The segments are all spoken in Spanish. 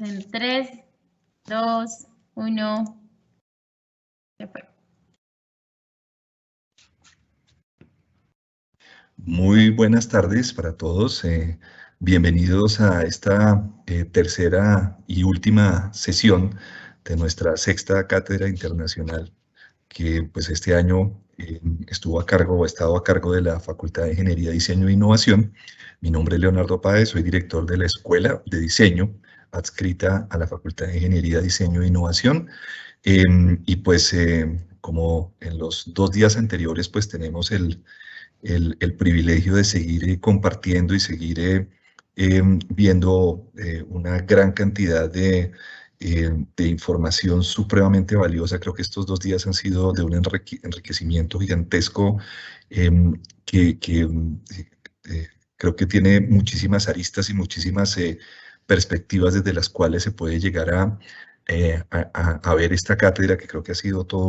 En 3, 2, 1. Se fue. Muy buenas tardes para todos. Bienvenidos a esta tercera y última sesión de nuestra sexta cátedra internacional que pues este año estuvo a cargo o ha estado a cargo de la Facultad de Ingeniería, Diseño e Innovación. Mi nombre es Leonardo Páez, soy director de la Escuela de Diseño adscrita a la Facultad de Ingeniería, Diseño e Innovación. Y pues como en los 2 días anteriores pues tenemos el privilegio de seguir compartiendo y seguir viendo una gran cantidad de información supremamente valiosa. Creo que estos 2 días han sido de un enriquecimiento gigantesco que creo que tiene muchísimas aristas y muchísimas perspectivas desde las cuales se puede llegar a ver esta cátedra, que creo que ha sido todo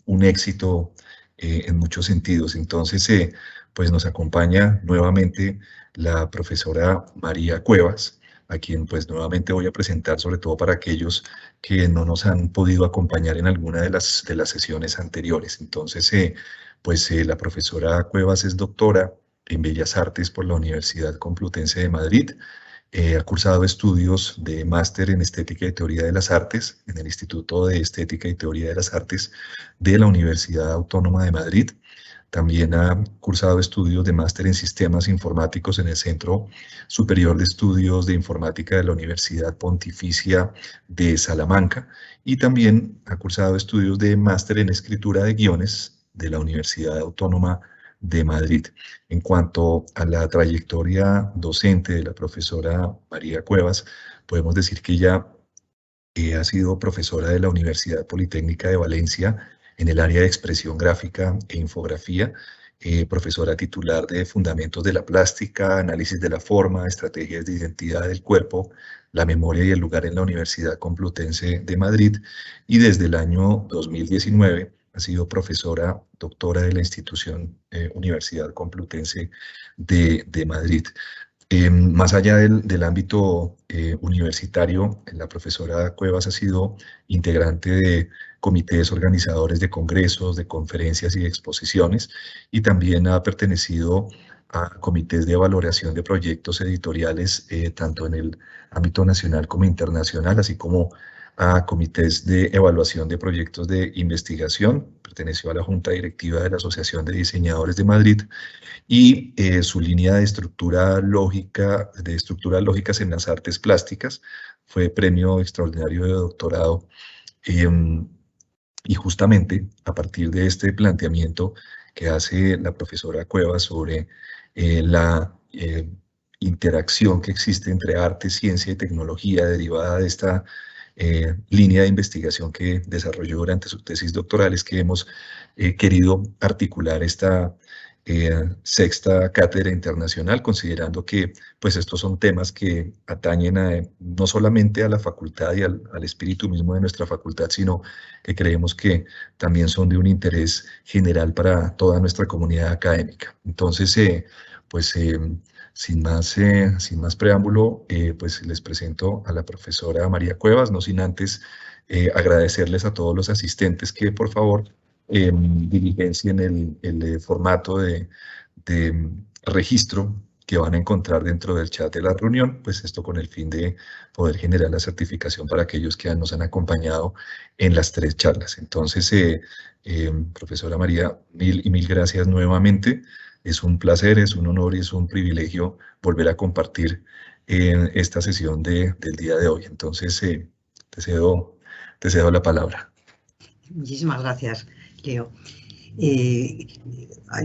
un éxito en muchos sentidos. Entonces, pues nos acompaña nuevamente la profesora María Cuevas, a quien pues nuevamente voy a presentar, sobre todo para aquellos que no nos han podido acompañar en alguna de las sesiones anteriores. Entonces, la profesora Cuevas es doctora en Bellas Artes por la Universidad Complutense de Madrid. Ha cursado estudios de máster en Estética y Teoría de las Artes en el Instituto de Estética y Teoría de las Artes de la Universidad Autónoma de Madrid. También ha cursado estudios de máster en Sistemas Informáticos en el Centro Superior de Estudios de Informática de la Universidad Pontificia de Salamanca, y también ha cursado estudios de máster en Escritura de Guiones de la Universidad Autónoma de Madrid. En cuanto a la trayectoria docente de la profesora María Cuevas, podemos decir que ella ha sido profesora de la Universidad Politécnica de Valencia en el área de expresión gráfica e infografía, profesora titular de Fundamentos de la Plástica, Análisis de la Forma, Estrategias de Identidad del Cuerpo, la Memoria y el Lugar en la Universidad Complutense de Madrid, y desde el año 2019 ha sido profesora doctora de la institución Universidad Complutense de Madrid. Más allá del ámbito universitario, la profesora Cuevas ha sido integrante de comités organizadores de congresos, de conferencias y de exposiciones, y también ha pertenecido a comités de valoración de proyectos editoriales, tanto en el ámbito nacional como internacional, así como a comités de evaluación de proyectos de investigación. Perteneció a la Junta Directiva de la Asociación de Diseñadores de Madrid, y su línea de estructuras lógicas en las artes plásticas fue premio extraordinario de doctorado. Y justamente a partir de este planteamiento que hace la profesora Cuevas sobre la interacción que existe entre arte, ciencia y tecnología derivada de esta línea de investigación que desarrolló durante su tesis doctoral, es que hemos querido articular esta sexta cátedra internacional, considerando que pues estos son temas que atañen no solamente a la facultad y al espíritu mismo de nuestra facultad, sino que creemos que también son de un interés general para toda nuestra comunidad académica. Entonces, sin más preámbulo, pues les presento a la profesora María Cuevas, no sin antes agradecerles a todos los asistentes que por favor diligencien el formato de registro que van a encontrar dentro del chat de la reunión, pues esto con el fin de poder generar la certificación para aquellos que nos han acompañado en las 3 charlas. Entonces, profesora María, mil gracias nuevamente. Es un placer, es un honor y es un privilegio volver a compartir esta sesión del día de hoy. Entonces, te cedo la palabra. Muchísimas gracias, Leo.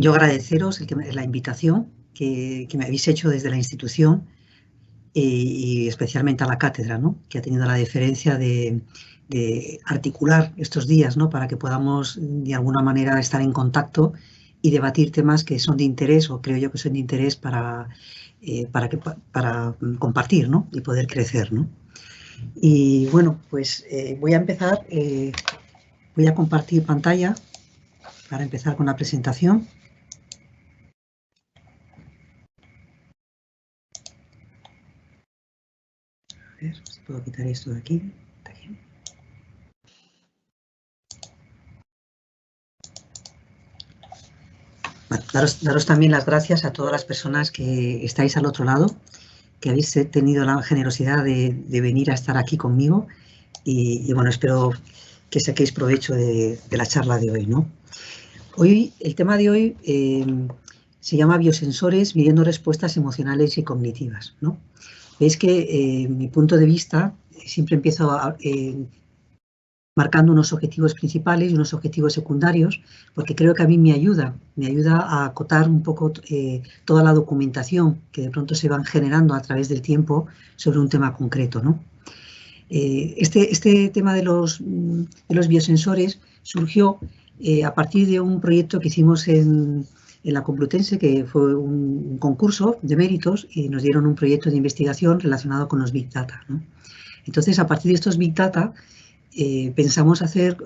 Yo agradeceros la invitación que me habéis hecho desde la institución y especialmente a la cátedra, ¿no?, que ha tenido la deferencia de articular estos días, ¿no?, para que podamos de alguna manera estar en contacto y debatir temas que son de interés, o creo yo que son de interés para compartir, ¿no?, y poder crecer, ¿no? Y bueno, pues voy a empezar, voy a compartir pantalla para empezar con la presentación. A ver. Puedo quitar esto de aquí. Bueno, daros también las gracias a todas las personas que estáis al otro lado, que habéis tenido la generosidad de venir a estar aquí conmigo y bueno, espero que saquéis provecho de la charla de hoy, ¿no? Hoy, el tema de hoy se llama biosensores midiendo respuestas emocionales y cognitivas, ¿no? Veis que mi punto de vista siempre empiezo marcando unos objetivos principales y unos objetivos secundarios, porque creo que a mí me ayuda a acotar un poco toda la documentación que de pronto se van generando a través del tiempo sobre un tema concreto, ¿no? Este tema de los biosensores surgió a partir de un proyecto que hicimos en la Complutense, que fue un concurso de méritos y nos dieron un proyecto de investigación relacionado con los Big Data, ¿no? Entonces, a partir de estos Big Data, pensamos hacer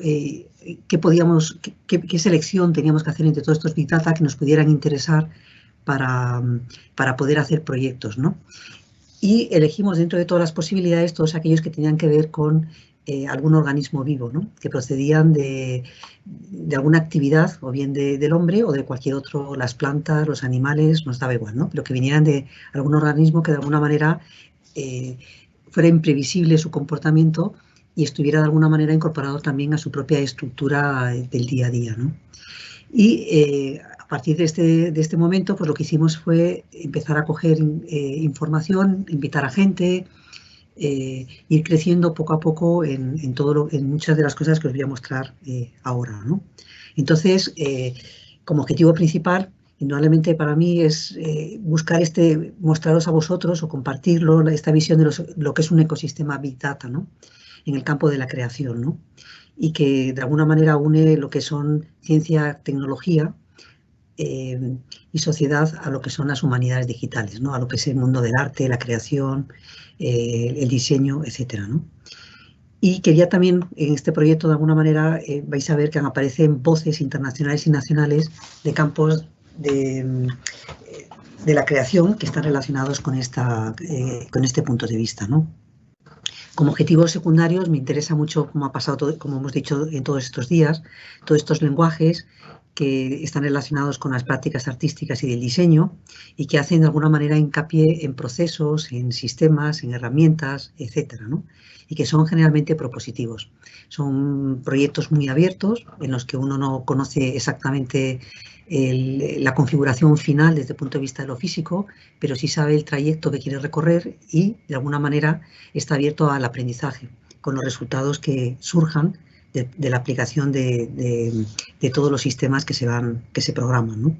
qué selección teníamos que hacer entre todos estos Big Data que nos pudieran interesar para poder hacer proyectos, ¿no? Y elegimos dentro de todas las posibilidades todos aquellos que tenían que ver con algún organismo vivo, ¿no? Que procedían de alguna actividad, o bien del hombre o de cualquier otro, las plantas, los animales, nos daba igual, ¿no? Pero que vinieran de algún organismo que de alguna manera fuera imprevisible su comportamiento y estuviera de alguna manera incorporado también a su propia estructura del día a día, ¿no? Y a partir de este momento, pues lo que hicimos fue empezar a coger información, invitar a gente, ir creciendo poco a poco en muchas de las cosas que os voy a mostrar ahora, ¿no? Entonces, como objetivo principal, indudablemente para mí es buscar mostraros a vosotros o compartirlo, esta visión de lo que es un ecosistema Big Data, ¿no? En el campo de la creación, ¿no? Y que de alguna manera une lo que son ciencia, tecnología y sociedad a lo que son las humanidades digitales, ¿no? A lo que es el mundo del arte, la creación, el diseño, etcétera, ¿no? Y quería también, en este proyecto, de alguna manera, vais a ver que aparecen voces internacionales y nacionales de campos de la creación que están relacionados con este punto de vista, ¿no? Como objetivos secundarios me interesa mucho, como ha pasado, como hemos dicho en todos estos días, todos estos lenguajes que están relacionados con las prácticas artísticas y del diseño y que hacen de alguna manera hincapié en procesos, en sistemas, en herramientas, etcétera, ¿no? Y que son generalmente propositivos. Son proyectos muy abiertos en los que uno no conoce exactamente la configuración final desde el punto de vista de lo físico, pero sí sabe el trayecto que quiere recorrer y de alguna manera está abierto al aprendizaje con los resultados que surjan de la aplicación de todos los sistemas que se programan, ¿no?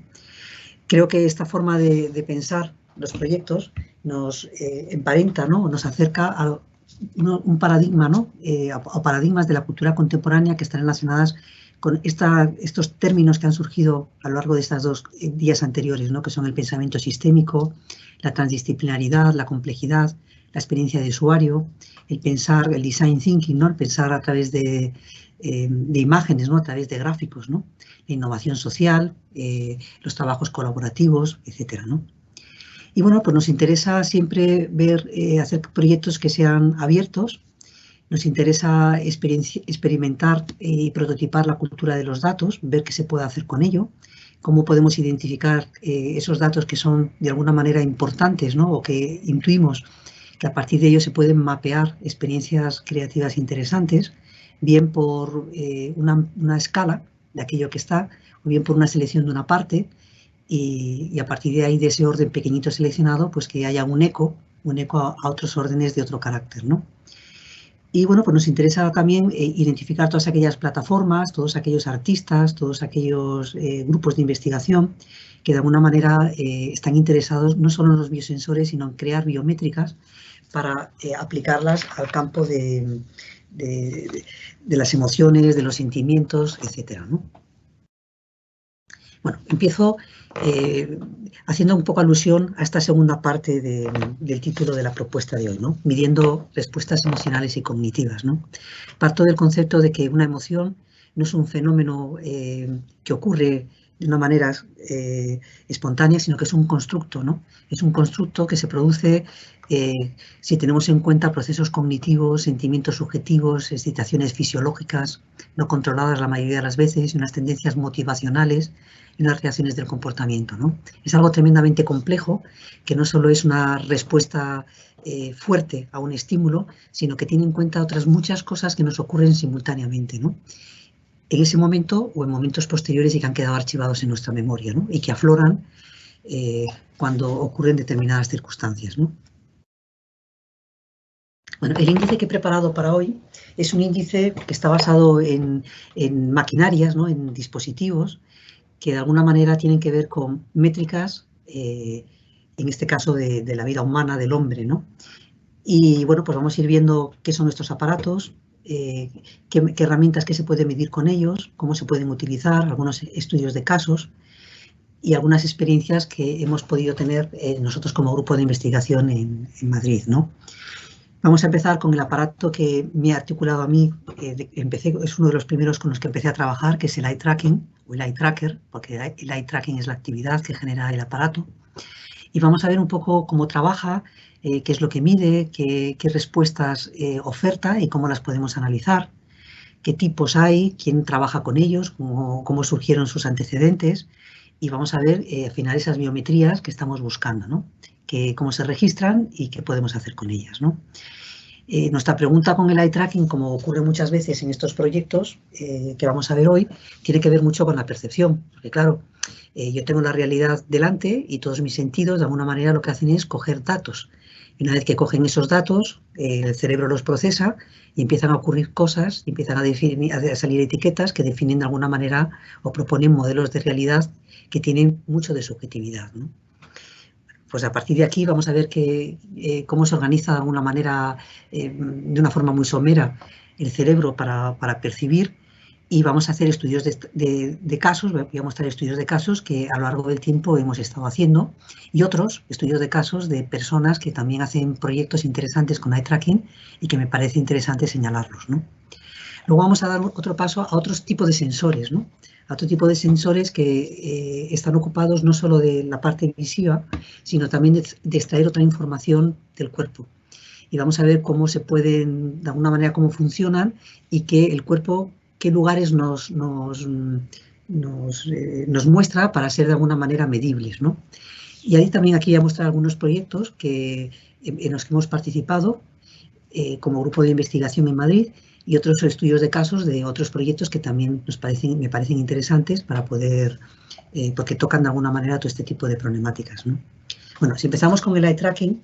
Creo que esta forma de pensar los proyectos nos emparenta, ¿no? Nos acerca a un paradigma, ¿no? A paradigmas de la cultura contemporánea que están relacionadas con estos términos que han surgido a lo largo de estos 2 días anteriores, ¿no? Que son el pensamiento sistémico, la transdisciplinaridad, la complejidad, la experiencia de usuario, el pensar, el design thinking, ¿no? El pensar a través de imágenes, ¿no? A través de gráficos, ¿no? La innovación social, los trabajos colaborativos, etcétera, ¿no? Y bueno, pues nos interesa siempre hacer proyectos que sean abiertos. Nos interesa experimentar y prototipar la cultura de los datos, ver qué se puede hacer con ello, cómo podemos identificar esos datos que son de alguna manera importantes, ¿no? O que intuimos que a partir de ellos se pueden mapear experiencias creativas interesantes, bien por una escala de aquello que está, o bien por una selección de una parte, y a partir de ahí, de ese orden pequeñito seleccionado, pues que haya un eco a otros órdenes de otro carácter, ¿no? Y bueno, pues nos interesa también identificar todas aquellas plataformas, todos aquellos artistas, todos aquellos grupos de investigación que de alguna manera están interesados no solo en los biosensores, sino en crear biométricas para aplicarlas al campo de las emociones, de los sentimientos, etcétera, ¿no? Bueno, empiezo haciendo un poco alusión a esta segunda parte del título de la propuesta de hoy, ¿no? Midiendo respuestas emocionales y cognitivas, ¿no? Parto del concepto de que una emoción no es un fenómeno que ocurre de una manera espontánea, sino que es un constructo, ¿no? Es un constructo que se produce si tenemos en cuenta procesos cognitivos, sentimientos subjetivos, excitaciones fisiológicas no controladas la mayoría de las veces y unas tendencias motivacionales y unas reacciones del comportamiento, ¿no? Es algo tremendamente complejo que no solo es una respuesta fuerte a un estímulo, sino que tiene en cuenta otras muchas cosas que nos ocurren simultáneamente, ¿no? En ese momento o en momentos posteriores y que han quedado archivados en nuestra memoria, ¿no? Y que afloran cuando ocurren determinadas circunstancias, ¿no? Bueno, el índice que he preparado para hoy es un índice que está basado en maquinarias, ¿no? En dispositivos que de alguna manera tienen que ver con métricas, en este caso de la vida humana, del hombre, ¿no? Y bueno, pues vamos a ir viendo qué son estos aparatos, qué herramientas que se puede medir con ellos, cómo se pueden utilizar, algunos estudios de casos y algunas experiencias que hemos podido tener nosotros como grupo de investigación en Madrid, ¿no? Vamos a empezar con el aparato que me ha articulado a mí, es uno de los primeros con los que empecé a trabajar, que es el eye tracking o el eye tracker, porque el eye tracking es la actividad que genera el aparato. Y vamos a ver un poco cómo trabaja, qué es lo que mide, qué respuestas oferta y cómo las podemos analizar, qué tipos hay, quién trabaja con ellos, cómo surgieron sus antecedentes. Y vamos a ver al final esas biometrías que estamos buscando, ¿no? Cómo se registran y qué podemos hacer con ellas, ¿no? Nuestra pregunta con el eye tracking, como ocurre muchas veces en estos proyectos que vamos a ver hoy, tiene que ver mucho con la percepción, porque claro, yo tengo la realidad delante y todos mis sentidos de alguna manera lo que hacen es coger datos. Y una vez que cogen esos datos, el cerebro los procesa y empiezan a ocurrir cosas, y empiezan a salir etiquetas que definen de alguna manera o proponen modelos de realidad que tienen mucho de subjetividad, ¿no? Pues a partir de aquí vamos a ver cómo se organiza de alguna manera, de una forma muy somera, el cerebro para percibir, y vamos a hacer estudios de casos, voy a mostrar estudios de casos que a lo largo del tiempo hemos estado haciendo y otros estudios de casos de personas que también hacen proyectos interesantes con eye tracking y que me parece interesante señalarlos, ¿no? Luego vamos a dar otro paso a otros tipos de sensores, ¿no? A otro tipo de sensores que están ocupados no solo de la parte visiva, sino también de extraer otra información del cuerpo. Y vamos a ver cómo se pueden, de alguna manera, cómo funcionan y que el cuerpo, qué lugares nos muestra para ser de alguna manera medibles, ¿no? Y ahí también aquí voy a mostrar algunos proyectos en los que hemos participado como grupo de investigación en Madrid, y otros estudios de casos de otros proyectos que también me parecen interesantes para poder, porque tocan de alguna manera todo este tipo de problemáticas, ¿no? Bueno, si empezamos con el eye tracking,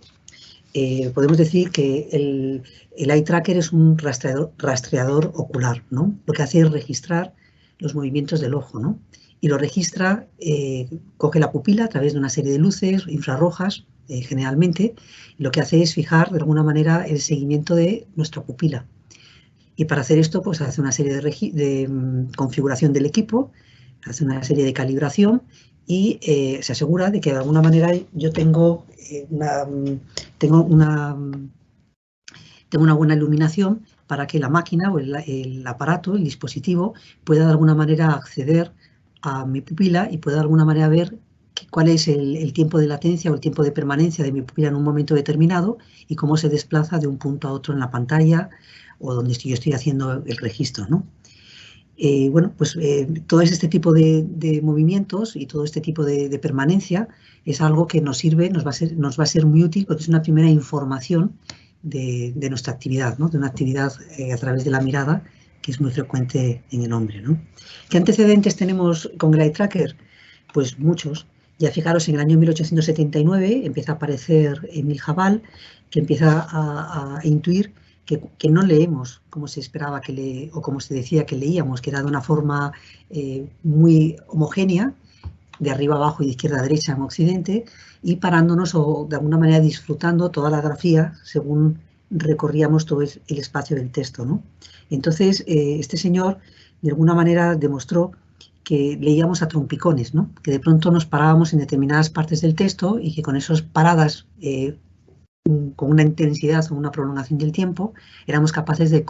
podemos decir que el eye tracker es un rastreador ocular, ¿no? Lo que hace es registrar los movimientos del ojo, ¿no? Y lo registra, coge la pupila a través de una serie de luces infrarrojas, generalmente, y lo que hace es fijar de alguna manera el seguimiento de nuestra pupila. Y para hacer esto, pues hace una serie de configuración del equipo, hace una serie de calibración y se asegura de que de alguna manera yo tengo una buena iluminación para que la máquina o el aparato, el dispositivo, pueda de alguna manera acceder a mi pupila y pueda de alguna manera ver cuál es el tiempo de latencia o el tiempo de permanencia de mi pupila en un momento determinado y cómo se desplaza de un punto a otro en la pantalla o donde yo estoy haciendo el registro, ¿no? Bueno, pues todo este tipo de movimientos y todo este tipo de permanencia es algo que nos sirve, nos va a ser muy útil porque es una primera información de nuestra actividad, ¿no? De una actividad a través de la mirada que es muy frecuente en el hombre, ¿no? ¿Qué antecedentes tenemos con el eye tracker? Pues muchos. Ya fijaros, en el año 1879 empieza a aparecer Emil Jabal, que empieza a intuir que no leemos como se esperaba o como se decía que leíamos, que era de una forma muy homogénea, de arriba a abajo y de izquierda a derecha en Occidente, y parándonos o de alguna manera disfrutando toda la grafía según recorríamos todo el espacio del texto, ¿no? Entonces, este señor de alguna manera demostró que leíamos a trompicones, ¿no? Que de pronto nos parábamos en determinadas partes del texto y que con esas paradas con una intensidad o una prolongación del tiempo, éramos capaces de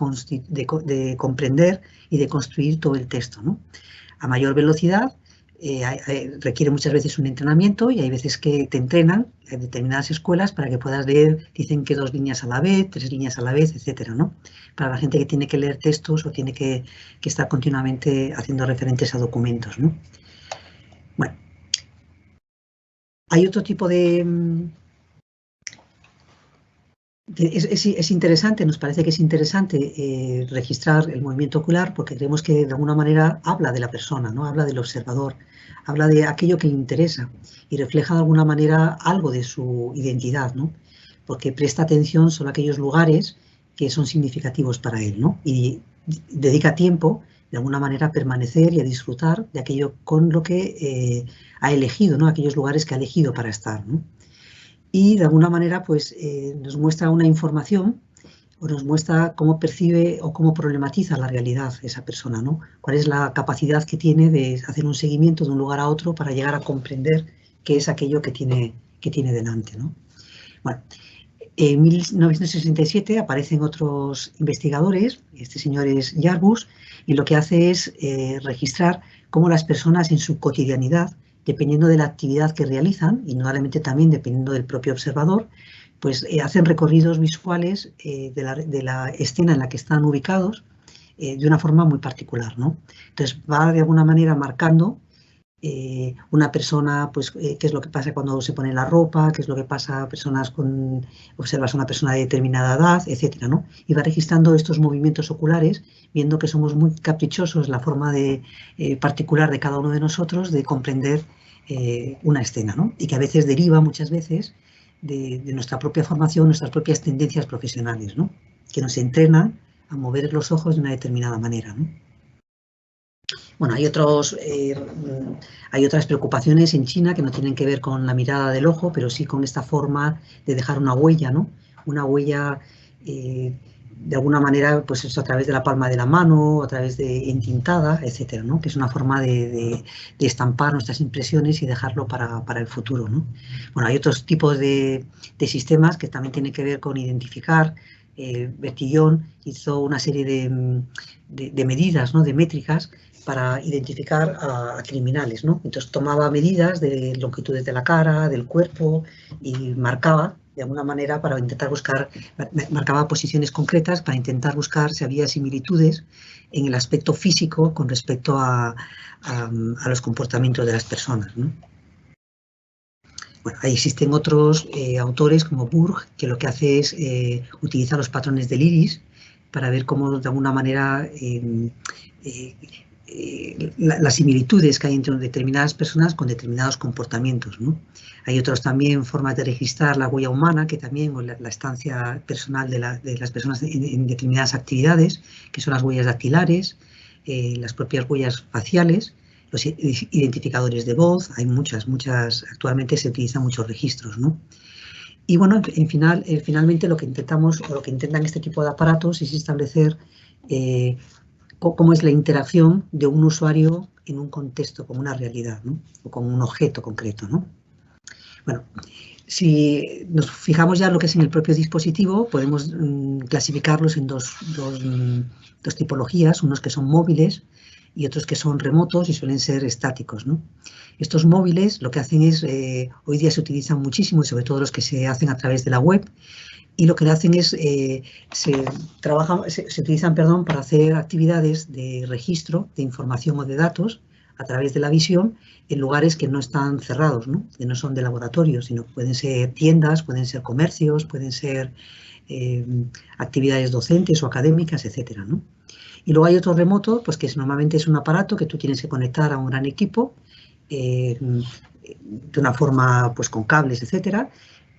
comprender y de construir todo el texto, ¿no? A mayor velocidad, requiere muchas veces un entrenamiento y hay veces que te entrenan en determinadas escuelas para que puedas leer, dicen que 2 líneas a la vez, 3 líneas a la vez, etcétera, ¿no? Para la gente que tiene que leer textos o tiene que estar continuamente haciendo referentes a documentos, ¿no? Bueno, hay otro tipo de... Es interesante, nos parece que es interesante registrar el movimiento ocular porque creemos que de alguna manera habla de la persona, ¿no? Habla del observador, habla de aquello que le interesa y refleja de alguna manera algo de su identidad, ¿no? Porque presta atención solo a aquellos lugares que son significativos para él, ¿no? Y dedica tiempo de alguna manera a permanecer y a disfrutar de aquello con lo que ha elegido, ¿no? Aquellos lugares que ha elegido para estar, ¿no? Y de alguna manera pues nos muestra una información o nos muestra cómo percibe o cómo problematiza la realidad esa persona, ¿no? Cuál es la capacidad que tiene de hacer un seguimiento de un lugar a otro para llegar a comprender qué es aquello que tiene delante, ¿no? Bueno, en 1967 aparecen otros investigadores, este señor es Yarbus, y lo que hace es registrar cómo las personas en su cotidianidad, dependiendo de la actividad que realizan, y indudablemente también dependiendo del propio observador, pues hacen recorridos visuales de la escena en la que están ubicados de una forma muy particular, ¿no? Entonces va de alguna manera marcando una persona, pues qué es lo que pasa cuando se pone la ropa, qué es lo que pasa a personas con, observas a una persona de determinada edad, etcétera, ¿no? Y va registrando estos movimientos oculares, viendo que somos muy caprichosos la forma de particular de cada uno de nosotros de comprender una escena, ¿no? Y que a veces deriva muchas veces de nuestra propia formación, nuestras propias tendencias profesionales, ¿no? Que nos entrenan a mover los ojos de una determinada manera, ¿no? Bueno, hay otras preocupaciones en China que no tienen que ver con la mirada del ojo, pero sí con esta forma de dejar una huella, ¿no? Una huella, de alguna manera, pues eso a través de la palma de la mano, a través de entintada, etcétera, ¿no? Que es una forma de estampar nuestras impresiones y dejarlo para el futuro, ¿no? Bueno, hay otros tipos de sistemas que también tienen que ver con identificar. Bertillon hizo una serie de medidas, ¿no? De métricas para identificar a criminales, ¿no? Entonces tomaba medidas de longitudes de la cara, del cuerpo y marcaba de alguna manera para intentar buscar, marcaba posiciones concretas para intentar buscar si había similitudes en el aspecto físico con respecto a los comportamientos de las personas, ¿no? Bueno, ahí existen otros autores como Burg, que lo que hace es utilizar los patrones del iris para ver cómo de alguna manera las similitudes que hay entre determinadas personas con determinados comportamientos, ¿no? Hay otros también formas de registrar la huella humana, que también, o la estancia personal de las personas en determinadas actividades, que son las huellas dactilares, las propias huellas faciales, los identificadores de voz, hay muchas, actualmente se utilizan muchos registros, ¿no? Y bueno, finalmente lo que intentamos, o lo que intentan este tipo de aparatos es establecer cómo es la interacción de un usuario en un contexto, como una realidad, ¿no? O con un objeto concreto, ¿no? Bueno, si nos fijamos ya en lo que es en el propio dispositivo, podemos clasificarlos en dos tipologías, unos que son móviles y otros que son remotos y suelen ser estáticos, ¿no? Estos móviles lo que hacen es, hoy día se utilizan muchísimo, sobre todo los que se hacen a través de la web, y lo que hacen es, se utilizan para hacer actividades de registro de información o de datos a través de la visión en lugares que no están cerrados, ¿no? Que no son de laboratorio, sino que pueden ser tiendas, pueden ser comercios, pueden ser actividades docentes o académicas, etcétera, ¿no? Y luego hay otro remoto, pues que normalmente es un aparato que tú tienes que conectar a un gran equipo de una forma pues con cables, etcétera,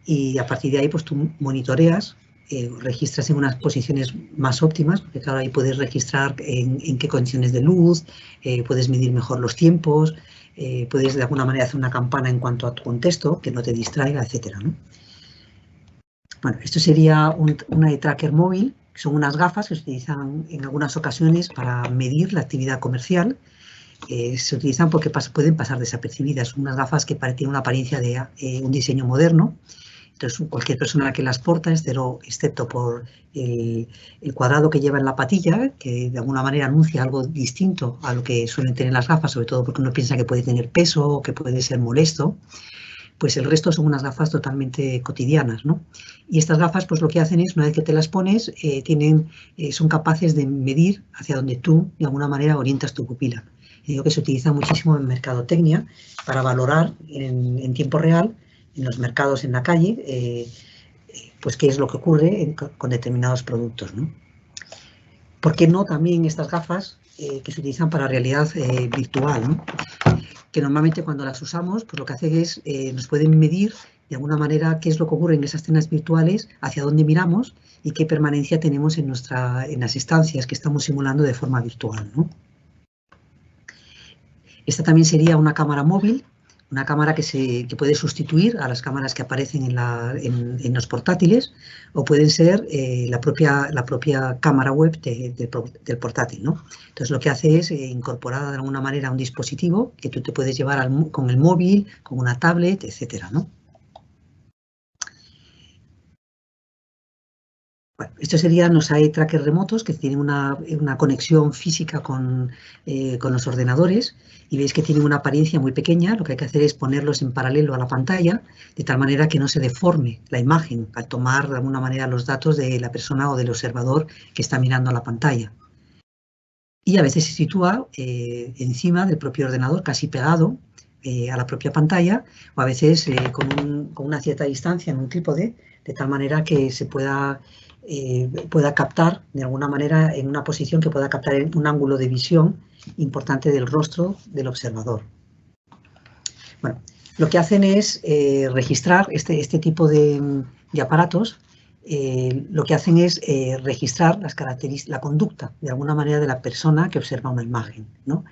y a partir de ahí pues tú monitoreas, registras en unas posiciones más óptimas, porque claro, ahí puedes registrar en qué condiciones de luz, puedes medir mejor los tiempos, puedes de alguna manera hacer una campana en cuanto a tu contexto, que no te distraiga, etcétera, ¿no? Bueno, esto sería un eye tracker móvil, que son unas gafas que se utilizan en algunas ocasiones para medir la actividad comercial. Se utilizan porque pueden pasar desapercibidas, unas gafas que tienen una apariencia de un diseño moderno, Entonces, cualquier persona que las porta, excepto por el cuadrado que lleva en la patilla, que de alguna manera anuncia algo distinto a lo que suelen tener las gafas, sobre todo porque uno piensa que puede tener peso o que puede ser molesto, pues el resto son unas gafas totalmente cotidianas, ¿no? Y estas gafas, pues lo que hacen es, una vez que te las pones, son capaces de medir hacia donde tú, de alguna manera, orientas tu pupila. Digo que se utiliza muchísimo en mercadotecnia para valorar en tiempo real, en los mercados en la calle, pues qué es lo que ocurre con determinados productos, ¿no? ¿Por qué no también estas gafas que se utilizan para realidad virtual, ¿no? Que normalmente cuando las usamos, pues lo que hace es, nos pueden medir de alguna manera qué es lo que ocurre en esas escenas virtuales, hacia dónde miramos y qué permanencia tenemos en las estancias que estamos simulando de forma virtual, ¿no? Esta también sería una cámara móvil, una cámara que puede sustituir a las cámaras que aparecen en los portátiles, o pueden ser la propia cámara web del portátil, ¿no? Entonces lo que hace es incorporar de alguna manera un dispositivo que tú te puedes llevar con el móvil, con una tablet, etcétera, ¿no? Bueno, estos serían los eye trackers remotos que tienen una conexión física con los ordenadores, y veis que tienen una apariencia muy pequeña. Lo que hay que hacer es ponerlos en paralelo a la pantalla de tal manera que no se deforme la imagen al tomar de alguna manera los datos de la persona o del observador que está mirando a la pantalla. Y a veces se sitúa encima del propio ordenador, casi pegado a la propia pantalla, o a veces con una cierta distancia en un trípode, de tal manera que se pueda captar de alguna manera en una posición que pueda captar un ángulo de visión importante del rostro del observador. Bueno, lo que hacen es registrar este tipo de aparatos. Lo que hacen es registrar las características, la conducta de alguna manera de la persona que observa una imagen, ¿no?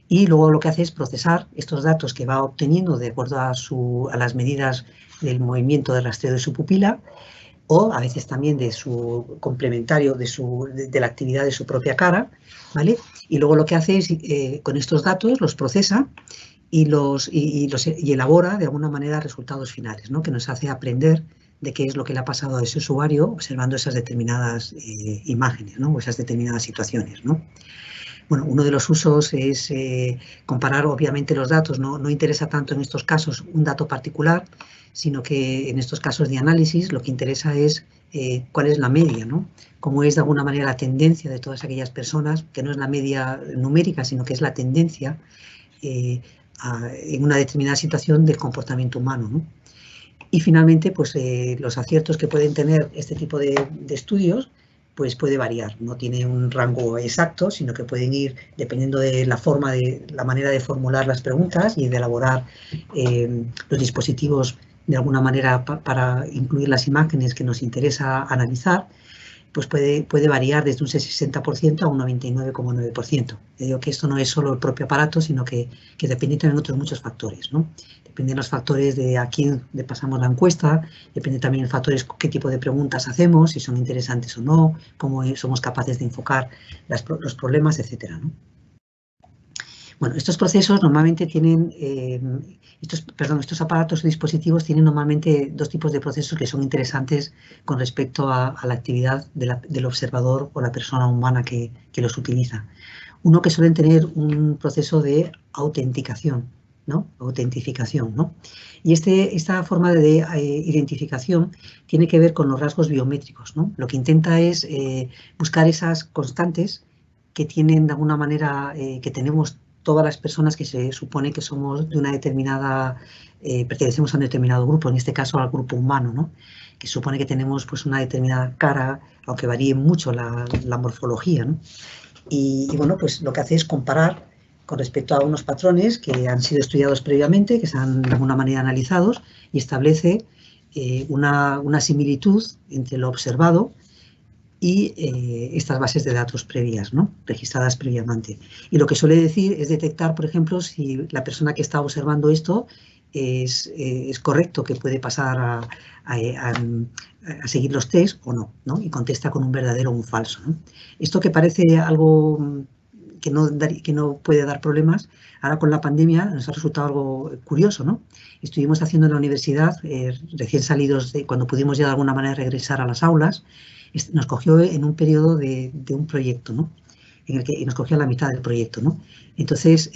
Y luego lo que hace es procesar estos datos que va obteniendo de acuerdo a las medidas del movimiento de rastreo de su pupila, o a veces también de su complementario, de la actividad de su propia cara, ¿vale? Y luego lo que hace es, con estos datos, los procesa y elabora de alguna manera resultados finales, ¿no? Que nos hace aprender de qué es lo que le ha pasado a ese usuario observando esas determinadas imágenes, ¿no? O esas determinadas situaciones, ¿no? Bueno, uno de los usos es comparar obviamente los datos. No interesa tanto en estos casos un dato particular, sino que en estos casos de análisis lo que interesa es cuál es la media, ¿no? Cómo es de alguna manera la tendencia de todas aquellas personas, que no es la media numérica, sino que es la tendencia en una determinada situación del comportamiento humano, ¿no? Y finalmente, pues los aciertos que pueden tener este tipo de estudios, pues puede variar, no tiene un rango exacto, sino que pueden ir dependiendo de la manera de formular las preguntas y de elaborar los dispositivos de alguna manera para incluir las imágenes que nos interesa analizar, pues puede variar desde un 60% a un 99,9%. Digo que esto no es solo el propio aparato, sino que depende también de otros muchos factores, ¿no? Dependen los factores de a quién le pasamos la encuesta, depende también de factores qué tipo de preguntas hacemos, si son interesantes o no, cómo somos capaces de enfocar los problemas, etcétera, ¿no? Bueno, estos procesos normalmente tienen, estos aparatos o dispositivos tienen normalmente dos tipos de procesos que son interesantes con respecto a la actividad del observador o la persona humana que los utiliza. Uno que suelen tener un proceso de autenticación, ¿no? Autentificación, ¿no? Y esta forma de identificación tiene que ver con los rasgos biométricos, ¿no? Lo que intenta es buscar esas constantes que tienen de alguna manera, que tenemos todas las personas que se supone que somos de una determinada, pertenecemos a un determinado grupo, en este caso al grupo humano, ¿no? Que supone que tenemos pues una determinada cara, aunque varíe mucho la morfología, ¿no? Y bueno, pues lo que hace es comparar con respecto a unos patrones que han sido estudiados previamente, que se han de alguna manera analizados, y establece una similitud entre lo observado y estas bases de datos previas, ¿no? Registradas previamente. Y lo que suele decir es detectar, por ejemplo, si la persona que está observando esto es correcto, que puede pasar a seguir los test o no, ¿no? Y contesta con un verdadero o un falso, ¿no? Esto que parece algo no puede dar problemas. Ahora con la pandemia nos ha resultado algo curioso, ¿no? Estuvimos haciendo en la universidad, recién salidos cuando pudimos ya de alguna manera regresar a las aulas, nos cogió en un periodo de un proyecto, ¿no? En el que nos cogió la mitad del proyecto, ¿no? Entonces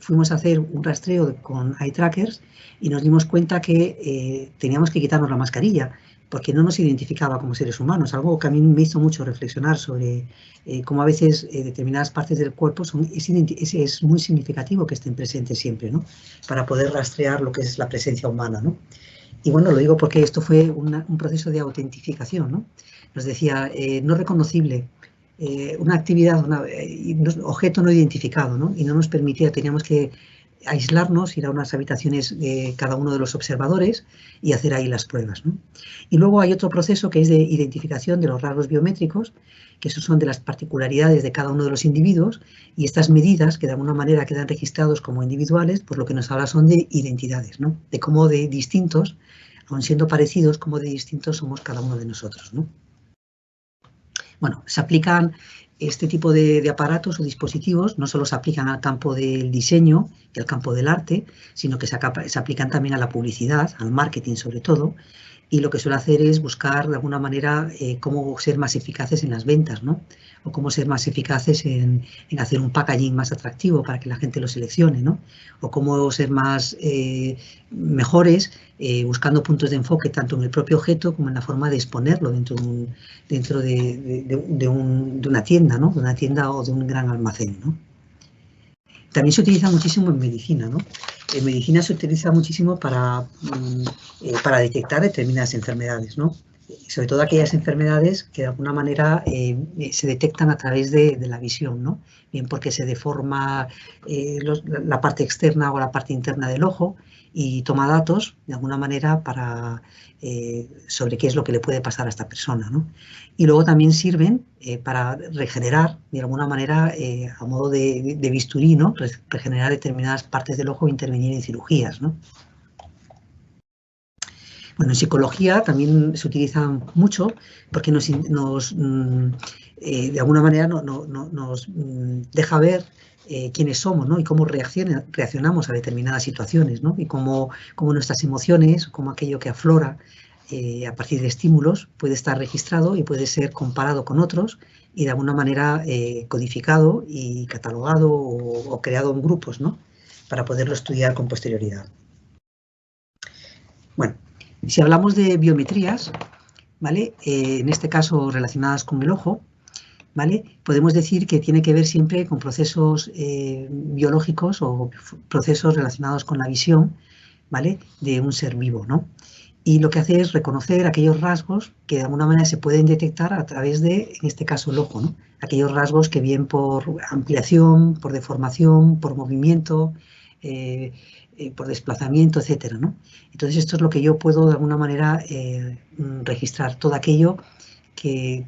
fuimos a hacer un rastreo con eye trackers y nos dimos cuenta que teníamos que quitarnos la mascarilla porque no nos identificaba como seres humanos, algo que a mí me hizo mucho reflexionar sobre cómo a veces determinadas partes del cuerpo es muy significativo que estén presentes siempre, ¿no? Para poder rastrear lo que es la presencia humana, ¿no? Y bueno, lo digo porque esto fue un proceso de autentificación, ¿no? Nos decía, no reconocible, una actividad, objeto no identificado, ¿no? Y no nos permitía, teníamos que aislarnos, ir a unas habitaciones de cada uno de los observadores y hacer ahí las pruebas, ¿no? Y luego hay otro proceso que es de identificación de los rasgos biométricos, que esos son de las particularidades de cada uno de los individuos, y estas medidas que de alguna manera quedan registrados como individuales, pues lo que nos habla son de identidades, ¿no? De cómo de distintos, aun siendo parecidos, cómo de distintos somos cada uno de nosotros, ¿no? Bueno, se aplican este tipo de aparatos o dispositivos, no solo se aplican al campo del diseño y al campo del arte, sino que se aplican también a la publicidad, al marketing sobre todo, y lo que suele hacer es buscar de alguna manera cómo ser más eficaces en las ventas, ¿no? O cómo ser más eficaces en hacer un packaging más atractivo para que la gente lo seleccione, ¿no? O cómo ser más mejores buscando puntos de enfoque tanto en el propio objeto como en la forma de exponerlo dentro de una tienda, ¿no? De una tienda o de un gran almacén, ¿no? También se utiliza muchísimo en medicina, ¿no? En medicina se utiliza muchísimo para detectar determinadas enfermedades, ¿no? Sobre todo aquellas enfermedades que de alguna manera se detectan a través de la visión, ¿no? Bien porque se deforma la parte externa o la parte interna del ojo y toma datos de alguna manera sobre qué es lo que le puede pasar a esta persona, ¿no? Y luego también sirven para regenerar de alguna manera a modo de bisturí, ¿no? Regenerar determinadas partes del ojo e intervenir en cirugías, ¿no? Bueno, en psicología también se utilizan mucho porque de alguna manera nos deja ver quiénes somos, ¿no? Y cómo reaccionamos a determinadas situaciones, ¿no? Y cómo nuestras emociones, cómo aquello que aflora a partir de estímulos puede estar registrado y puede ser comparado con otros y de alguna manera codificado y catalogado o creado en grupos, ¿no? Para poderlo estudiar con posterioridad. Bueno, si hablamos de biometrías, ¿vale? En este caso relacionadas con el ojo, ¿vale? Podemos decir que tiene que ver siempre con procesos biológicos o procesos relacionados con la visión, ¿vale? De un ser vivo, ¿no? Y lo que hace es reconocer aquellos rasgos que de alguna manera se pueden detectar a través de, en este caso, el ojo, ¿no? Aquellos rasgos que bien por ampliación, por deformación, por movimiento, por desplazamiento, etcétera, ¿no? Entonces esto es lo que yo puedo de alguna manera registrar, todo aquello que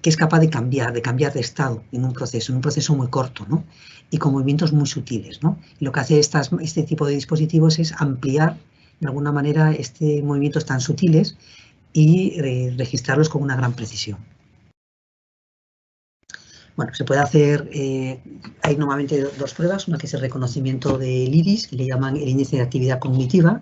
es capaz de cambiar de estado en un proceso muy corto, ¿no? Y con movimientos muy sutiles, ¿no? Y lo que hace este tipo de dispositivos es ampliar de alguna manera movimientos tan sutiles y registrarlos con una gran precisión. Bueno, se puede hacer, hay normalmente dos pruebas, una que es el reconocimiento del iris, que le llaman el índice de actividad cognitiva,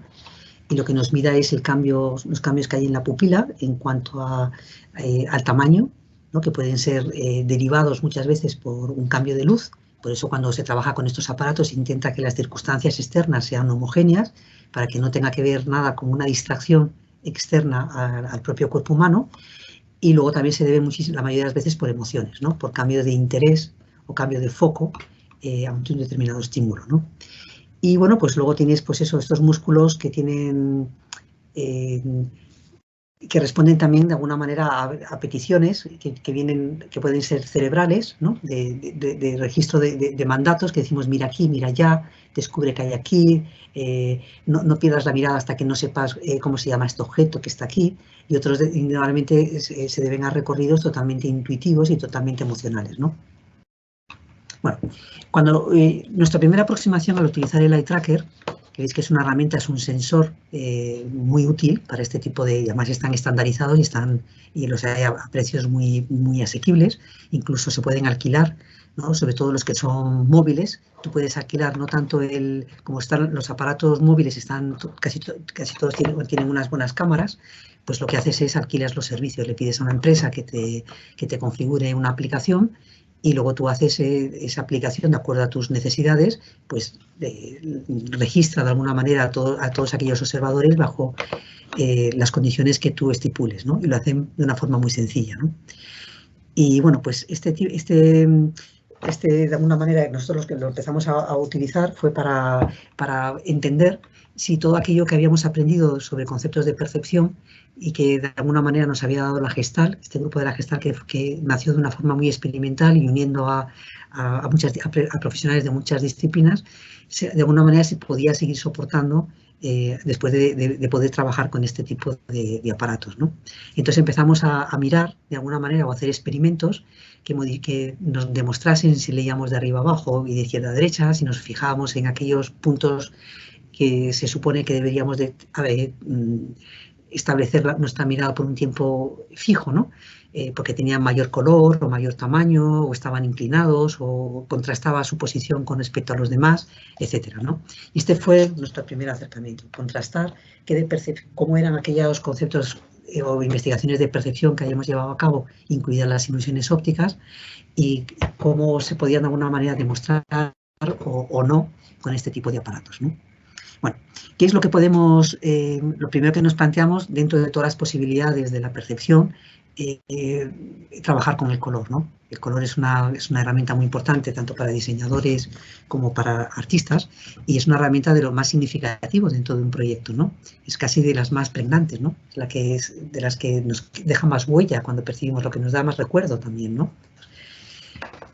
y lo que nos mira es los cambios que hay en la pupila en cuanto al tamaño, ¿no? Que pueden ser derivados muchas veces por un cambio de luz. Por eso cuando se trabaja con estos aparatos se intenta que las circunstancias externas sean homogéneas para que no tenga que ver nada con una distracción externa al propio cuerpo humano. Y luego también se debe la mayoría de las veces por emociones, ¿no? Por cambio de interés o cambio de foco a un determinado estímulo, ¿no? Y bueno, pues luego tienes pues estos músculos que tienen que responden también de alguna manera a peticiones que pueden ser cerebrales, ¿no? De registro de mandatos, que decimos mira aquí, mira allá, descubre que hay aquí, no pierdas la mirada hasta que no sepas cómo se llama este objeto que está aquí, y otros normalmente se deben a recorridos totalmente intuitivos y totalmente emocionales, ¿no? Bueno, cuando nuestra primera aproximación al utilizar el eye tracker, que veis que es una herramienta, es un sensor muy útil para este tipo de, además están estandarizados y los hay a precios muy asequibles, incluso se pueden alquilar ¿no? Sobre todo los que son móviles. Tú puedes alquilar, no tanto como están los aparatos móviles, casi todos tienen unas buenas cámaras, pues lo que haces es alquilas los servicios, le pides a una empresa que te configure una aplicación y luego tú haces esa aplicación de acuerdo a tus necesidades, pues registra de alguna manera a todos aquellos observadores bajo las condiciones que tú estipules, ¿no? Y lo hacen de una forma muy sencilla, ¿no? Y bueno, pues de alguna manera nosotros los que lo empezamos a utilizar fue para entender si todo aquello que habíamos aprendido sobre conceptos de percepción y que de alguna manera nos había dado la Gestalt, este grupo de la Gestalt que nació de una forma muy experimental y uniendo a profesionales de muchas disciplinas, de alguna manera se podía seguir soportando después de poder trabajar con este tipo de aparatos, ¿no? Entonces empezamos a mirar de alguna manera o a hacer experimentos que nos demostrasen si leíamos de arriba abajo y de izquierda a derecha, si nos fijábamos en aquellos puntos que se supone que deberíamos establecer nuestra mirada por un tiempo fijo, ¿no? Porque tenían mayor color o mayor tamaño, o estaban inclinados, o contrastaba su posición con respecto a los demás, etcétera, ¿no? Y este fue nuestro primer acercamiento, contrastar cómo eran aquellos conceptos o investigaciones de percepción que hayamos llevado a cabo, incluidas las ilusiones ópticas, y cómo se podían de alguna manera demostrar o no con este tipo de aparatos, ¿no? Bueno, ¿qué es lo que podemos, lo primero que nos planteamos dentro de todas las posibilidades de la percepción? Trabajar con el color, ¿no? El color es una herramienta muy importante tanto para diseñadores como para artistas y es una herramienta de lo más significativo dentro de un proyecto, ¿no? Es casi de las más pregnantes, ¿no? De las que nos deja más huella cuando percibimos, lo que nos da más recuerdo también, ¿no?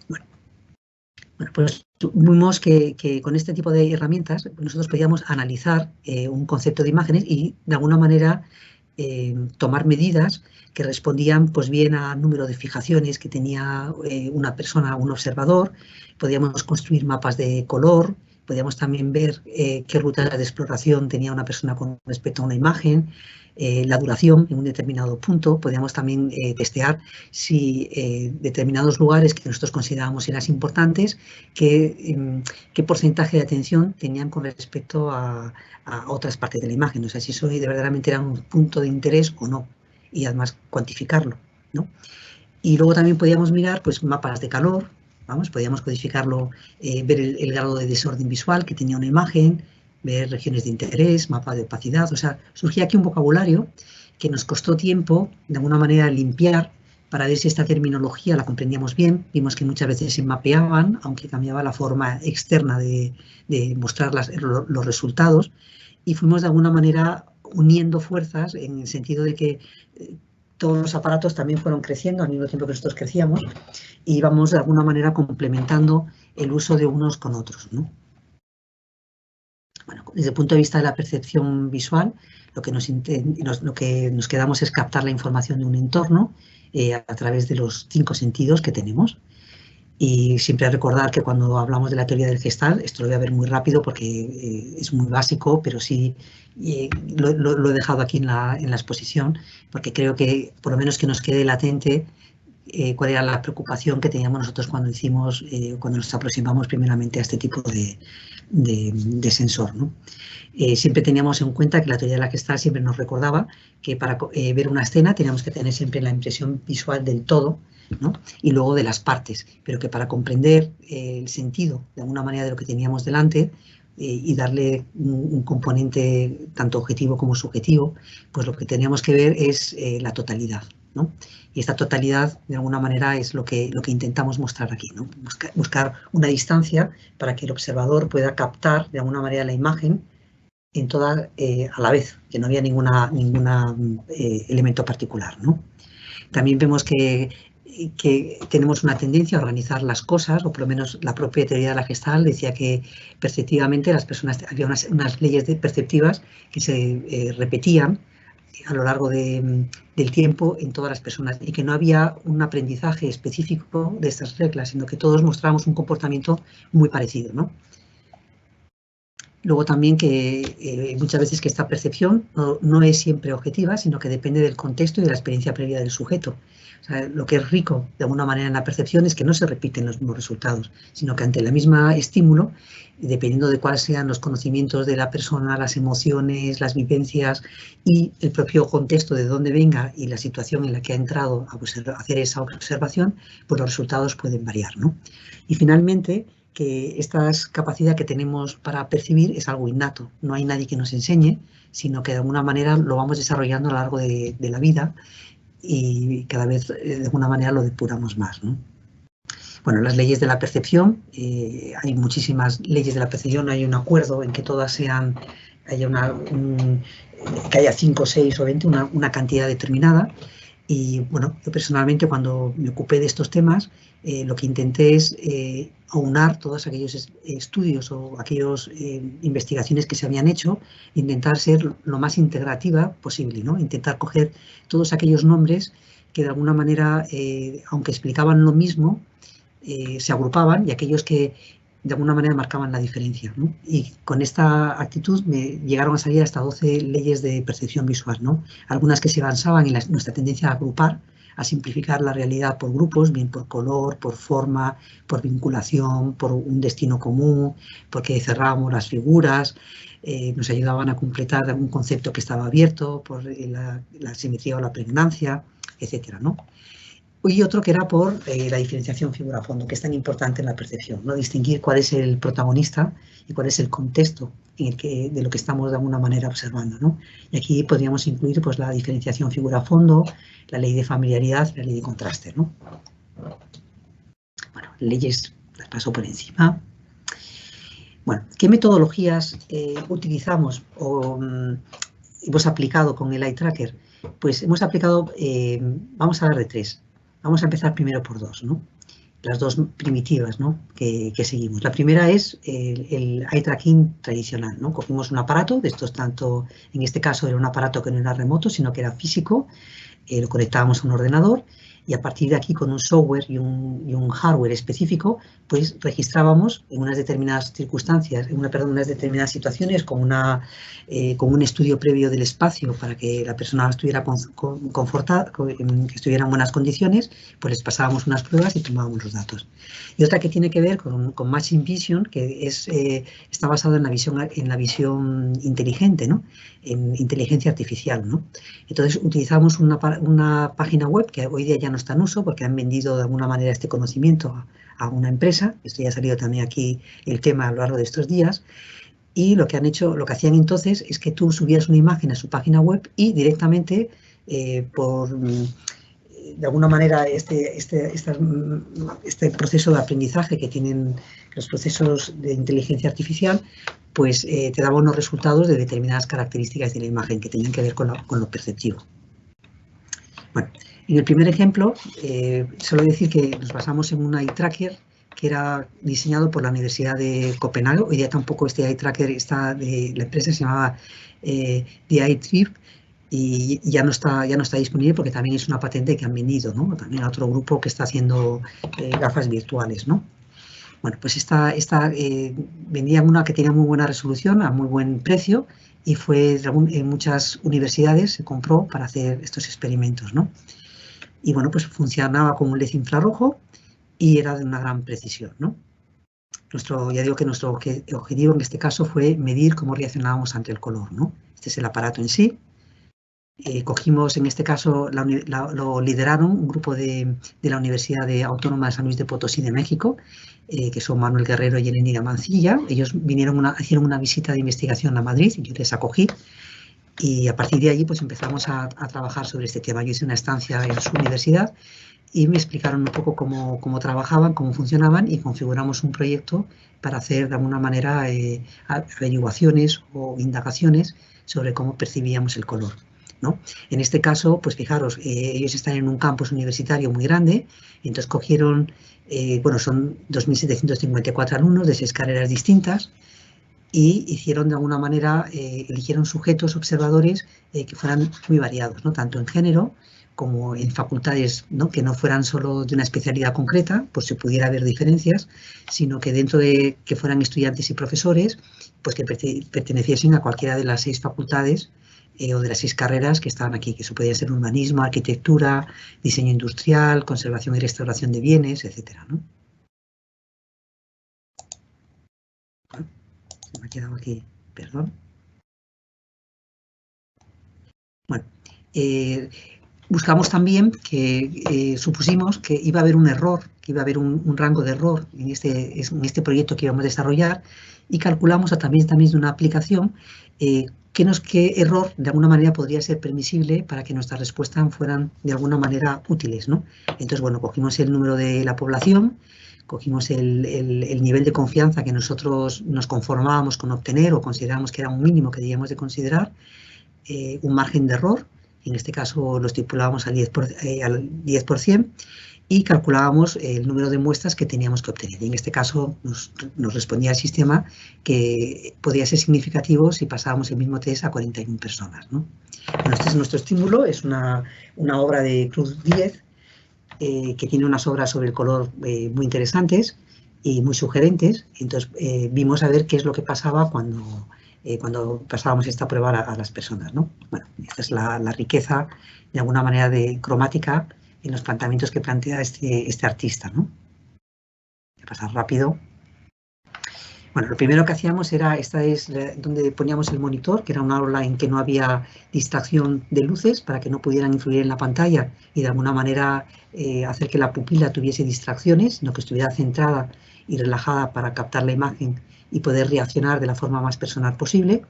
Bueno, pues vimos que con este tipo de herramientas nosotros podíamos analizar un concepto de imágenes y de alguna manera tomar medidas que respondían pues bien al número de fijaciones que tenía una persona, un observador. Podíamos construir mapas de color, podíamos también ver qué ruta de exploración tenía una persona con respecto a una imagen, la duración en un determinado punto. Podíamos también testear si determinados lugares que nosotros considerábamos eran importantes, qué porcentaje de atención tenían con respecto a otras partes de la imagen, o sea, si eso verdaderamente era un punto de interés o no, y además cuantificarlo, ¿no? Y luego también podíamos mirar pues mapas de calor, vamos, podíamos codificarlo, ver el grado de desorden visual que tenía una imagen, ver regiones de interés, mapa de opacidad, o sea, surgía aquí un vocabulario que nos costó tiempo, de alguna manera, limpiar para ver si esta terminología la comprendíamos bien. Vimos que muchas veces se mapeaban, aunque cambiaba la forma externa de mostrar los resultados, y fuimos de alguna manera uniendo fuerzas en el sentido de que todos los aparatos también fueron creciendo al mismo tiempo que nosotros crecíamos y íbamos de alguna manera complementando el uso de unos con otros, ¿no? Bueno, desde el punto de vista de la percepción visual, lo que nos quedamos es captar la información de un entorno a través de los 5 sentidos que tenemos. Y siempre recordar que cuando hablamos de la teoría del Gestalt, esto lo voy a ver muy rápido porque es muy básico, pero sí lo he dejado aquí en la exposición, porque creo que por lo menos que nos quede latente cuál era la preocupación que teníamos nosotros cuando nos aproximamos primeramente a este tipo de sensor, ¿no? Siempre teníamos en cuenta que la teoría de la Gestalt siempre nos recordaba que para ver una escena teníamos que tener siempre la impresión visual del todo, ¿no? Y luego de las partes, pero que para comprender el sentido de alguna manera de lo que teníamos delante y darle un componente tanto objetivo como subjetivo, pues lo que teníamos que ver es la totalidad, ¿no? Y esta totalidad de alguna manera es lo que intentamos mostrar aquí, ¿no? Buscar una distancia para que el observador pueda captar de alguna manera la imagen en toda a la vez, que no había ningún elemento particular, ¿no? También vemos que tenemos una tendencia a organizar las cosas, o por lo menos la propia teoría de la Gestalt decía que perceptivamente las personas, había unas leyes perceptivas que se repetían a lo largo del tiempo en todas las personas y que no había un aprendizaje específico de estas reglas, sino que todos mostrábamos un comportamiento muy parecido, ¿no? Luego también que muchas veces que esta percepción no es siempre objetiva, sino que depende del contexto y de la experiencia previa del sujeto. O sea, lo que es rico de alguna manera en la percepción es que no se repiten los mismos resultados, sino que ante la misma estímulo, dependiendo de cuáles sean los conocimientos de la persona, las emociones, las vivencias y el propio contexto de dónde venga y la situación en la que ha entrado a hacer esa observación, pues los resultados pueden variar, ¿no? Y finalmente, que esta capacidad que tenemos para percibir es algo innato, no hay nadie que nos enseñe, sino que de alguna manera lo vamos desarrollando a lo largo de la vida y cada vez de alguna manera lo depuramos más, ¿no? Bueno, las leyes de la percepción, hay muchísimas leyes de la percepción, hay un acuerdo en que todas sean, que haya 5, 6 o 20, una cantidad determinada. Y bueno, yo personalmente cuando me ocupé de estos temas, lo que intenté es aunar todos aquellos estudios o aquellas investigaciones que se habían hecho, intentar ser lo más integrativa posible, ¿no? Intentar coger todos aquellos nombres que de alguna manera, aunque explicaban lo mismo, se agrupaban y aquellos que de alguna manera marcaban la diferencia, ¿no? Y con esta actitud me llegaron a salir hasta 12 leyes de percepción visual, ¿no? Algunas que se basaban en nuestra tendencia a agrupar, a simplificar la realidad por grupos, bien por color, por forma, por vinculación, por un destino común, porque cerrábamos las figuras, nos ayudaban a completar algún concepto que estaba abierto, por la simetría o la pregnancia, etcétera, ¿no? Y otro que era por la diferenciación figura-fondo, que es tan importante en la percepción, ¿no? Distinguir cuál es el protagonista y cuál es el contexto en el que, de lo que estamos de alguna manera observando, ¿no? Y aquí podríamos incluir pues, la diferenciación figura-fondo, la ley de familiaridad, la ley de contraste, ¿no? Bueno, leyes las paso por encima. Bueno, ¿qué metodologías utilizamos o hemos aplicado con el eye tracker? Pues hemos aplicado, vamos a hablar de 3. Vamos a empezar primero por 2, ¿no? Las 2 primitivas, ¿no? que seguimos. La primera es el eye tracking tradicional, ¿no? Cogimos un aparato, de estos tanto, en este caso era un aparato que no era remoto, sino que era físico, lo conectábamos a un ordenador y a partir de aquí con un software y un hardware específico, pues registrábamos en unas determinadas circunstancias, unas determinadas situaciones con un estudio previo del espacio para que la persona estuviera confortada, que estuviera en buenas condiciones, pues les pasábamos unas pruebas y tomábamos los datos. Y otra que tiene que ver con Machine Vision, que está basado en la visión inteligente, ¿no? En inteligencia artificial, ¿no? Entonces utilizamos una página web que hoy día ya no está en uso porque han vendido de alguna manera este conocimiento a una empresa. Esto ya ha salido también aquí el tema a lo largo de estos días. Y lo que hacían entonces es que tú subías una imagen a su página web y directamente de alguna manera este proceso de aprendizaje que tienen los procesos de inteligencia artificial, pues te daba unos resultados de determinadas características de la imagen que tenían que ver con lo perceptivo. Bueno, en el primer ejemplo, solo decir que nos basamos en un eye tracker que era diseñado por la Universidad de Copenhague. Hoy día tampoco este eye tracker está de la empresa, se llamaba The Eye Trip, y ya no está disponible porque también es una patente que han vendido, ¿no? También a otro grupo que está haciendo gafas virtuales, ¿no? Bueno, pues esta vendían una que tenía muy buena resolución a muy buen precio y en muchas universidades se compró para hacer estos experimentos, ¿no? Y bueno, pues funcionaba con un LED infrarrojo y era de una gran precisión, ¿no? Ya digo que nuestro objetivo en este caso fue medir cómo reaccionábamos ante el color, ¿no? Este es el aparato en sí. Cogimos, en este caso, lo lideraron un grupo de la Universidad Autónoma de San Luis de Potosí de México, que son Manuel Guerrero y Elenida Mancilla. Ellos hicieron una visita de investigación a Madrid y yo les acogí. Y a partir de allí pues empezamos a trabajar sobre este tema. Yo hice una estancia en su universidad y me explicaron un poco cómo trabajaban, cómo funcionaban y configuramos un proyecto para hacer de alguna manera averiguaciones o indagaciones sobre cómo percibíamos el color, ¿no? En este caso, pues fijaros, ellos están en un campus universitario muy grande, y entonces cogieron, son 2.754 alumnos de 6 carreras distintas, y hicieron de alguna manera, eligieron sujetos observadores que fueran muy variados, ¿no? Tanto en género como en facultades, ¿no? Que no fueran solo de una especialidad concreta, por si pudiera haber diferencias, sino que dentro de que fueran estudiantes y profesores, pues que perteneciesen a cualquiera de las 6 facultades o de las 6 carreras que estaban aquí, que eso podía ser urbanismo, arquitectura, diseño industrial, conservación y restauración de bienes, etcétera, ¿no? Se me ha quedado aquí, perdón. Bueno, buscamos también que supusimos que iba a haber un error, que iba a haber un rango de error en este proyecto que íbamos a desarrollar y calculamos a través también de una aplicación qué error de alguna manera podría ser permisible para que nuestras respuestas fueran de alguna manera útiles, ¿no? Entonces, bueno, cogimos el número de la población, cogimos el nivel de confianza que nosotros nos conformábamos con obtener o considerábamos que era un mínimo que debíamos de considerar, un margen de error, en este caso lo estipulábamos al 10%, y calculábamos el número de muestras que teníamos que obtener. Y en este caso nos respondía el sistema que podía ser significativo si pasábamos el mismo test a 41 personas, ¿no? Bueno, este es nuestro estímulo, es una obra de Cruz 10, que tiene unas obras sobre el color muy interesantes y muy sugerentes. Entonces vimos a ver qué es lo que pasaba cuando pasábamos esta prueba a las personas, ¿no? Bueno, esta es la riqueza, de alguna manera, de cromática en los planteamientos que plantea este artista, ¿no? Voy a pasar rápido. Bueno, lo primero que hacíamos era, esta es donde poníamos el monitor, que era una aula en que no había distracción de luces para que no pudieran influir en la pantalla y de alguna manera hacer que la pupila tuviese distracciones, sino que estuviera centrada y relajada para captar la imagen y poder reaccionar de la forma más personal posible.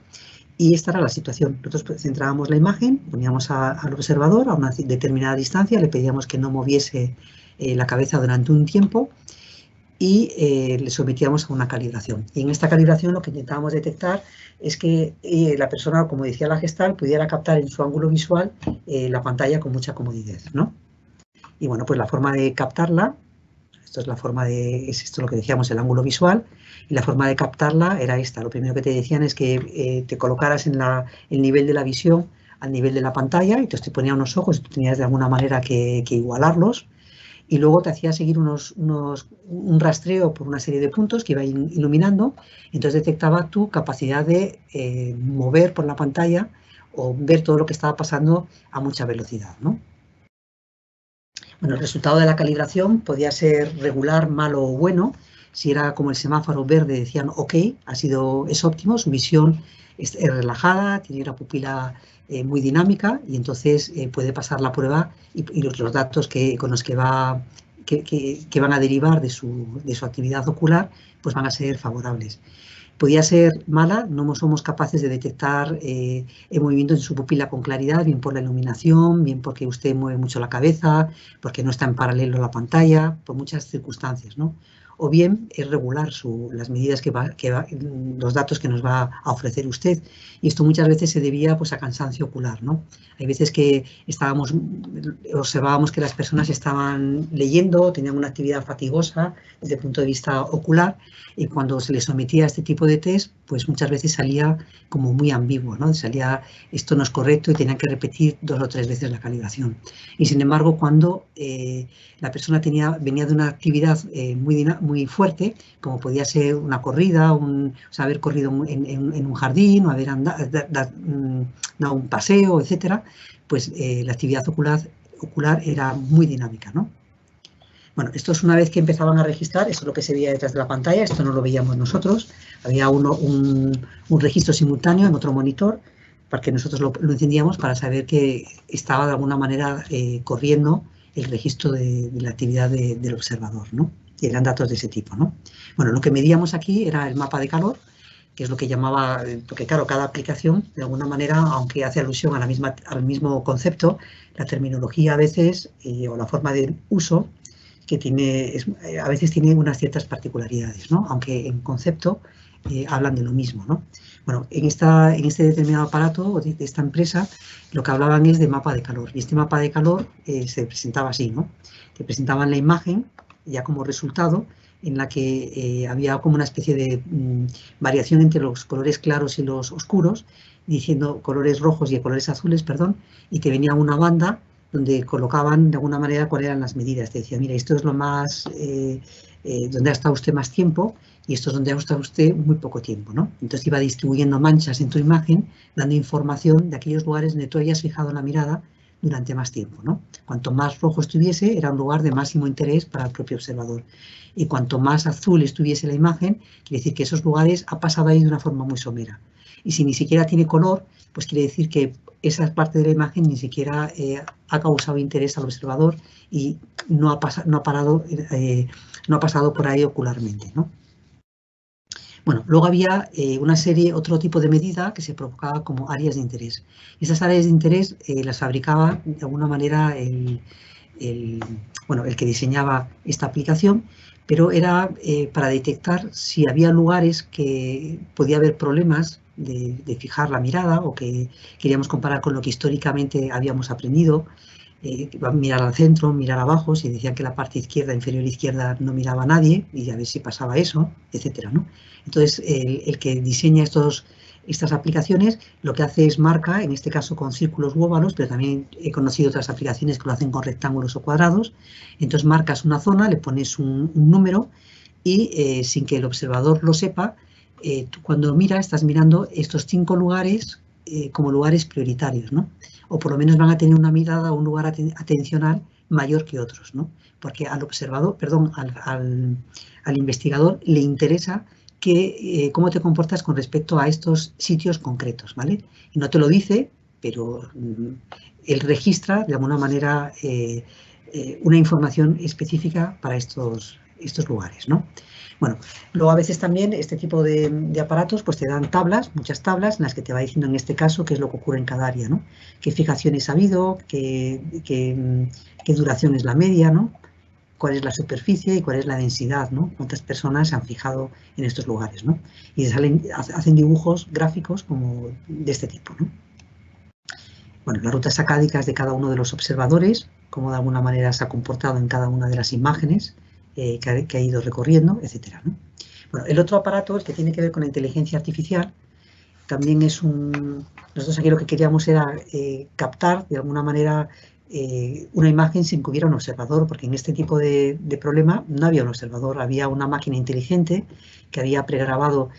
Y esta era la situación. Nosotros centrábamos la imagen, poníamos al observador a una determinada distancia, le pedíamos que no moviese la cabeza durante un tiempo y le sometíamos a una calibración. Y en esta calibración lo que intentábamos detectar es que la persona, como decía la Gestalt, pudiera captar en su ángulo visual la pantalla con mucha comodidad, ¿no? Y bueno, pues la forma de captarla, esto es lo que decíamos, el ángulo visual, y la forma de captarla era esta. Lo primero que te decían es que te colocaras en el nivel de la visión al nivel de la pantalla, y entonces te ponía unos ojos y tú tenías de alguna manera que igualarlos, y luego te hacía seguir un rastreo por una serie de puntos que iba iluminando, entonces detectaba tu capacidad de mover por la pantalla o ver todo lo que estaba pasando a mucha velocidad, ¿no? Bueno, el resultado de la calibración podía ser regular, malo o bueno. Si era como el semáforo verde, decían OK, es óptimo, su visión es relajada, tiene una pupila muy dinámica y entonces puede pasar la prueba y los datos con los que van a derivar de su actividad ocular pues van a ser favorables. Podía ser mala, no somos capaces de detectar el movimiento en su pupila con claridad, bien por la iluminación, bien porque usted mueve mucho la cabeza, porque no está en paralelo la pantalla, por muchas circunstancias, ¿no? O bien es regular las medidas los datos que nos va a ofrecer usted. Y esto muchas veces se debía pues, a cansancio ocular, ¿no? Hay veces que observábamos que las personas estaban leyendo, tenían una actividad fatigosa desde el punto de vista ocular, y cuando se les sometía a este tipo de test, pues muchas veces salía como muy ambiguo, ¿no? Salía esto no es correcto y tenían que repetir 2 o 3 veces la calibración. Y sin embargo, cuando la persona venía de una actividad muy fuerte, como podía ser una corrida, haber corrido en un jardín o haber dado un paseo, etcétera, pues la actividad ocular era muy dinámica, ¿no? Bueno, esto es una vez que empezaban a registrar, esto es lo que se veía detrás de la pantalla, esto no lo veíamos nosotros, había un registro simultáneo en otro monitor para que nosotros lo encendíamos para saber que estaba de alguna manera corriendo el registro de la actividad del observador, ¿no? Y eran datos de ese tipo, ¿no? Bueno, lo que medíamos aquí era el mapa de calor, que es lo que llamaba, porque claro, cada aplicación, de alguna manera, aunque hace alusión al mismo concepto, la terminología a veces, o la forma de uso, que a veces tiene unas ciertas particularidades, ¿no? Aunque en concepto hablan de lo mismo, ¿no? Bueno, en este determinado aparato de esta empresa, lo que hablaban es de mapa de calor, y este mapa de calor se presentaba así, ¿no? Te presentaban la imagen ya como resultado, en la que había como una especie de variación entre los colores claros y los oscuros, diciendo colores rojos y colores azules, perdón, y te venía una banda donde colocaban de alguna manera cuáles eran las medidas. Te decía, mira, esto es lo más, donde ha estado usted más tiempo y esto es donde ha estado usted muy poco tiempo, ¿no? Entonces iba distribuyendo manchas en tu imagen, dando información de aquellos lugares donde tú hayas fijado la mirada durante más tiempo, ¿no? Cuanto más rojo estuviese, era un lugar de máximo interés para el propio observador. Y cuanto más azul estuviese la imagen, quiere decir que esos lugares ha pasado ahí de una forma muy somera. Y si ni siquiera tiene color, pues quiere decir que esa parte de la imagen ni siquiera ha causado interés al observador y no ha pasado por ahí ocularmente, ¿no? Bueno, luego había una serie, otro tipo de medida que se provocaba como áreas de interés. Esas áreas de interés las fabricaba de alguna manera el que diseñaba esta aplicación, pero era para detectar si había lugares que podía haber problemas de fijar la mirada o que queríamos comparar con lo que históricamente habíamos aprendido. Mirar al centro, mirar abajo, si decían que la parte izquierda, inferior izquierda, no miraba a nadie, y a ver si pasaba eso, etcétera, ¿no? Entonces, el que diseña estas aplicaciones lo que hace es marca, en este caso con círculos u óvalos, pero también he conocido otras aplicaciones que lo hacen con rectángulos o cuadrados. Entonces marcas una zona, le pones un número y sin que el observador lo sepa, tú cuando lo miras estás mirando estos 5 lugares como lugares prioritarios, ¿no? O por lo menos van a tener una mirada o un lugar atencional mayor que otros, ¿no? Porque al observador, perdón, al investigador le interesa cómo te comportas con respecto a estos sitios concretos, ¿vale? Y no te lo dice, pero él registra de alguna manera una información específica para estos lugares, ¿no? Bueno, luego a veces también este tipo de aparatos pues te dan tablas, muchas tablas, en las que te va diciendo en este caso qué es lo que ocurre en cada área, ¿no? Qué fijaciones ha habido, qué duración es la media, ¿no? Cuál es la superficie y cuál es la densidad, ¿no? Cuántas personas se han fijado en estos lugares, ¿no? Y hacen dibujos gráficos como de este tipo, ¿no? Bueno, las rutas acádicas de cada uno de los observadores, cómo de alguna manera se ha comportado en cada una de las imágenes que ha ido recorriendo, etcétera, ¿no? Bueno, el otro aparato, el que tiene que ver con la inteligencia artificial, también es nosotros aquí lo que queríamos era captar de alguna manera una imagen sin que hubiera un observador, porque en este tipo de problema no había un observador, había una máquina inteligente que había pregrabado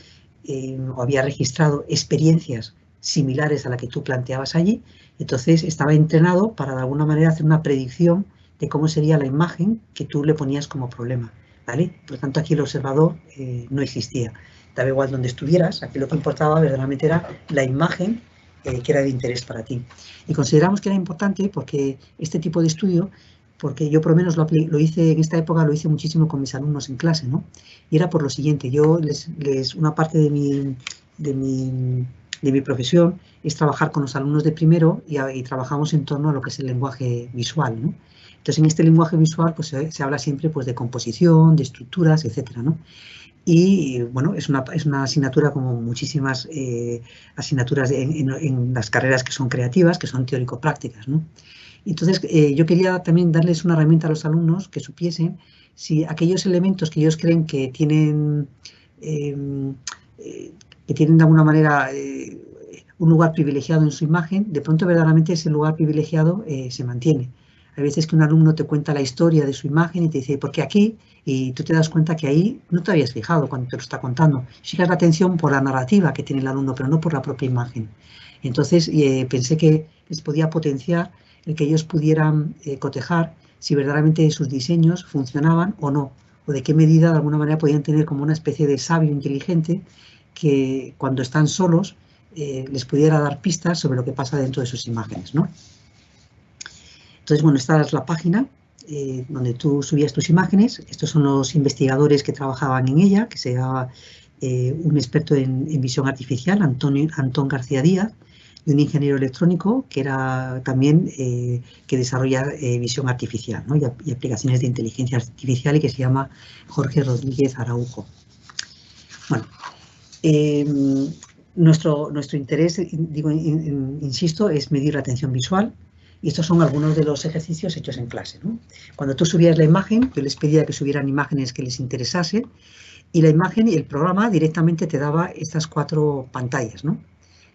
o había registrado experiencias similares a la que tú planteabas allí, entonces estaba entrenado para de alguna manera hacer una predicción de cómo sería la imagen que tú le ponías como problema, ¿vale? Por lo tanto, aquí el observador no existía. Daba igual donde estuvieras, aquí lo que importaba verdaderamente era la imagen que era de interés para ti. Y consideramos que era importante porque este tipo de estudio, porque yo por lo menos lo hice en esta época, lo hice muchísimo con mis alumnos en clase, ¿no? Y era por lo siguiente, yo una parte de mi profesión es trabajar con los alumnos de primero y trabajamos en torno a lo que es el lenguaje visual, ¿no? Entonces, en este lenguaje visual pues, se habla siempre pues, de composición, de estructuras, etcétera, ¿no? Y bueno, es una asignatura como muchísimas asignaturas en las carreras que son creativas, que son teórico-prácticas, ¿no? Entonces, yo quería también darles una herramienta a los alumnos que supiesen si aquellos elementos que ellos creen que tienen de alguna manera un lugar privilegiado en su imagen, de pronto verdaderamente ese lugar privilegiado se mantiene. Hay veces que un alumno te cuenta la historia de su imagen y te dice, ¿por qué aquí? Y tú te das cuenta que ahí no te habías fijado cuando te lo está contando. Fijas la atención por la narrativa que tiene el alumno, pero no por la propia imagen. Entonces pensé que les podía potenciar el que ellos pudieran cotejar si verdaderamente sus diseños funcionaban o no, o de qué medida de alguna manera podían tener como una especie de sabio inteligente que cuando están solos les pudiera dar pistas sobre lo que pasa dentro de sus imágenes, ¿no? Entonces, bueno, esta es la página donde tú subías tus imágenes. Estos son los investigadores que trabajaban en ella, que se llama un experto en visión artificial, Antón García Díaz, y un ingeniero electrónico que era también que desarrolla visión artificial, ¿no? y aplicaciones de inteligencia artificial y que se llama Jorge Rodríguez Araujo. Bueno, nuestro interés, insisto, es medir la atención visual. Y estos son algunos de los ejercicios hechos en clase, ¿no? Cuando tú subías la imagen, yo les pedía que subieran imágenes que les interesasen, y la imagen y el programa directamente te daba estas 4 pantallas, ¿no?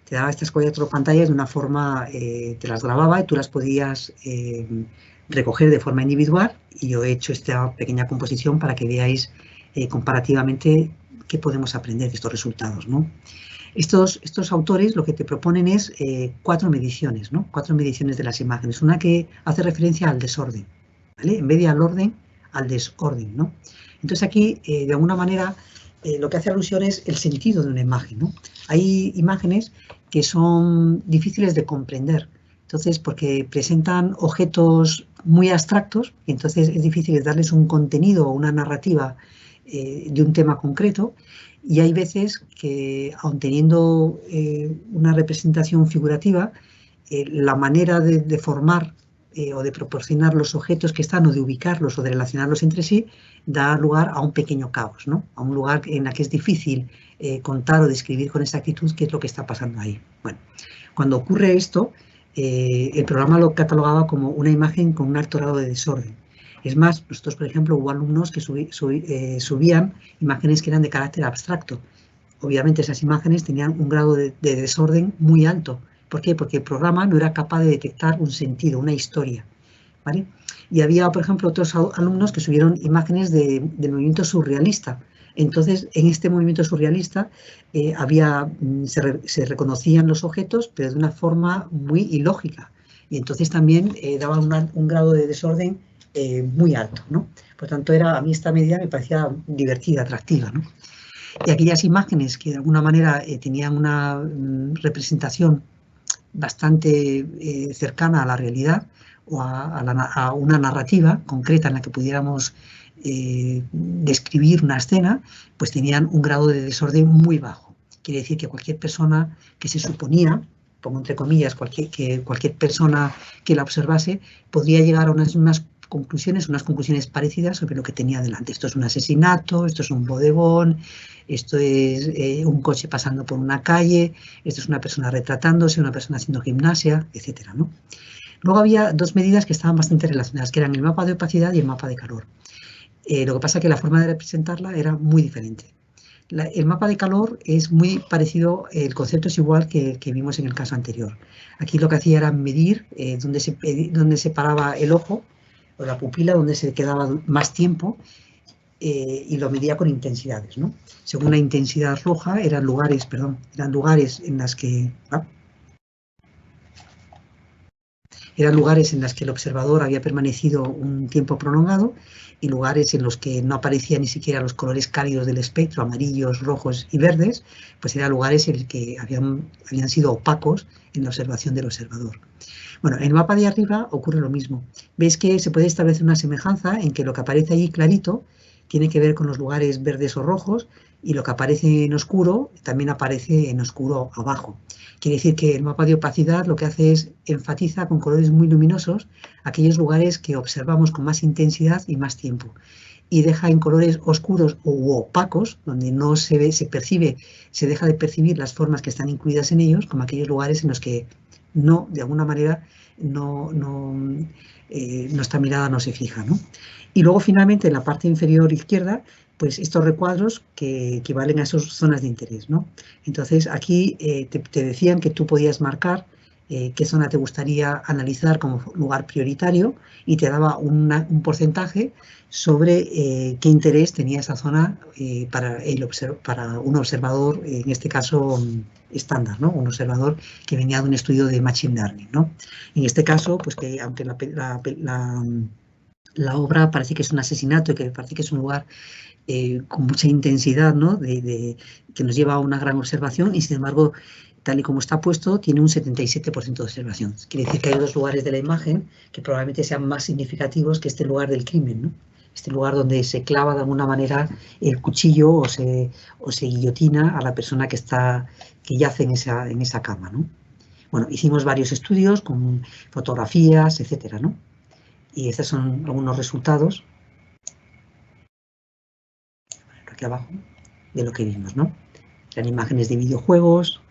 Te daba estas 4 pantallas de una forma, te las grababa y tú las podías recoger de forma individual, y yo he hecho esta pequeña composición para que veáis comparativamente qué podemos aprender de estos resultados, ¿no? Estos autores lo que te proponen es 4 mediciones, ¿no? 4 mediciones de las imágenes. Una que hace referencia al desorden, ¿vale? En vez de al orden, al desorden, ¿no? Entonces aquí, de alguna manera, lo que hace alusión es el sentido de una imagen, ¿no? Hay imágenes que son difíciles de comprender, entonces, porque presentan objetos muy abstractos, y entonces es difícil darles un contenido o una narrativa de un tema concreto. Y hay veces que, aun teniendo una representación figurativa, la manera de formar o de proporcionar los objetos que están, o de ubicarlos o de relacionarlos entre sí, da lugar a un pequeño caos, ¿no? A un lugar en el que es difícil contar o describir con exactitud qué es lo que está pasando ahí. Bueno, cuando ocurre esto, el programa lo catalogaba como una imagen con un alto grado de desorden. Es más, nosotros, por ejemplo, hubo alumnos que subían imágenes que eran de carácter abstracto. Obviamente esas imágenes tenían un grado de desorden muy alto. ¿Por qué? Porque el programa no era capaz de detectar un sentido, una historia, ¿vale? Y había, por ejemplo, otros alumnos que subieron imágenes del movimiento surrealista. Entonces, en este movimiento surrealista se reconocían los objetos, pero de una forma muy ilógica. Y entonces también daban un grado de desorden muy alto, ¿no? Por tanto, a mí esta medida me parecía divertida, atractiva, ¿no? Y aquellas imágenes que de alguna manera tenían una representación bastante cercana a la realidad, o a una narrativa concreta en la que pudiéramos describir una escena, pues tenían un grado de desorden muy bajo. Quiere decir que cualquier persona que se suponía, pongo entre comillas, cualquier persona que la observase, podría llegar a unas conclusiones parecidas sobre lo que tenía delante. Esto es un asesinato, esto es un bodegón, esto es un coche pasando por una calle, esto es una persona retratándose, una persona haciendo gimnasia, etcétera, ¿no? Luego había 2 medidas que estaban bastante relacionadas, que eran el mapa de opacidad y el mapa de calor. Lo que pasa es que la forma de representarla era muy diferente. El mapa de calor es muy parecido, el concepto es igual que vimos en el caso anterior. Aquí lo que hacía era medir dónde se paraba el ojo, o la pupila, donde se quedaba más tiempo, y lo medía con intensidades, ¿no? Según la intensidad roja eran lugares en las que el observador había permanecido un tiempo prolongado, y lugares en los que no aparecían ni siquiera los colores cálidos del espectro, amarillos, rojos y verdes, pues eran lugares en los que habían sido opacos en la observación del observador. Bueno, en el mapa de arriba ocurre lo mismo. Veis que se puede establecer una semejanza en que lo que aparece allí clarito tiene que ver con los lugares verdes o rojos, y lo que aparece en oscuro también aparece en oscuro abajo. Quiere decir que el mapa de opacidad lo que hace es enfatiza con colores muy luminosos aquellos lugares que observamos con más intensidad y más tiempo, y deja en colores oscuros u opacos, donde no se deja de percibir las formas que están incluidas en ellos, como aquellos lugares en los que no, de alguna manera, nuestra mirada no se fija, ¿no? Y luego, finalmente, en la parte inferior izquierda, pues estos recuadros que equivalen a esas zonas de interés, ¿no? Entonces, aquí te decían que tú podías marcar qué zona te gustaría analizar como lugar prioritario, y te daba un porcentaje sobre qué interés tenía esa zona para un observador, en este caso estándar, ¿no? Un observador que venía de un estudio de Machine Learning, ¿no? En este caso, pues que aunque la obra parece que es un asesinato y que parece que es un lugar con mucha intensidad, ¿no? Que nos lleva a una gran observación, y sin embargo, tal y como está puesto, tiene un 77% de observación. Quiere decir que hay 2 lugares de la imagen que probablemente sean más significativos que este lugar del crimen, ¿no? Este lugar donde se clava de alguna manera el cuchillo o se guillotina a la persona que yace en esa cama, ¿no? Bueno, hicimos varios estudios con fotografías, etcétera, ¿no? Y estos son algunos resultados, aquí abajo, de lo que vimos, ¿no? Eran imágenes de videojuegos,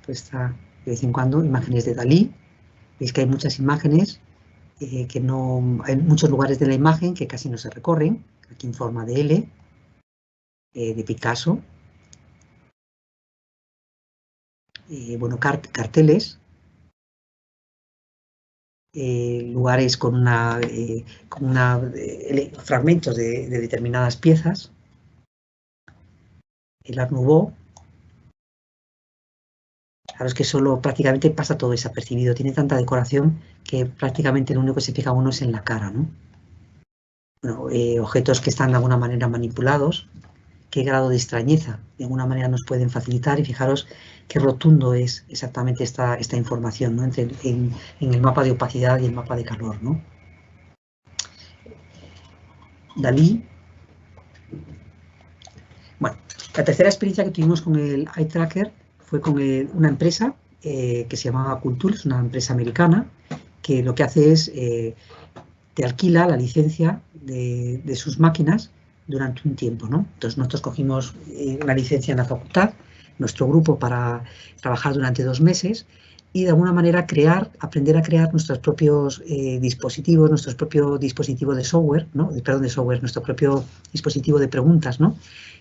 muestra de vez en cuando imágenes de Dalí. Veis que hay muchas imágenes, que no, hay muchos lugares de la imagen que casi no se recorren, aquí en forma de L, de Picasso. Bueno, carteles, lugares con fragmentos de determinadas piezas. El Art Nouveau. Claro, es que solo prácticamente pasa todo desapercibido. Tiene tanta decoración que prácticamente lo único que se fija uno es en la cara, ¿no? Bueno, objetos que están de alguna manera manipulados. Qué grado de extrañeza de alguna manera nos pueden facilitar, y fijaros qué rotundo es exactamente esta información, ¿no? En el mapa de opacidad y el mapa de calor, ¿no? Dalí. Bueno, la tercera experiencia que tuvimos con el Eye Tracker fue con una empresa que se llamaba Culture, es una empresa americana, que lo que hace es te alquila la licencia de sus máquinas durante un tiempo, ¿no? Entonces nosotros cogimos una licencia en la facultad, nuestro grupo, para trabajar durante 2 meses y de alguna manera aprender a crear nuestros propios dispositivos, nuestro propio dispositivo de software, ¿no? Perdón, de software, nuestro propio dispositivo de preguntas, ¿no?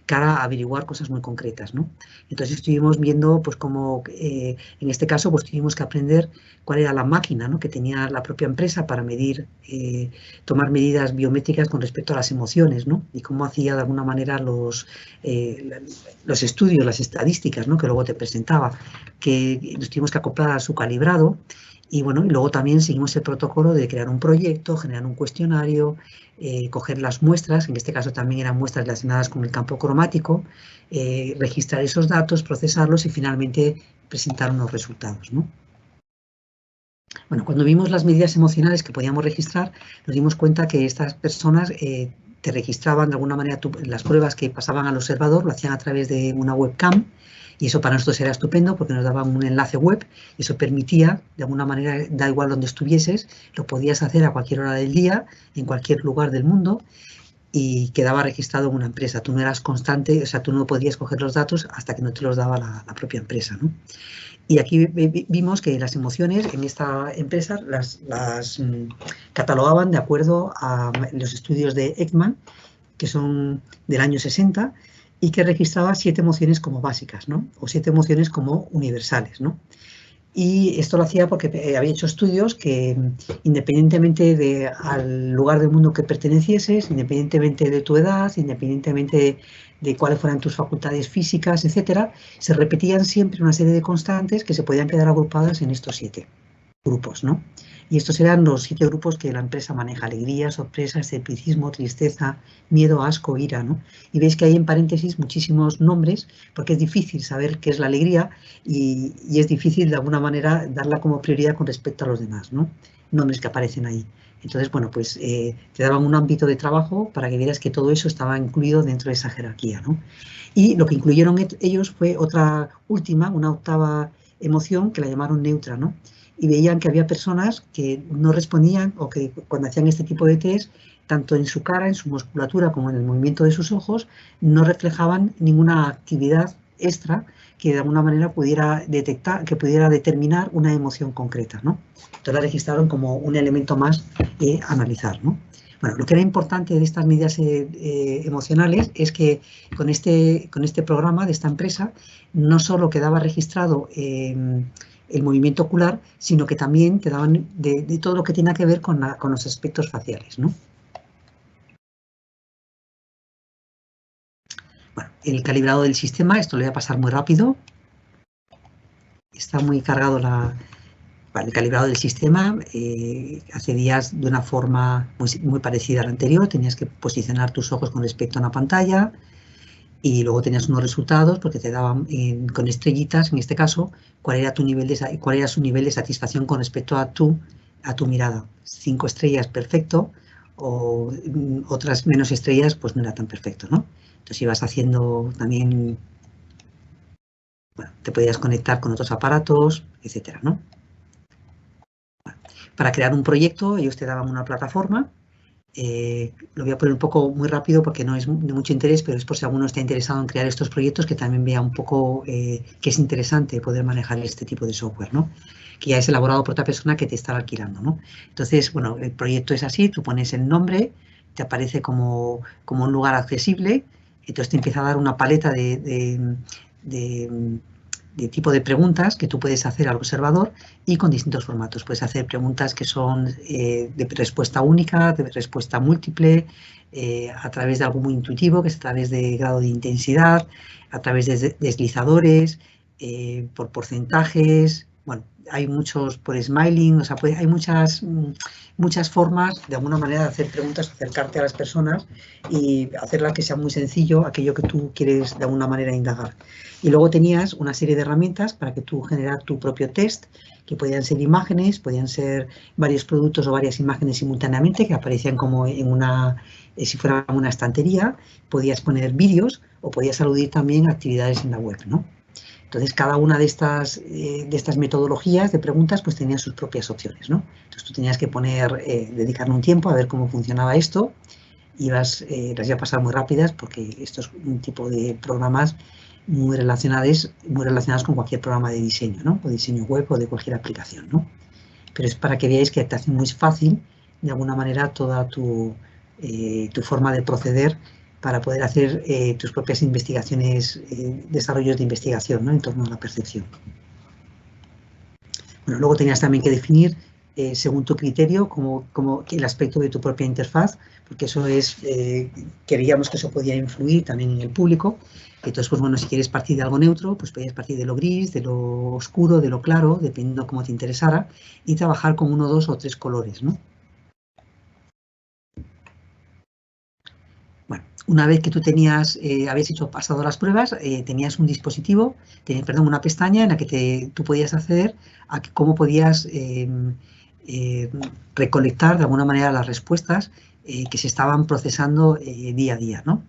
Para averiguar cosas muy concretas, ¿no? Entonces estuvimos viendo, pues, cómo en este caso, pues tuvimos que aprender cuál era la máquina, ¿no? Que tenía la propia empresa para medir, tomar medidas biométricas con respecto a las emociones, ¿no? Y cómo hacía de alguna manera los estudios, las estadísticas, ¿no? Que luego te presentaba, que nos tuvimos que acoplar a su calibrado. Y bueno, y luego también seguimos el protocolo de crear un proyecto, generar un cuestionario, coger las muestras, en este caso también eran muestras relacionadas con el campo cromático, registrar esos datos, procesarlos y finalmente presentar unos resultados, ¿no? Bueno, cuando vimos las medidas emocionales que podíamos registrar, nos dimos cuenta que estas personas te registraban de alguna manera las pruebas que pasaban al observador, lo hacían a través de una webcam, y eso para nosotros era estupendo porque nos daban un enlace web, y eso permitía, de alguna manera, da igual donde estuvieses, lo podías hacer a cualquier hora del día, en cualquier lugar del mundo, y quedaba registrado en una empresa. Tú no eras constante, o sea, tú no podías coger los datos hasta que no te los daba la propia empresa, ¿no? Y aquí vimos que las emociones en esta empresa las catalogaban de acuerdo a los estudios de Ekman, que son del año 60, y que registraba 7 emociones como básicas, ¿no? O 7 emociones como universales, ¿no? Y esto lo hacía porque había hecho estudios que, independientemente al lugar del mundo que pertenecieses, independientemente de tu edad, independientemente de cuáles fueran tus facultades físicas, etcétera, se repetían siempre una serie de constantes que se podían quedar agrupadas en estos 7 grupos, ¿no? Y estos eran los 7 grupos que la empresa maneja: alegría, sorpresa, escepticismo, tristeza, miedo, asco, ira, ¿no? Y veis que hay en paréntesis muchísimos nombres, porque es difícil saber qué es la alegría y es difícil de alguna manera darla como prioridad con respecto a los demás, ¿no? Nombres que aparecen ahí. Entonces, bueno, pues te daban un ámbito de trabajo para que vieras que todo eso estaba incluido dentro de esa jerarquía, ¿no? Y lo que incluyeron ellos fue una 8ª emoción que la llamaron neutra, ¿no? Y veían que había personas que no respondían, o que cuando hacían este tipo de test, tanto en su cara, en su musculatura, como en el movimiento de sus ojos, no reflejaban ninguna actividad extra que de alguna manera pudiera detectar, que pudiera determinar una emoción concreta, ¿no? Entonces la registraron como un elemento más a analizar, ¿no? Bueno, lo que era importante de estas medidas emocionales es que con este programa de esta empresa no solo quedaba registrado el movimiento ocular, sino que también te daban de todo lo que tiene que ver con los aspectos faciales, ¿no? Bueno, el calibrado del sistema, esto lo voy a pasar muy rápido. Está muy cargado el calibrado del sistema. Accedías de una forma muy parecida a la anterior. Tenías que posicionar tus ojos con respecto a una pantalla y luego tenías unos resultados porque te daban con estrellitas, en este caso, cuál era su nivel de satisfacción con respecto a tu mirada. 5 estrellas, perfecto, o otras menos estrellas, pues no era tan perfecto, ¿no? Entonces ibas haciendo también, bueno, te podías conectar con otros aparatos, etcétera, ¿no? Bueno, para crear un proyecto ellos te daban una plataforma Lo voy a poner un poco muy rápido porque no es de mucho interés, pero es por si alguno está interesado en crear estos proyectos, que también vea un poco que es interesante poder manejar este tipo de software, ¿no? Que ya es elaborado por otra persona que te está alquilando, ¿no? Entonces, bueno, el proyecto es así, tú pones el nombre, te aparece como un lugar accesible, entonces te empieza a dar una paleta de tipo de preguntas que tú puedes hacer al observador y con distintos formatos. Puedes hacer preguntas que son de respuesta única, de respuesta múltiple, a través de algo muy intuitivo, que es a través de grado de intensidad, a través de deslizadores, por porcentajes. Bueno, hay muchos por smiling, o sea, hay muchas formas de alguna manera de hacer preguntas, acercarte a las personas y hacerlas que sea muy sencillo aquello que tú quieres de alguna manera indagar. Y luego tenías una serie de herramientas para que tú generar tu propio test, que podían ser imágenes, podían ser varios productos o varias imágenes simultáneamente que aparecían como en si fuera una estantería. Podías poner vídeos o podías aludir también a actividades en la web, ¿no? Entonces, cada una de estas metodologías de preguntas pues tenía sus propias opciones, ¿no? Entonces, tú tenías que dedicarle un tiempo a ver cómo funcionaba esto. Las iba a pasar muy rápidas porque esto es un tipo de programas muy relacionados con cualquier programa de diseño, ¿no? O diseño web o de cualquier aplicación, ¿no? Pero es para que veáis que te hace muy fácil, de alguna manera, toda tu forma de proceder para poder hacer tus propias investigaciones, desarrollos de investigación, ¿no? En torno a la percepción. Bueno, luego tenías también que definir, según tu criterio, como el aspecto de tu propia interfaz, porque eso queríamos que eso podía influir también en el público. Entonces, pues bueno, si quieres partir de algo neutro, pues podías partir de lo gris, de lo oscuro, de lo claro, dependiendo cómo te interesara, y trabajar con 1, 2 o 3 colores, ¿no? Bueno, una vez que tú habías pasado las pruebas, tenías un dispositivo, una pestaña en la que tú podías acceder a cómo podías recolectar de alguna manera las respuestas que se estaban procesando día a día, ¿no?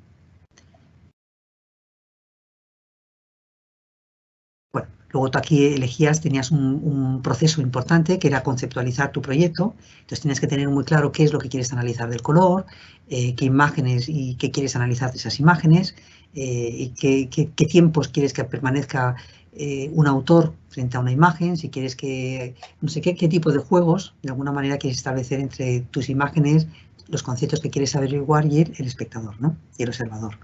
Bueno, luego tú aquí tenías un proceso importante que era conceptualizar tu proyecto. Entonces tenías que tener muy claro qué es lo que quieres analizar del color, qué imágenes y qué quieres analizar de esas imágenes, y qué tiempos quieres que permanezca un autor frente a una imagen, si quieres no sé qué tipo de juegos de alguna manera quieres establecer entre tus imágenes, los conceptos que quieres averiguar y el espectador, ¿no? Y el observador.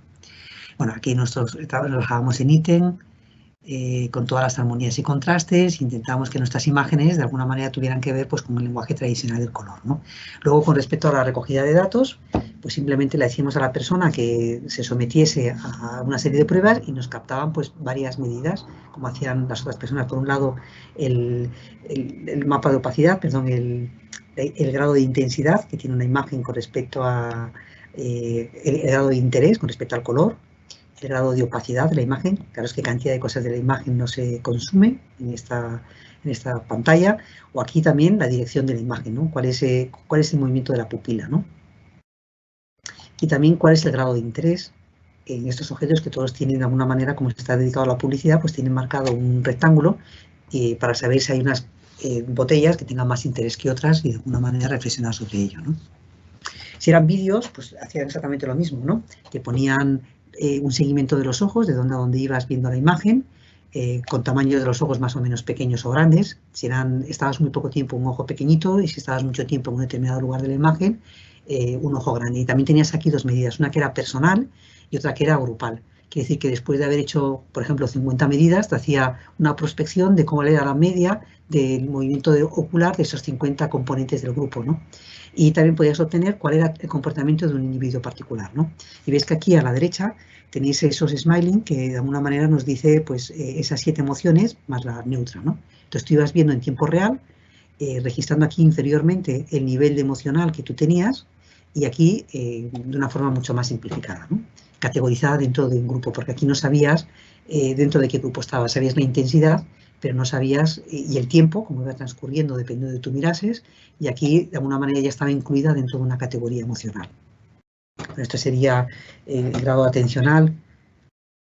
Bueno, aquí nosotros trabajábamos en ítem, con todas las armonías y contrastes, intentamos que nuestras imágenes de alguna manera tuvieran que ver pues, con el lenguaje tradicional del color, ¿no? Luego, con respecto a la recogida de datos, pues simplemente le decíamos a la persona que se sometiese a una serie de pruebas y nos captaban pues, varias medidas, como hacían las otras personas. Por un lado, el mapa de opacidad, perdón, el grado de intensidad que tiene una imagen con respecto a el grado de interés con respecto al color, el grado de opacidad de la imagen. Claro, es que cantidad de cosas de la imagen no se consume en esta pantalla. O aquí también la dirección de la imagen, ¿no? ¿Cuál es el movimiento de la pupila, ¿no? Y también cuál es el grado de interés en estos objetos que todos tienen de alguna manera, como está dedicado a la publicidad, pues tienen marcado un rectángulo para saber si hay unas botellas que tengan más interés que otras y de alguna manera reflexionar sobre ello, ¿no? Si eran vídeos, pues hacían exactamente lo mismo, ¿no? Que ponían un seguimiento de los ojos, de dónde a dónde ibas viendo la imagen, con tamaños de los ojos más o menos pequeños o grandes. Si estabas muy poco tiempo, un ojo pequeñito, y si estabas mucho tiempo en un determinado lugar de la imagen, un ojo grande. Y también tenías aquí 2 medidas, una que era personal y otra que era grupal. Quiere decir que después de haber hecho, por ejemplo, 50 medidas, te hacía una prospección de cómo era la media del movimiento ocular de esos 50 componentes del grupo, ¿no? Y también podías obtener cuál era el comportamiento de un individuo particular, ¿no? Y ves que aquí a la derecha tenéis esos smiling que de alguna manera nos dice pues, esas 7 emociones más la neutra, ¿no? Entonces tú ibas viendo en tiempo real, registrando aquí inferiormente el nivel de emocional que tú tenías y aquí de una forma mucho más simplificada, ¿no? Categorizada dentro de un grupo, porque aquí no sabías dentro de qué grupo estabas, sabías la intensidad, pero no sabías, y el tiempo, como iba transcurriendo dependiendo de tu mirases, y aquí de alguna manera ya estaba incluida dentro de una categoría emocional. Bueno, esto sería el grado atencional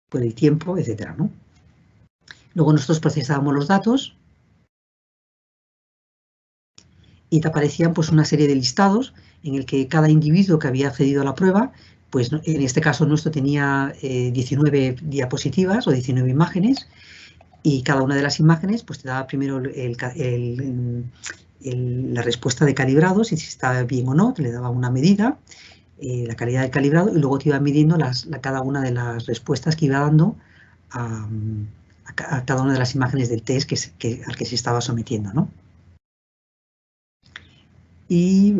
por el tiempo, etcétera, ¿no? Luego nosotros procesábamos los datos y te aparecían pues una serie de listados en el que cada individuo que había accedido a la prueba, pues en este caso nuestro tenía 19 diapositivas o 19 imágenes, y cada una de las imágenes pues te daba primero la respuesta de calibrado, si estaba bien o no, te le daba una medida, la calidad del calibrado, y luego te iba midiendo cada una de las respuestas que iba dando a cada una de las imágenes del test al que se estaba sometiendo, ¿no? Y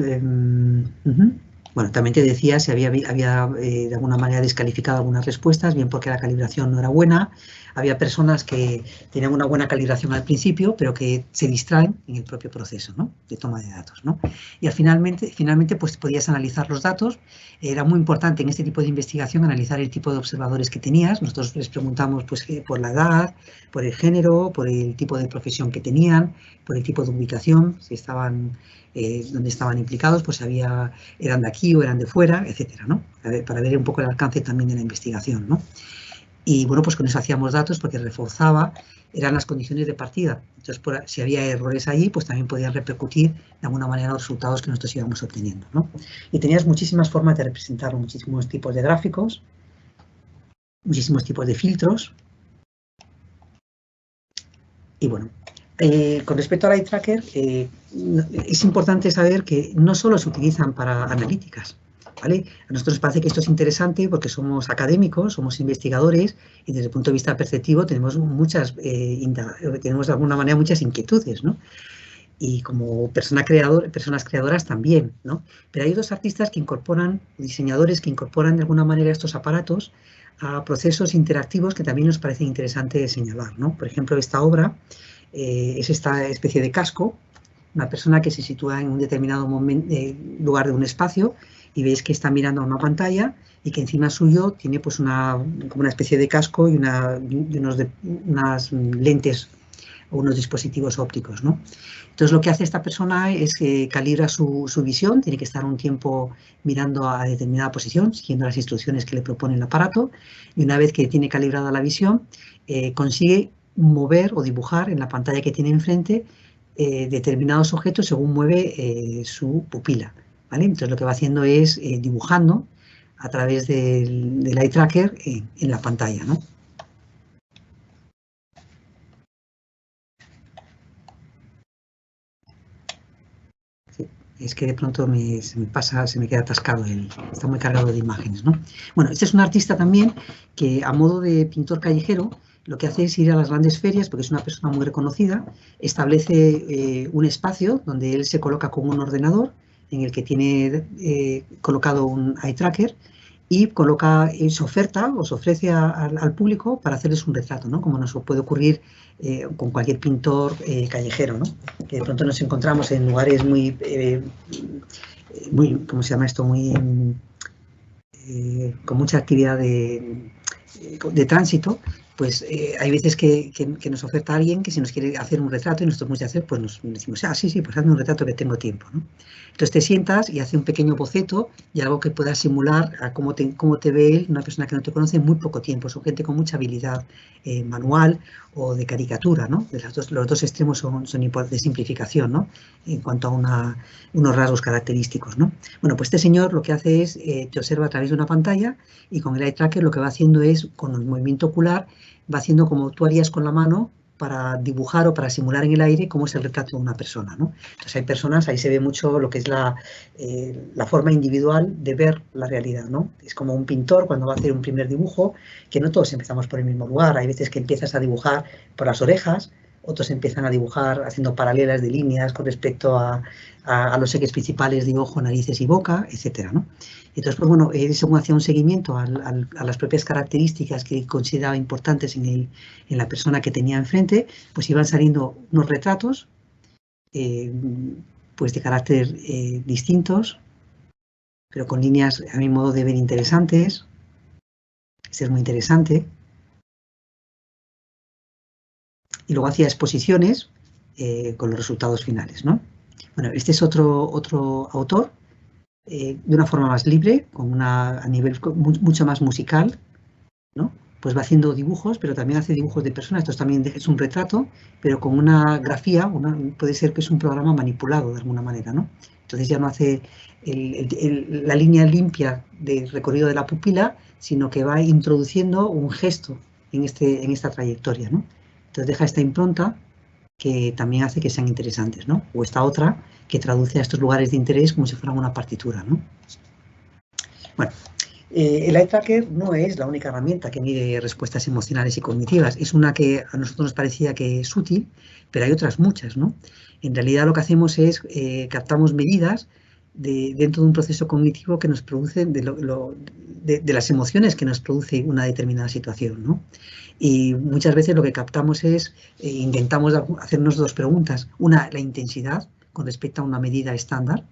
bueno, también te decía si había de alguna manera descalificado algunas respuestas, bien porque la calibración no era buena. Había personas que tenían una buena calibración al principio, pero que se distraen en el propio proceso, ¿no?, de toma de datos, ¿no? Y finalmente pues podías analizar los datos. Era muy importante en este tipo de investigación analizar el tipo de observadores que tenías. Nosotros les preguntamos pues, por la edad, por el género, por el tipo de profesión que tenían, por el tipo de ubicación, si estaban, donde estaban implicados, pues eran de aquí o eran de fuera, etcétera, ¿no? Para ver un poco el alcance también de la investigación, ¿no? Y bueno, pues con eso hacíamos datos porque eran las condiciones de partida. Entonces, si había errores ahí, pues también podían repercutir de alguna manera los resultados que nosotros íbamos obteniendo, ¿no? Y tenías muchísimas formas de representarlo, muchísimos tipos de gráficos, muchísimos tipos de filtros. Y bueno, con respecto al eye tracker, es importante saber que no solo se utilizan para analíticas, ¿vale? A nosotros nos parece que esto es interesante porque somos académicos, somos investigadores y desde el punto de vista perceptivo tenemos de alguna manera muchas inquietudes, ¿no? Y como personas creadoras también, ¿no? Pero hay otros artistas que diseñadores que incorporan de alguna manera estos aparatos a procesos interactivos que también nos parece interesante señalar, ¿no? Por ejemplo, esta obra es esta especie de casco, una persona que se sitúa en un determinado lugar de un espacio y veis que está mirando a una pantalla y que encima suyo tiene pues como una especie de casco y unas lentes o unos dispositivos ópticos, ¿no? Entonces lo que hace esta persona es que calibra su visión, tiene que estar un tiempo mirando a determinada posición, siguiendo las instrucciones que le propone el aparato, y una vez que tiene calibrada la visión, consigue mover o dibujar en la pantalla que tiene enfrente determinados objetos según mueve su pupila, ¿vale? Entonces lo que va haciendo es dibujando a través del eye tracker en la pantalla, ¿no? Es que de pronto se me queda atascado, está muy cargado de imágenes, ¿no? Bueno, este es un artista también que a modo de pintor callejero lo que hace es ir a las grandes ferias, porque es una persona muy reconocida, establece un espacio donde él se coloca con un ordenador en el que tiene colocado un eye tracker y coloca su oferta o se ofrece al público para hacerles un retrato, ¿no? Como nos puede ocurrir con cualquier pintor callejero, ¿no? Que de pronto nos encontramos en lugares muy ¿cómo se llama esto? Con mucha actividad de tránsito, pues hay veces que nos oferta alguien que si nos quiere hacer un retrato y nosotros hemos de hacer, pues nos decimos, sí, pues hazme un retrato que tengo tiempo, ¿no? Entonces te sientas y hace un pequeño boceto y algo que pueda simular a cómo te ve él, una persona que no te conoce en muy poco tiempo. Son gente con mucha habilidad manual o de caricatura, ¿no? Los dos extremos son de simplificación, ¿no? En cuanto a unos rasgos característicos, ¿no? Bueno, pues este señor lo que hace es, te observa a través de una pantalla y con el eye tracker lo que va haciendo es, con el movimiento ocular, va haciendo como tú harías con la mano para dibujar o para simular en el aire cómo es el retrato de una persona, ¿no? Entonces hay personas, ahí se ve mucho lo que es la forma individual de ver la realidad, ¿no? Es como un pintor cuando va a hacer un primer dibujo, que no todos empezamos por el mismo lugar. Hay veces que empiezas a dibujar por las orejas, otros empiezan a dibujar haciendo paralelas de líneas con respecto a los ejes principales de ojo, narices y boca, etcétera, ¿no? Entonces, pues bueno, según hacía un seguimiento a las propias características que consideraba importantes en la persona que tenía enfrente, pues iban saliendo unos retratos pues de carácter distintos, pero con líneas a mi modo de ver interesantes. Este es muy interesante. Y luego hacía exposiciones con los resultados finales, ¿no? Bueno, este es otro autor, de una forma más libre, a nivel mucho más musical, ¿no? pues va haciendo dibujos, pero también hace dibujos de personas. Esto también es un retrato, pero con una grafía, puede ser que es un programa manipulado de alguna manera, ¿no? Entonces ya no hace la línea limpia del recorrido de la pupila, sino que va introduciendo un gesto en esta trayectoria, ¿no? Entonces deja esta impronta que también hace que sean interesantes, ¿no? O esta otra que traduce a estos lugares de interés como si fueran una partitura, ¿no? Bueno, el eye tracker no es la única herramienta que mide respuestas emocionales y cognitivas. Es una que a nosotros nos parecía que es útil, pero hay otras muchas, ¿no? En realidad lo que hacemos es captamos medidas dentro de un proceso cognitivo que nos produce de las emociones que nos produce una determinada situación, ¿no? Y muchas veces lo que captamos es, intentamos hacernos dos preguntas. Una, la intensidad con respecto a una medida estándar,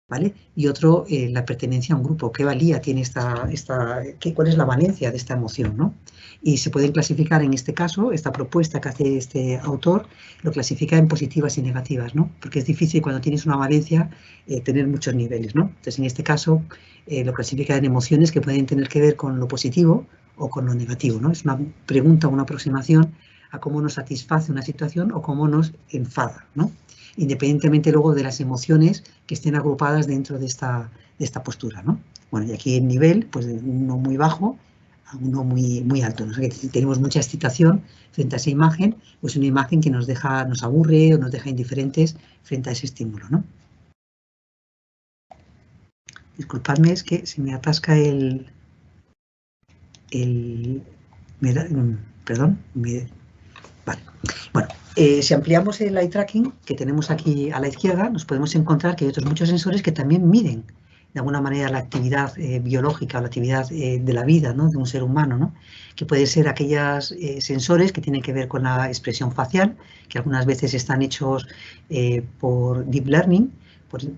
¿vale? Y otro, la pertenencia a un grupo. ¿Qué valía tiene cuál es la valencia de esta emoción, ¿no? Y se pueden clasificar en este caso, esta propuesta que hace este autor, lo clasifica en positivas y negativas, ¿no? Porque es difícil cuando tienes una valencia tener muchos niveles, ¿no? Entonces, en este caso, lo clasifica en emociones que pueden tener que ver con lo positivo o con lo negativo, ¿no? Es una pregunta, una aproximación a cómo nos satisface una situación o cómo nos enfada, ¿no? Independientemente luego de las emociones que estén agrupadas dentro de esta postura, ¿no? Bueno, y aquí el nivel, pues de uno muy bajo a uno muy alto. ¿No? O sea, que tenemos mucha excitación frente a esa imagen, pues una imagen que nos aburre o nos deja indiferentes frente a ese estímulo, ¿no? Disculpadme, es que se me atasca perdón. Vale. Bueno, si ampliamos el eye tracking que tenemos aquí a la izquierda, nos podemos encontrar que hay otros muchos sensores que también miden de alguna manera la actividad biológica o la actividad de la vida, ¿no? De un ser humano, ¿no? Que pueden ser aquellos sensores que tienen que ver con la expresión facial, que algunas veces están hechos por deep learning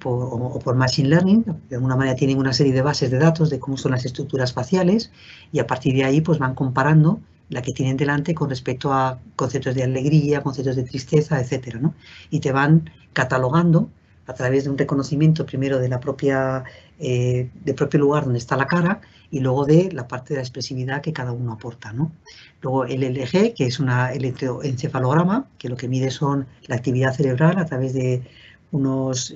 o por machine learning. De alguna manera tienen una serie de bases de datos de cómo son las estructuras faciales y a partir de ahí pues van comparando la que tienen delante con respecto a conceptos de alegría, conceptos de tristeza, etcétera, ¿no? Y te van catalogando a través de un reconocimiento primero de del propio lugar donde está la cara y luego de la parte de la expresividad que cada uno aporta, ¿no? Luego el ELG, que es un electroencefalograma, que lo que mide son la actividad cerebral a través de unos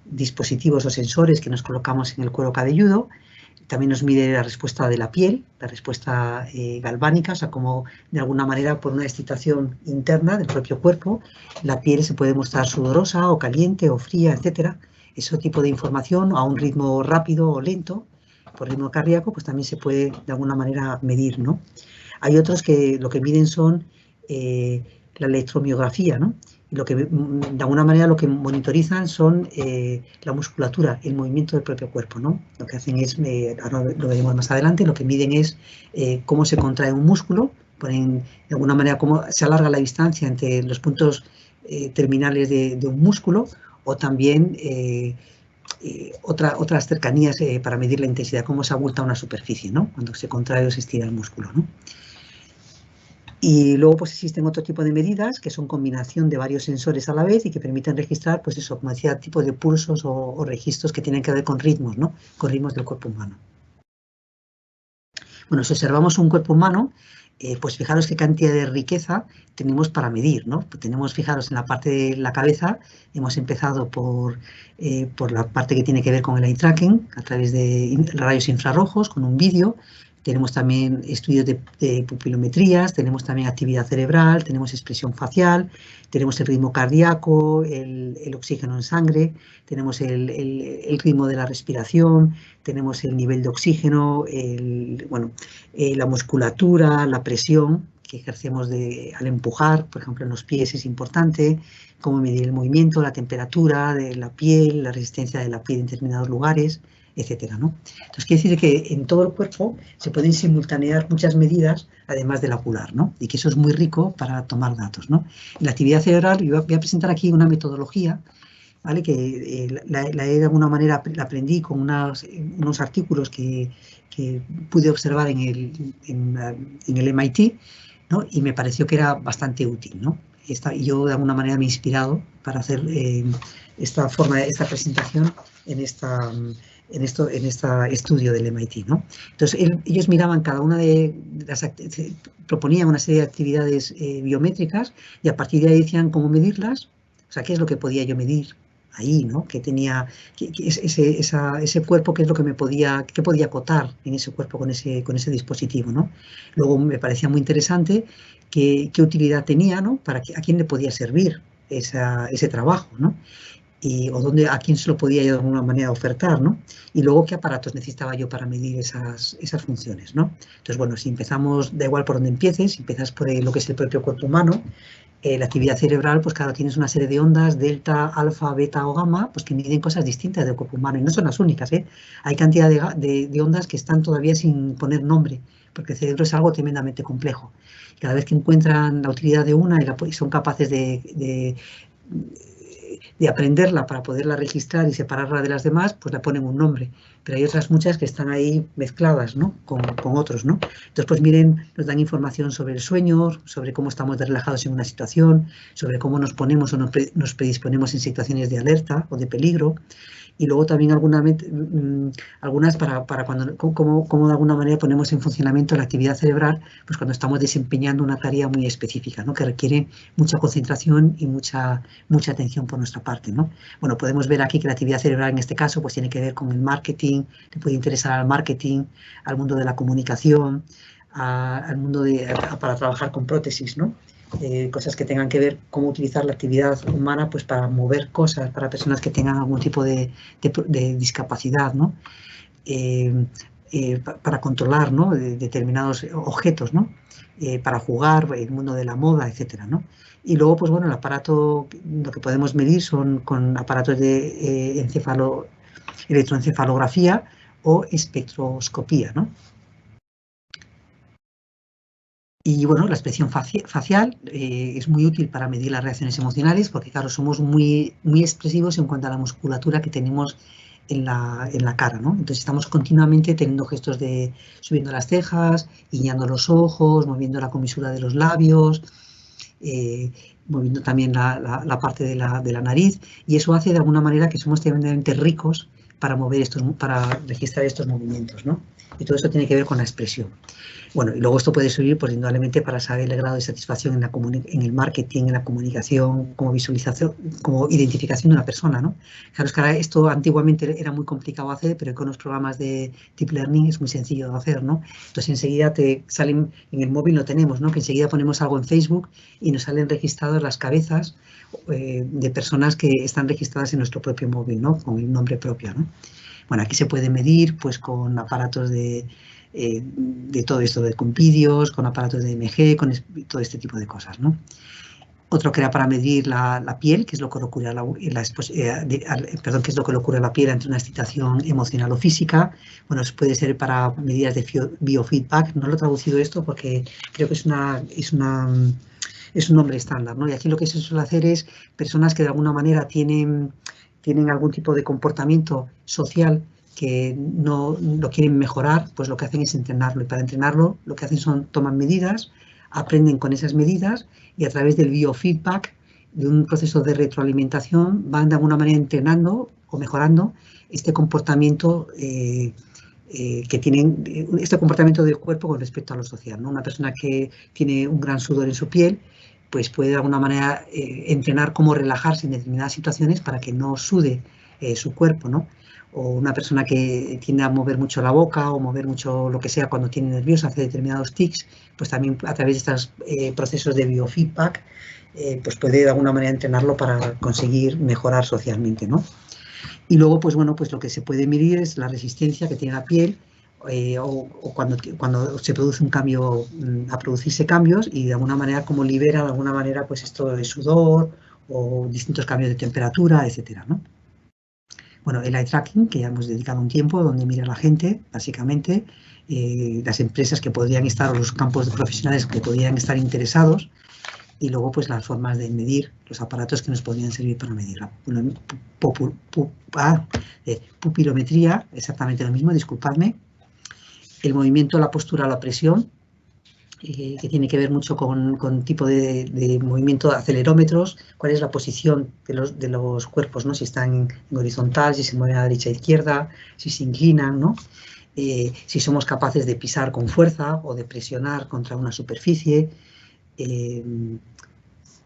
dispositivos o sensores que nos colocamos en el cuero cabelludo. También nos mide la respuesta de la piel, la respuesta galvánica, o sea, como de alguna manera por una excitación interna del propio cuerpo, la piel se puede mostrar sudorosa o caliente o fría, etcétera. Ese tipo de información a un ritmo rápido o lento, por ritmo cardíaco, pues también se puede de alguna manera medir, ¿no? Hay otros que lo que miden son la electromiografía, ¿no? Y de alguna manera lo que monitorizan son la musculatura, el movimiento del propio cuerpo, ¿no? Lo que hacen es, ahora lo veremos más adelante, lo que miden es cómo se contrae un músculo, ponen de alguna manera cómo se alarga la distancia entre los puntos terminales de un músculo o también otras cercanías para medir la intensidad, cómo se abulta una superficie, ¿no? Cuando se contrae o se estira el músculo, ¿no? Y luego pues existen otro tipo de medidas que son combinación de varios sensores a la vez y que permiten registrar, pues eso, como decía, tipo de pulsos o registros que tienen que ver con ritmos, ¿no? Con ritmos del cuerpo humano. Bueno, si observamos un cuerpo humano, pues fijaros qué cantidad de riqueza tenemos para medir, ¿no? Pues fijaros en la parte de la cabeza, hemos empezado por la parte que tiene que ver con el eye tracking, a través de rayos infrarrojos, con un vídeo. Tenemos también estudios de pupilometrías, tenemos también actividad cerebral, tenemos expresión facial, tenemos el ritmo cardíaco, el oxígeno en sangre, tenemos el ritmo de la respiración, tenemos el nivel de oxígeno, la musculatura, la presión que ejercemos al empujar, por ejemplo en los pies es importante, cómo medir el movimiento, la temperatura de la piel, la resistencia de la piel en determinados lugares, etcétera, ¿no? Entonces, quiere decir que en todo el cuerpo se pueden simultanear muchas medidas, además del ocular, ¿no? Y que eso es muy rico para tomar datos, ¿no? En la actividad cerebral, yo voy a presentar aquí una metodología, ¿vale? Que la de alguna manera la aprendí con unos artículos que pude observar en el MIT, ¿no? Y me pareció que era bastante útil, ¿no? Y yo de alguna manera me he inspirado para hacer esta presentación en en este estudio del MIT, ¿no? Entonces, ellos miraban cada una de las proponían una serie de actividades biométricas y a partir de ahí decían cómo medirlas, o sea, qué es lo que podía yo medir ahí, ¿no? Que tenía ese cuerpo, qué es lo que podía acotar en ese cuerpo con ese dispositivo, ¿no? Luego me parecía muy interesante qué utilidad tenía, ¿no? A quién le podía servir ese trabajo, ¿no? O a quién se lo podía yo de alguna manera ofertar, ¿no? Y luego qué aparatos necesitaba yo para medir esas funciones, ¿no? Entonces, bueno, si empezamos, da igual por dónde empieces, si empiezas por lo que es el propio cuerpo humano, la actividad cerebral, pues claro, tienes una serie de ondas, delta, alfa, beta o gamma, pues que miden cosas distintas del cuerpo humano y no son las únicas, ¿eh? Hay cantidad de ondas que están todavía sin poner nombre, porque el cerebro es algo tremendamente complejo. Cada vez que encuentran la utilidad de una y son capaces de aprenderla para poderla registrar y separarla de las demás, pues le ponen un nombre. Pero hay otras muchas que están ahí mezcladas, ¿no? con otros, ¿no? Entonces, pues miren, nos dan información sobre el sueño, sobre cómo estamos de relajados en una situación, sobre cómo nos ponemos o nos predisponemos en situaciones de alerta o de peligro. Y luego también algunas para cómo de alguna manera ponemos en funcionamiento la actividad cerebral, pues cuando estamos desempeñando una tarea muy específica, ¿no? Que requiere mucha concentración y mucha atención por nuestra parte, ¿no? Bueno, podemos ver aquí que la actividad cerebral en este caso pues tiene que ver con el marketing, le puede interesar al marketing, al mundo de la comunicación, al mundo para trabajar con prótesis, ¿no? Cosas que tengan que ver cómo utilizar la actividad humana pues para mover cosas para personas que tengan algún tipo de discapacidad, ¿no? Para controlar, ¿no? Determinados objetos, ¿no? Para jugar, el mundo de la moda, etcétera, ¿no? Y luego, pues bueno, el aparato, lo que podemos medir son con aparatos de electroencefalografía o espectroscopía, ¿no? Y bueno, la expresión facial es muy útil para medir las reacciones emocionales porque, claro, somos muy expresivos en cuanto a la musculatura que tenemos en la cara, ¿no? Entonces estamos continuamente teniendo gestos de subiendo las cejas, guiñando los ojos, moviendo la comisura de los labios, moviendo también la parte de la nariz, y eso hace de alguna manera que somos tremendamente ricos para registrar estos movimientos, ¿no? Y todo esto tiene que ver con la expresión. Bueno, y luego esto puede servir, pues, indudablemente para saber el grado de satisfacción en el marketing, en la comunicación, como visualización, como identificación de una persona, ¿no? Claro, es que ahora esto antiguamente era muy complicado hacer, pero con los programas de Deep Learning es muy sencillo de hacer, ¿no? Entonces enseguida te salen, en el móvil lo tenemos, ¿no? Que enseguida ponemos algo en Facebook y nos salen registradas las cabezas de personas que están registradas en nuestro propio móvil, ¿no? Con el nombre propio, ¿no? Bueno, aquí se puede medir, pues, con aparatos de todo esto, con vídeos, con aparatos de EMG, con todo este tipo de cosas, ¿no? Otro que era para medir la piel, que es lo que le ocurre a la piel ante una excitación emocional o física. Bueno, puede ser para medidas de biofeedback. No lo he traducido esto porque creo que es un nombre estándar, ¿no? Y aquí lo que se suele hacer es personas que de alguna manera tienen algún tipo de comportamiento social que no lo quieren mejorar, pues lo que hacen es entrenarlo. Y para entrenarlo lo que hacen toman medidas, aprenden con esas medidas y a través del biofeedback, de un proceso de retroalimentación, van de alguna manera entrenando o mejorando este comportamiento que tienen, este comportamiento del cuerpo con respecto a lo social, ¿no? Una persona que tiene un gran sudor en su piel, pues puede de alguna manera entrenar cómo relajarse en determinadas situaciones para que no sude su cuerpo, ¿no? O una persona que tiende a mover mucho la boca o mover mucho lo que sea cuando tiene nerviosa, hace determinados tics, pues también a través de estos procesos de biofeedback, pues puede de alguna manera entrenarlo para conseguir mejorar socialmente, ¿no? Y luego, pues bueno, pues lo que se puede medir es la resistencia que tiene la piel o cuando se produce un cambio, a producirse cambios, y de alguna manera cómo libera de alguna manera pues esto de sudor o distintos cambios de temperatura, etcétera, ¿no? Bueno, el eye tracking, que ya hemos dedicado un tiempo, donde mira la gente, básicamente, las empresas que podrían estar, o los campos de profesionales que podrían estar interesados, y luego pues las formas de medir, los aparatos que nos podrían servir para medir. Pupilometría, exactamente lo mismo, disculpadme. El movimiento, la postura, la presión, que tiene que ver mucho con tipo de movimiento de acelerómetros, cuál es la posición de los cuerpos, ¿no? Si están en horizontal, si se mueven a derecha e izquierda, si se inclinan, ¿no? Si somos capaces de pisar con fuerza o de presionar contra una superficie.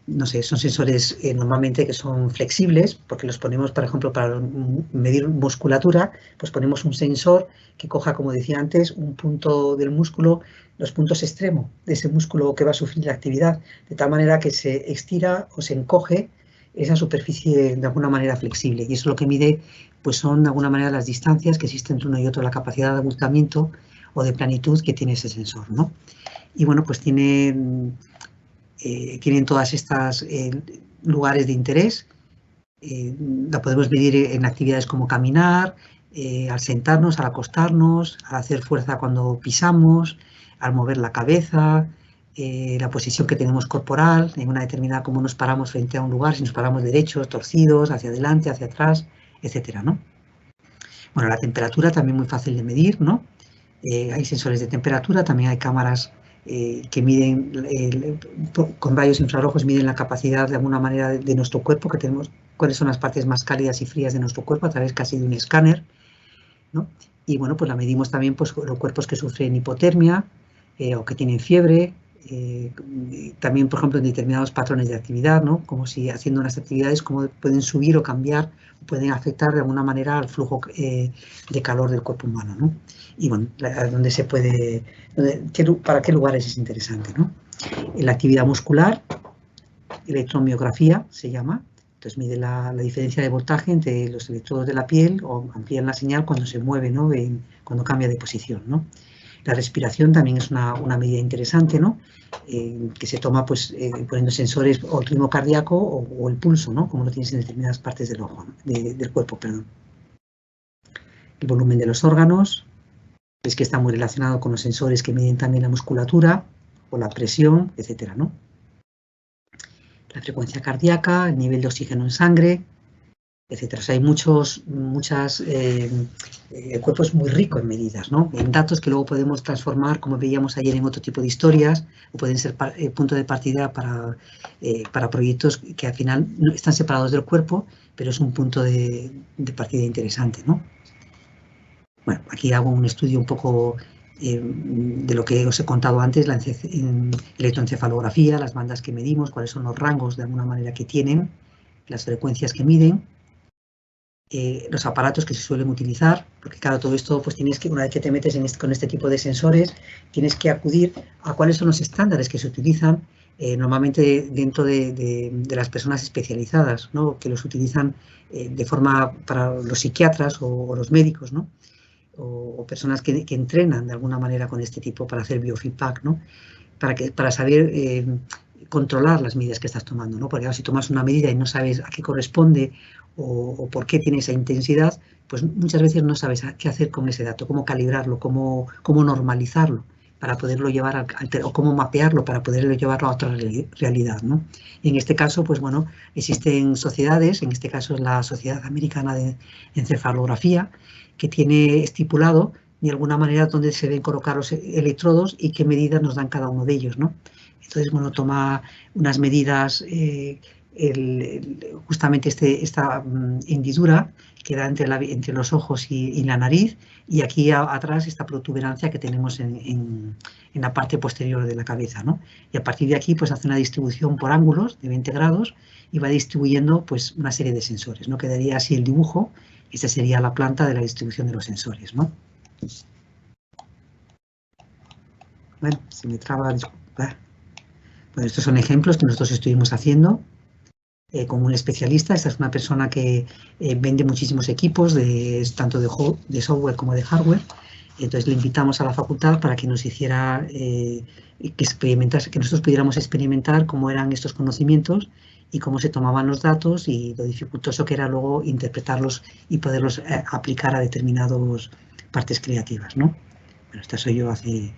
No sé, son sensores normalmente que son flexibles, porque los ponemos, por ejemplo, para medir musculatura, pues ponemos un sensor que coja, como decía antes, un punto del músculo, los puntos extremos de ese músculo que va a sufrir la actividad, de tal manera que se estira o se encoge esa superficie de alguna manera flexible. Y eso lo que mide, pues son de alguna manera las distancias que existen entre uno y otro, la capacidad de abultamiento o de planitud que tiene ese sensor, ¿no? Y bueno, pues tienen todas estas lugares de interés. La podemos medir en actividades como caminar, al sentarnos, al acostarnos, al hacer fuerza cuando pisamos, al mover la cabeza, la posición que tenemos corporal, en una determinada, cómo nos paramos frente a un lugar, si nos paramos derechos, torcidos, hacia adelante, hacia atrás, etcétera, ¿no? Bueno, la temperatura también muy fácil de medir, ¿no? Hay sensores de temperatura, también hay cámaras que miden, con rayos infrarrojos, miden la capacidad de alguna manera de nuestro cuerpo, que tenemos, cuáles son las partes más cálidas y frías de nuestro cuerpo a través casi de un escáner, ¿no? Y bueno, pues la medimos también, pues los cuerpos que sufren hipotermia o que tienen fiebre, también, por ejemplo, en determinados patrones de actividad, ¿no? Como si haciendo unas actividades, cómo pueden subir o cambiar, pueden afectar de alguna manera al flujo de calor del cuerpo humano, ¿no? Y bueno, donde se puede, para qué lugares es interesante, ¿no? En la actividad muscular, electromiografía se llama, entonces mide la diferencia de voltaje entre los electrodos de la piel o amplían la señal cuando se mueve, ¿no? Cuando cambia de posición, ¿no? La respiración también es una medida interesante, ¿no? Que se toma pues, poniendo sensores o el ritmo cardíaco o el pulso, ¿no? Como lo tienes en determinadas partes del ojo, del cuerpo, perdón. El volumen de los órganos, es que está muy relacionado con los sensores que miden también la musculatura o la presión, etcétera, ¿no? La frecuencia cardíaca, el nivel de oxígeno en sangre, etcétera. O sea, hay el cuerpo es muy rico en medidas, ¿no? En datos que luego podemos transformar, como veíamos ayer, en otro tipo de historias, o pueden ser punto de partida para proyectos que al final no están separados del cuerpo, pero es un punto de partida interesante, ¿no? Bueno, aquí hago un estudio un poco de lo que os he contado antes, la electroencefalografía, las bandas que medimos, cuáles son los rangos de alguna manera que tienen, las frecuencias que miden, los aparatos que se suelen utilizar, porque claro, todo esto, pues tienes que, una vez que te metes con este tipo de sensores, tienes que acudir a cuáles son los estándares que se utilizan normalmente dentro de las personas especializadas, ¿no? Que los utilizan de forma para los psiquiatras o los médicos, ¿no? O personas que entrenan de alguna manera con este tipo para hacer biofeedback, ¿no? Para saber controlar las medidas que estás tomando, ¿no? Porque ahora, si tomas una medida y no sabes a qué corresponde o por qué tiene esa intensidad, pues muchas veces no sabes qué hacer con ese dato, cómo calibrarlo, cómo normalizarlo para poderlo llevar o cómo mapearlo para poderlo llevarlo a otra realidad, ¿no? Y en este caso, pues bueno, existen sociedades, en este caso es la Sociedad Americana de Encefalografía, que tiene estipulado de alguna manera dónde se deben colocar los electrodos y qué medidas nos dan cada uno de ellos, ¿no? Entonces, bueno, toma unas medidas, justamente esta hendidura que da entre los ojos y la nariz, y aquí atrás esta protuberancia que tenemos en la parte posterior de la cabeza, ¿no? Y a partir de aquí, pues hace una distribución por ángulos de 20 grados y va distribuyendo pues una serie de sensores, ¿no? Quedaría así el dibujo. Esta sería la planta de la distribución de los sensores, ¿no? Bueno, se me traba, disculpa. Bueno, estos son ejemplos que nosotros estuvimos haciendo con un especialista. Esta es una persona que vende muchísimos equipos, tanto de software como de hardware. Entonces le invitamos a la facultad para que nos hiciera, que nosotros pudiéramos experimentar cómo eran estos conocimientos y cómo se tomaban los datos y lo dificultoso que era luego interpretarlos y poderlos aplicar a determinadas partes creativas, ¿no? Bueno, esta soy yo hace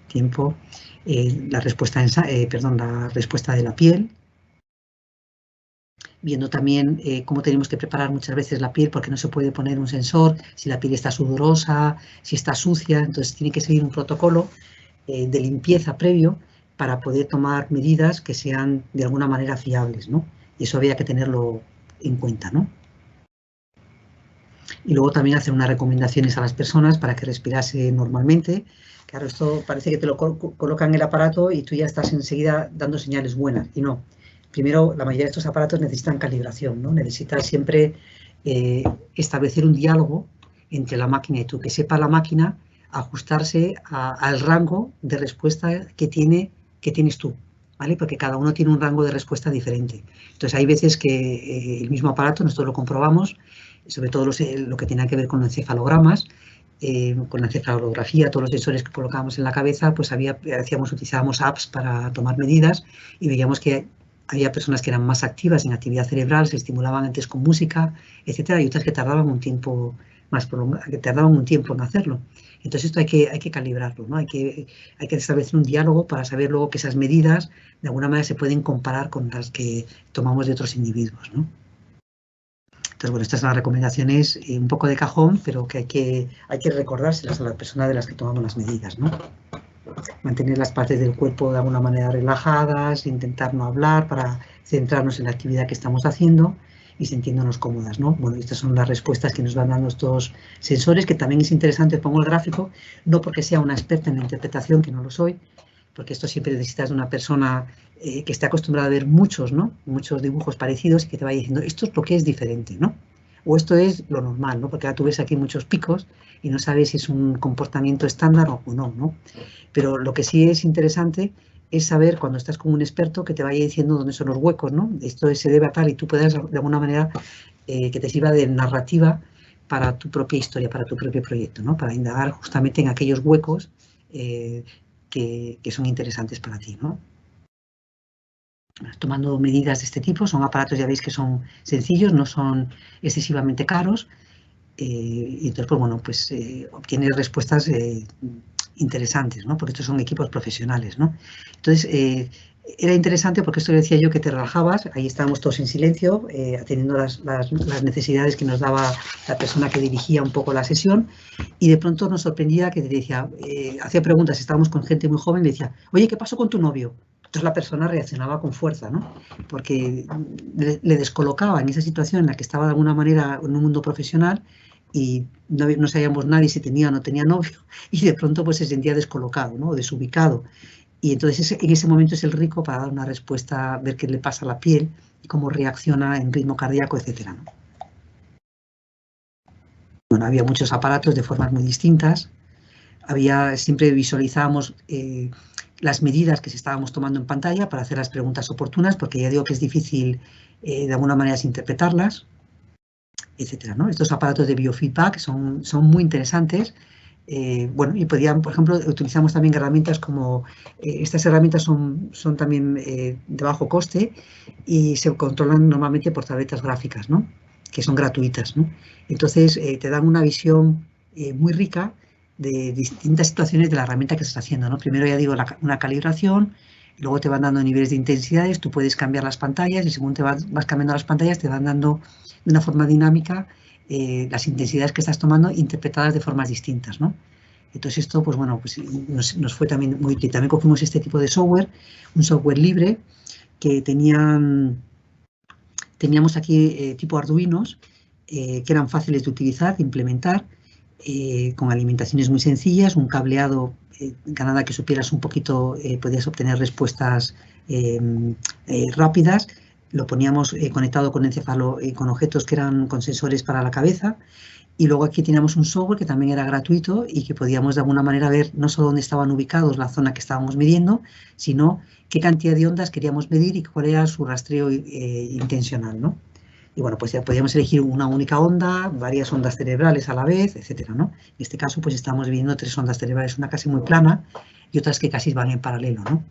tiempo. La respuesta de la piel. Viendo también cómo tenemos que preparar muchas veces la piel, porque no se puede poner un sensor si la piel está sudorosa, si está sucia, entonces tiene que seguir un protocolo de limpieza previo para poder tomar medidas que sean de alguna manera fiables, ¿no? Y eso había que tenerlo en cuenta, ¿no? Y luego también hacer unas recomendaciones a las personas para que respirase normalmente. Claro, esto parece que te lo colocan en el aparato y tú ya estás enseguida dando señales buenas, y no. Primero, la mayoría de estos aparatos necesitan calibración, ¿no? Necesitas siempre establecer un diálogo entre la máquina y tú, que sepa la máquina ajustarse al rango de respuesta que tienes tú, ¿vale? Porque cada uno tiene un rango de respuesta diferente. Entonces, hay veces que el mismo aparato, nosotros lo comprobamos, sobre todo lo que tiene que ver con encefalogramas, con la encefalografía, todos los sensores que colocábamos en la cabeza, pues utilizábamos apps para tomar medidas y veíamos que había personas que eran más activas en actividad cerebral, se estimulaban antes con música, etcétera, y otras que tardaban un tiempo más prolongado, que tardaban un tiempo en hacerlo. Entonces esto hay que calibrarlo, ¿no? Hay que establecer un diálogo para saber luego que esas medidas de alguna manera se pueden comparar con las que tomamos de otros individuos, ¿no? Entonces, bueno, estas son las recomendaciones un poco de cajón, pero que hay que recordárselas a las personas de las que tomamos las medidas, ¿no? Mantener las partes del cuerpo de alguna manera relajadas, intentar no hablar para centrarnos en la actividad que estamos haciendo y sintiéndonos cómodas, ¿no? Bueno, estas son las respuestas que nos van dando estos sensores, que también es interesante, pongo el gráfico, no porque sea una experta en la interpretación, que no lo soy, porque esto siempre necesitas de una persona que esté acostumbrada a ver muchos, ¿no? Muchos dibujos parecidos y que te vaya diciendo, esto es lo que es diferente, ¿no? O esto es lo normal, ¿no? Porque ahora tú ves aquí muchos picos y no sabes si es un comportamiento estándar o no, ¿no? Pero lo que sí es interesante es saber, cuando estás con un experto, que te vaya diciendo dónde son los huecos, ¿no? Esto se debe a tal, y tú puedas, de alguna manera, que te sirva de narrativa para tu propia historia, para tu propio proyecto, ¿no? Para indagar justamente en aquellos huecos que son interesantes para ti, ¿no? Tomando medidas de este tipo, son aparatos, ya veis que son sencillos, no son excesivamente caros, y entonces, pues bueno, pues obtienes respuestas interesantes, ¿no? Porque estos son equipos profesionales, ¿no? Entonces, era interesante porque esto decía yo, que te relajabas, ahí estábamos todos en silencio, atendiendo las necesidades que nos daba la persona que dirigía un poco la sesión, y de pronto nos sorprendía que te decía, hacía preguntas, estábamos con gente muy joven, y decía, oye, ¿qué pasó con tu novio? Entonces la persona reaccionaba con fuerza, ¿no? Porque le descolocaba en esa situación en la que estaba de alguna manera en un mundo profesional y no sabíamos nadie si tenía o no tenía novio, y de pronto pues se sentía descolocado, ¿no? O desubicado. Y entonces en ese momento es el rico para dar una respuesta, ver qué le pasa a la piel y cómo reacciona en ritmo cardíaco, etcétera, ¿no? Bueno, había muchos aparatos de formas muy distintas. Siempre visualizábamos las medidas que se estábamos tomando en pantalla para hacer las preguntas oportunas, porque ya digo que es difícil de alguna manera interpretarlas, etcétera, ¿no? Estos aparatos de biofeedback son muy interesantes. Bueno, y por ejemplo, utilizamos también herramientas como, estas herramientas son también de bajo coste y se controlan normalmente por tabletas gráficas, ¿no? Que son gratuitas, ¿no? Entonces, te dan una visión muy rica de distintas situaciones de la herramienta que estás haciendo, ¿no? Primero, ya digo, una calibración, luego te van dando niveles de intensidades, tú puedes cambiar las pantallas y según te vas cambiando las pantallas te van dando de una forma dinámica las intensidades que estás tomando interpretadas de formas distintas, ¿no? Entonces esto, pues bueno, pues nos fue también muy útil. También cogimos este tipo de software, un software libre que teníamos aquí tipo Arduinos, que eran fáciles de utilizar, de implementar, con alimentaciones muy sencillas, un cableado, nada que supieras un poquito, podías obtener respuestas rápidas. Lo poníamos conectado con encéfalo y con objetos que eran con sensores para la cabeza. Y luego aquí teníamos un software que también era gratuito y que podíamos de alguna manera ver no solo dónde estaban ubicados la zona que estábamos midiendo, sino qué cantidad de ondas queríamos medir y cuál era su rastreo intencional, ¿no? Y bueno, pues ya podíamos elegir una única onda, varias ondas cerebrales a la vez, etcétera, ¿no? En este caso, pues estamos viendo 3 ondas cerebrales, una casi muy plana y otras que casi van en paralelo, ¿no?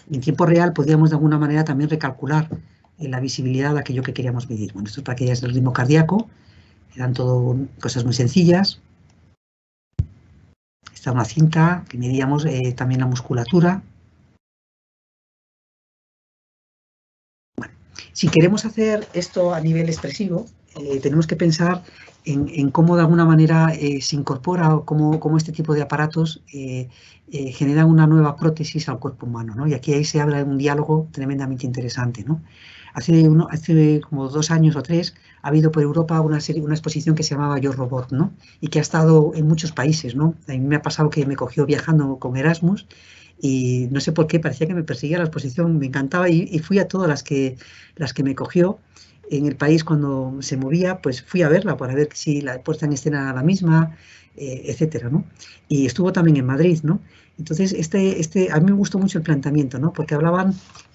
En tiempo real podíamos de alguna manera también recalcular la visibilidad de aquello que queríamos medir. Bueno, esto es para que veáis el ritmo cardíaco, eran todo cosas muy sencillas. Esta es una cinta que medíamos también la musculatura. Bueno, si queremos hacer esto a nivel expresivo, tenemos que pensar en cómo de alguna manera se incorpora o cómo este tipo de aparatos generan una nueva prótesis al cuerpo humano, ¿no? Y aquí ahí se habla de un diálogo tremendamente interesante, ¿no? Hace como 2 años o 3 ha habido por Europa una exposición que se llamaba Yo Robot, ¿no? Y que ha estado en muchos países, ¿no? A mí me ha pasado que me cogió viajando con Erasmus y no sé por qué, parecía que me perseguía la exposición, me encantaba y fui a todas las que me cogió en el país cuando se movía, pues fui a verla para ver si la puesta en escena era la misma, etcétera, ¿no? Y estuvo también en Madrid, ¿no? Entonces, a mí me gustó mucho el planteamiento, ¿no? Porque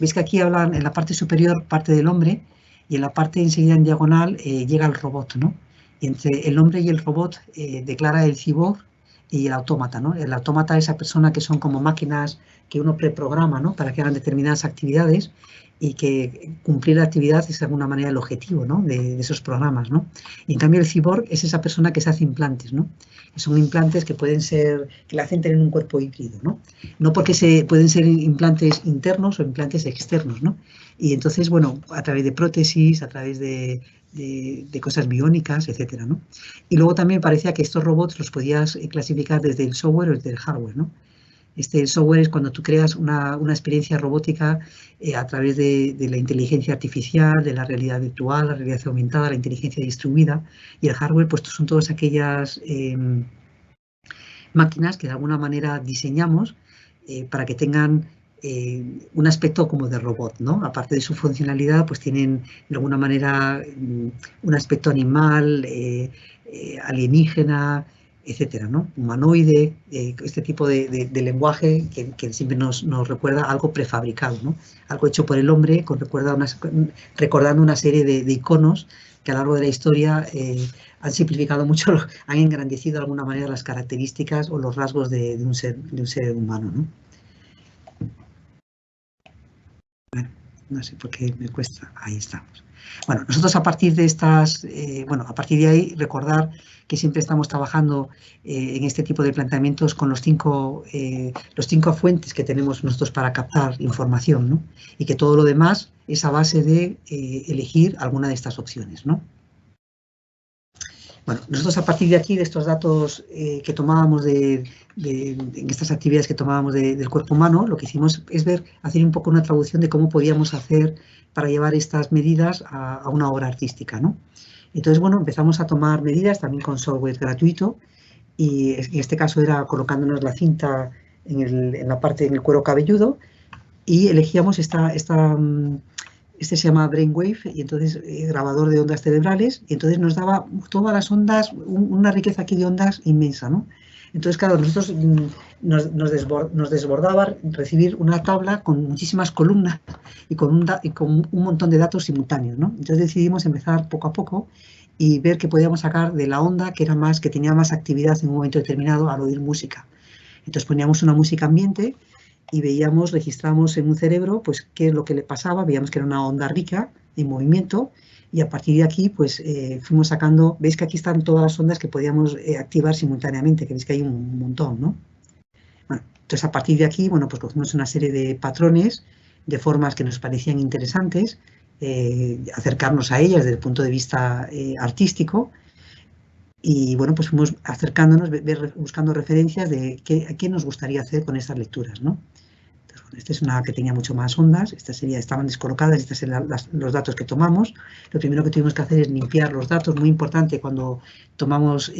veis que aquí hablan en la parte superior, parte del hombre, y en la parte enseguida en diagonal llega el robot, ¿no? Y entre el hombre y el robot declara el cyborg y el autómata, ¿no? El autómata es esa persona que son como máquinas que uno preprograma, ¿no? Para que hagan determinadas actividades y que cumplir la actividad es de alguna manera el objetivo, ¿no? de esos programas, ¿no? Y en cambio el cyborg es esa persona que se hace implantes, ¿no? Que son implantes que que le hacen tener un cuerpo híbrido, ¿no? No porque pueden ser implantes internos o implantes externos, ¿no? Y entonces, bueno, a través de prótesis, a través de cosas biónicas, etcétera, ¿no? Y luego también parecía que estos robots los podías clasificar desde el software o desde el hardware, ¿no? El software es cuando tú creas una experiencia robótica a través de la inteligencia artificial, de la realidad virtual, la realidad aumentada, la inteligencia distribuida. Y el hardware, pues son todas aquellas máquinas que de alguna manera diseñamos para que tengan un aspecto como de robot, ¿no? Aparte de su funcionalidad, pues tienen de alguna manera un aspecto animal, alienígena, etcétera, ¿no? Humanoide, este tipo de lenguaje que siempre nos recuerda algo prefabricado, ¿no? Algo hecho por el hombre, recordando una serie de iconos que a lo largo de la historia han simplificado mucho, han engrandecido de alguna manera las características o los rasgos de un ser humano, ¿no? Bueno, no sé por qué me cuesta, ahí estamos. Bueno, nosotros a partir de a partir de ahí, recordar que siempre estamos trabajando en este tipo de planteamientos con los cinco fuentes que tenemos nosotros para captar información, ¿no? Y que todo lo demás es a base de elegir alguna de estas opciones, ¿no? Bueno, nosotros a partir de aquí, de estos datos que tomábamos en estas actividades que tomábamos del cuerpo humano, lo que hicimos es hacer un poco una traducción de cómo podíamos hacer para llevar estas medidas a una obra artística, ¿no? Entonces, bueno, empezamos a tomar medidas también con software gratuito y en este caso era colocándonos la cinta en el cuero cabelludo y elegíamos este se llama Brainwave y entonces grabador de ondas cerebrales y entonces nos daba todas las ondas, una riqueza aquí de ondas inmensa, ¿no? Entonces, claro, nosotros nos desbordaba recibir una tabla con muchísimas columnas y con un montón de datos simultáneos, ¿no? Entonces decidimos empezar poco a poco y ver qué podíamos sacar de la onda que tenía más actividad en un momento determinado al oír música. Entonces poníamos una música ambiente y registramos en un cerebro pues qué es lo que le pasaba, veíamos que era una onda rica en movimiento y a partir de aquí pues fuimos sacando, veis que aquí están todas las ondas que podíamos activar simultáneamente, que veis que hay un montón, ¿no? Bueno, entonces a partir de aquí, bueno, pues cogimos una serie de patrones, de formas que nos parecían interesantes, acercarnos a ellas desde el punto de vista artístico y bueno, pues fuimos acercándonos, buscando referencias de qué nos gustaría hacer con estas lecturas, ¿no? Entonces, bueno, esta es una que tenía mucho más ondas, estaban descolocadas, estos eran los datos que tomamos. Lo primero que tuvimos que hacer es limpiar los datos, muy importante cuando tomamos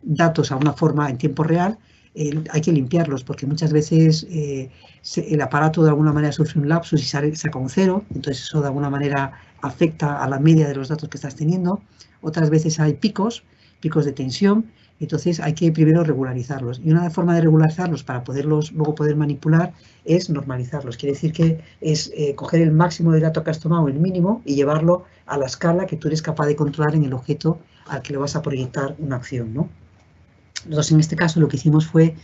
datos a una forma en tiempo real, hay que limpiarlos porque muchas veces el aparato de alguna manera sufre un lapsus y saca un 0, entonces eso de alguna manera afecta a la media de los datos que estás teniendo. Otras veces hay picos de tensión, entonces hay que primero regularizarlos. Y una forma de regularizarlos para luego poder manipular es normalizarlos. Quiere decir que es coger el máximo de datos que has tomado, el mínimo, y llevarlo a la escala que tú eres capaz de controlar en el objeto al que le vas a proyectar una acción, ¿no? Nosotros en este caso lo que hicimos fue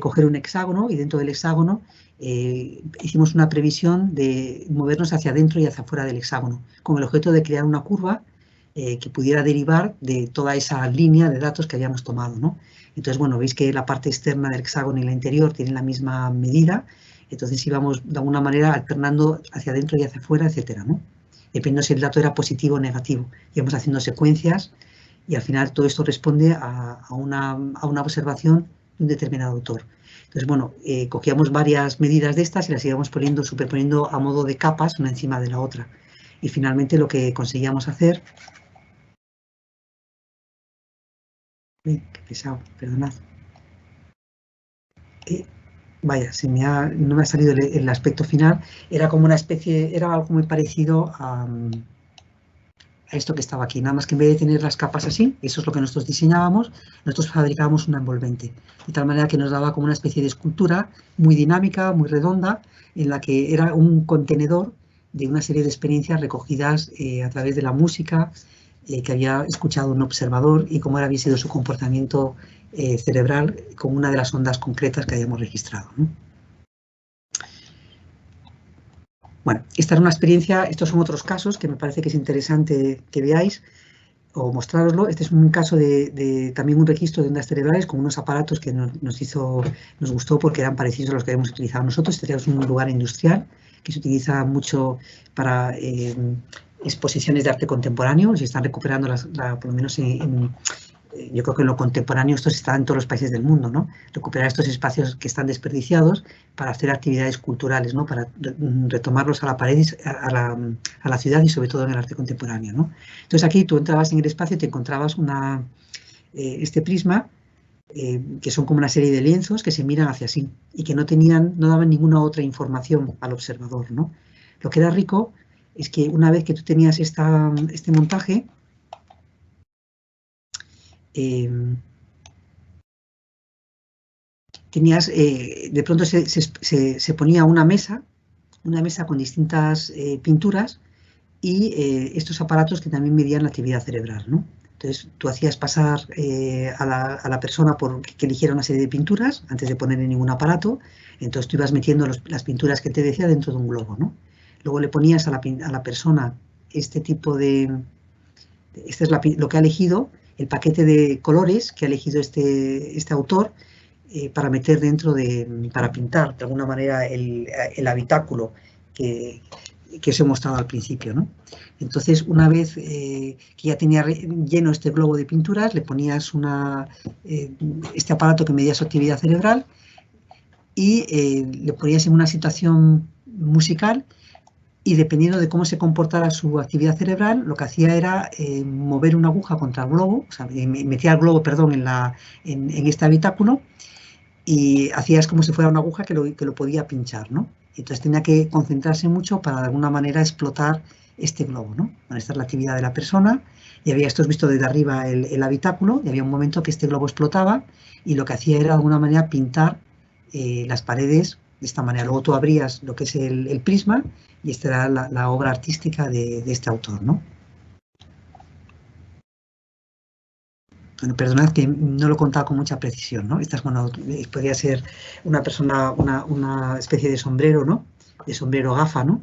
coger un hexágono y dentro del hexágono hicimos una previsión de movernos hacia adentro y hacia afuera del hexágono, con el objeto de crear una curva que pudiera derivar de toda esa línea de datos que habíamos tomado, ¿no? Entonces, bueno, veis que la parte externa del hexágono y la interior tienen la misma medida, entonces íbamos de alguna manera alternando hacia adentro y hacia afuera, etcétera, ¿no? dependiendo si el dato era positivo o negativo. Íbamos haciendo secuencias y al final todo esto responde a una observación de un determinado autor. Entonces, bueno, cogíamos varias medidas de estas y las íbamos superponiendo a modo de capas una encima de la otra. Y finalmente lo que conseguíamos hacer... qué pesado, perdonad. Vaya, no me ha salido el aspecto final. Era como una especie, era algo muy parecido a esto que estaba aquí, nada más que en vez de tener las capas así, eso es lo que nosotros diseñábamos, nosotros fabricábamos una envolvente, de tal manera que nos daba como una especie de escultura muy dinámica, muy redonda, en la que era un contenedor de una serie de experiencias recogidas a través de la música que había escuchado un observador y cómo había sido su comportamiento cerebral con una de las ondas concretas que habíamos registrado, ¿no? Bueno, esta es una experiencia, estos son otros casos que me parece que es interesante que veáis o mostraroslo. Este es un caso de también un registro de ondas cerebrales con unos aparatos que nos gustó porque eran parecidos a los que habíamos utilizado nosotros. Este es un lugar industrial que se utiliza mucho para exposiciones de arte contemporáneo. Se están recuperando, por lo menos yo creo que en lo contemporáneo esto está en todos los países del mundo, ¿no? Recuperar estos espacios que están desperdiciados para hacer actividades culturales, ¿no? Para retomarlos a la pared, a la ciudad y sobre todo en el arte contemporáneo, ¿no? Entonces aquí tú entrabas en el espacio y te encontrabas este prisma, que son como una serie de lienzos que se miran hacia sí y que no daban ninguna otra información al observador, ¿no? Lo que era rico es que una vez que tú tenías este montaje, de pronto se ponía una mesa con distintas pinturas y estos aparatos que también medían la actividad cerebral, ¿no? Entonces tú hacías pasar a la persona que eligiera una serie de pinturas antes de ponerle ningún aparato, entonces tú ibas metiendo las pinturas que te decía dentro de un globo, ¿no? Luego le ponías a la persona este tipo de... Este es lo que ha elegido, el paquete de colores que ha elegido este autor para meter para pintar de alguna manera el habitáculo que os he mostrado al principio, ¿no? Entonces, una vez que ya tenía lleno este globo de pinturas, le ponías este aparato que medía su actividad cerebral y le ponías en una situación musical y dependiendo de cómo se comportara su actividad cerebral, lo que hacía era mover una aguja contra el globo, o sea, metía el globo, perdón, en este habitáculo y hacías como si fuera una aguja que lo podía pinchar, ¿no? Entonces tenía que concentrarse mucho para de alguna manera explotar este globo, ¿no? Bueno, esta es la actividad de la persona y esto es visto desde arriba el habitáculo y había un momento que este globo explotaba y lo que hacía era de alguna manera pintar las paredes de esta manera. Luego tú abrías lo que es el prisma y esta era la obra artística de este autor, ¿no? Bueno, perdonad que no lo he contado con mucha precisión, ¿no? Esta es, bueno, podría ser una persona, una especie de sombrero, ¿no? De sombrero gafa, ¿no?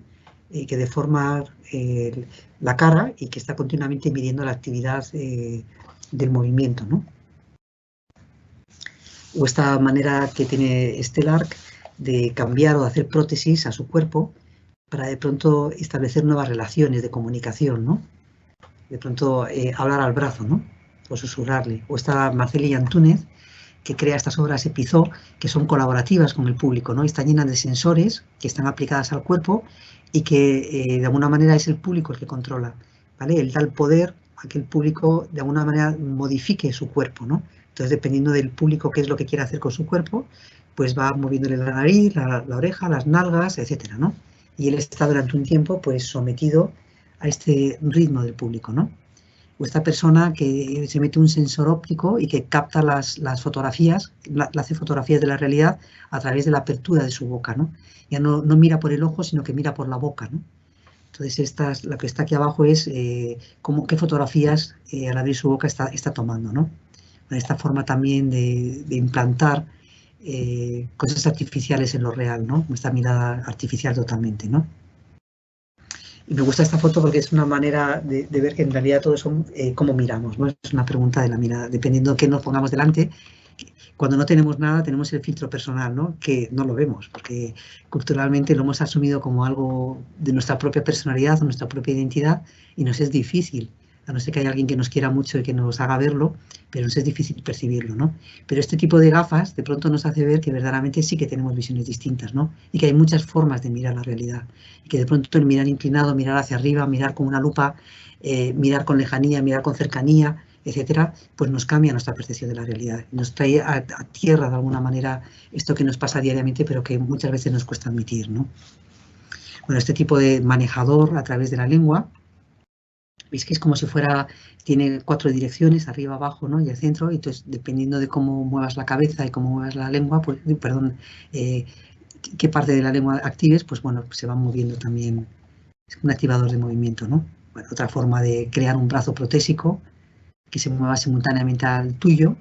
Que deforma la cara y que está continuamente midiendo la actividad del movimiento, ¿no? O esta manera que tiene Stellark de cambiar o de hacer prótesis a su cuerpo para de pronto establecer nuevas relaciones de comunicación, ¿no? De pronto hablar al brazo, ¿no? O susurrarle. O está Marceli Antúnez, que crea estas obras Epizó, que son colaborativas con el público, ¿no? Están llenas de sensores que están aplicadas al cuerpo y que de alguna manera es el público el que controla, ¿vale? Él da el poder a que el público de alguna manera modifique su cuerpo, ¿no? Entonces, dependiendo del público qué es lo que quiere hacer con su cuerpo, pues va moviéndole la nariz, la oreja, las nalgas, etcétera, ¿no? Y él está durante un tiempo pues sometido a este ritmo del público, ¿no? O esta persona que se mete un sensor óptico y que capta las fotografías, hace fotografías de la realidad a través de la apertura de su boca, ¿no? Ya no mira por el ojo, sino que mira por la boca, ¿no? Entonces, lo que está aquí abajo es qué fotografías al abrir su boca está tomando, ¿no? Esta forma también de implantar cosas artificiales en lo real, ¿no? Esta mirada artificial totalmente, ¿no? Y me gusta esta foto porque es una manera de ver que en realidad todo son cómo miramos, ¿no? Es una pregunta de la mirada, dependiendo de qué nos pongamos delante, Cuando no tenemos nada, tenemos el filtro personal, ¿no? Que no lo vemos, porque culturalmente lo hemos asumido como algo de nuestra propia personalidad o nuestra propia identidad y nos es difícil, a no ser que haya alguien que nos quiera mucho y que nos haga verlo, pero nos es difícil percibirlo, ¿no? Pero este tipo de gafas de pronto nos hace ver que verdaderamente sí que tenemos visiones distintas, ¿no? Y que hay muchas formas de mirar la realidad. Y que de pronto el mirar inclinado, mirar hacia arriba, mirar con una lupa, mirar con lejanía, mirar con cercanía, etcétera, pues nos cambia nuestra percepción de la realidad. Nos trae a tierra de alguna manera esto que nos pasa diariamente, pero que muchas veces nos cuesta admitir, ¿no? Bueno, este tipo de manejador a través de la lengua, veis que es como si fuera, tiene 4 direcciones, arriba, abajo, ¿no? Y el centro, y entonces dependiendo de cómo muevas la cabeza y cómo muevas la lengua, pues, perdón, qué parte de la lengua actives, pues bueno, se va moviendo también, es un activador de movimiento, ¿no? Bueno, otra forma de crear un brazo protésico que se mueva simultáneamente al tuyo.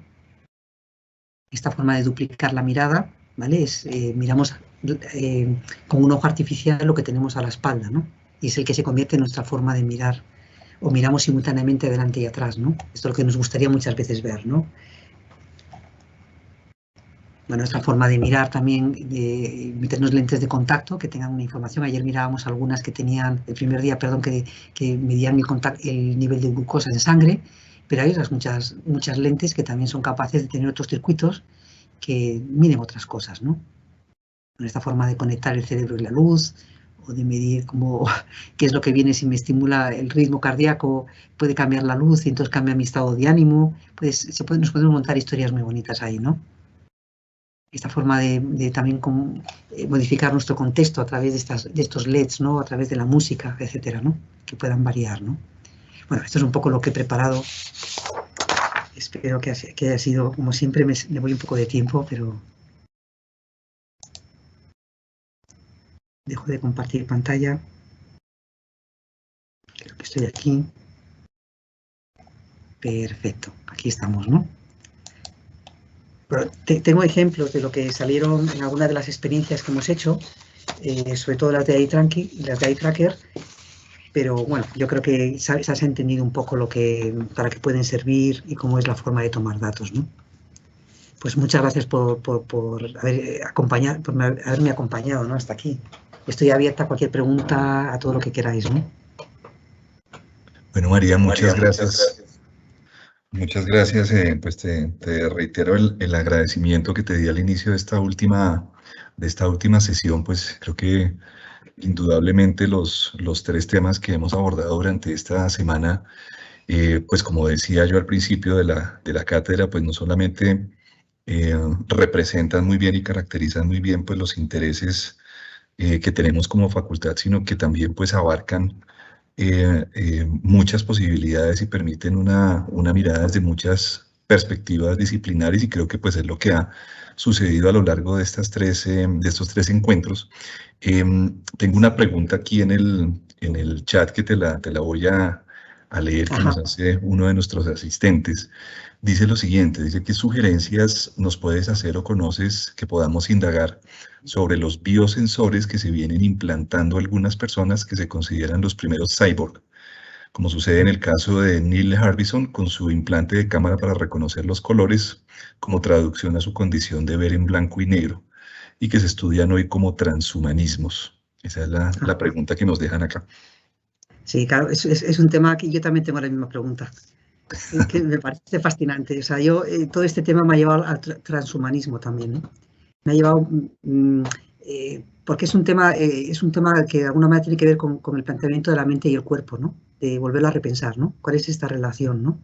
Esta forma de duplicar la mirada, ¿vale? Es, miramos con un ojo artificial lo que tenemos a la espalda, ¿no? Y es el que se convierte en nuestra forma de mirar, o miramos simultáneamente adelante y atrás, ¿no? Esto es lo que nos gustaría muchas veces ver, ¿no? Bueno, esta forma de mirar también, de meternos lentes de contacto que tengan una información. Ayer mirábamos algunas que tenían, el primer día, perdón, que medían el nivel de glucosa en sangre, pero hay otras muchas lentes que también son capaces de tener otros circuitos que miden otras cosas, ¿no? Con esta forma de conectar el cerebro y la luz, o de medir qué es lo que viene si me estimula el ritmo cardíaco, puede cambiar la luz y entonces cambia mi estado de ánimo. Pues nos podemos montar historias muy bonitas ahí, ¿no? Esta forma de también modificar nuestro contexto a través de estos LEDs, ¿no? A través de la música, etcétera, ¿no? Que puedan variar, ¿no? Bueno, esto es un poco lo que he preparado. Espero que haya sido, como siempre, me voy un poco de tiempo, pero dejo de compartir pantalla. Creo que estoy aquí. Perfecto, aquí estamos, ¿no? Pero tengo ejemplos de lo que salieron en algunas de las experiencias que hemos hecho, sobre todo las de Eye Tracker, pero bueno, yo creo que se ha entendido un poco para qué pueden servir y cómo es la forma de tomar datos, ¿no? Pues muchas gracias por haberme acompañado, ¿no? Hasta aquí. Estoy abierta a cualquier pregunta, a todo lo que queráis, ¿no? Bueno, María, muchas gracias. Muchas gracias. Pues te reitero el agradecimiento que te di al inicio de esta última sesión. Pues creo que indudablemente los 3 temas que hemos abordado durante esta semana, pues como decía yo al principio de la cátedra, pues no solamente representan muy bien y caracterizan muy bien pues los intereses que tenemos como facultad, sino que también pues abarcan muchas posibilidades y permiten una mirada desde muchas perspectivas disciplinares, y creo que pues es lo que ha sucedido a lo largo de estos 3 encuentros. Tengo una pregunta aquí en el chat que te la voy a leer, que nos hace uno de nuestros asistentes. Dice lo siguiente, dice: ¿qué sugerencias nos puedes hacer o conoces que podamos indagar sobre los biosensores que se vienen implantando algunas personas que se consideran los primeros cyborg, como sucede en el caso de Neil Harbison con su implante de cámara para reconocer los colores como traducción a su condición de ver en blanco y negro, y que se estudian hoy como transhumanismos? Esa es la pregunta que nos dejan acá. Sí, claro, es un tema que yo también tengo la misma pregunta. Que me parece fascinante. O sea, todo este tema me ha llevado al transhumanismo también, ¿no? Me ha llevado, porque es un tema que de alguna manera tiene que ver con el planteamiento de la mente y el cuerpo, ¿no? De volverlo a repensar, ¿no? ¿Cuál es esta relación, ¿no?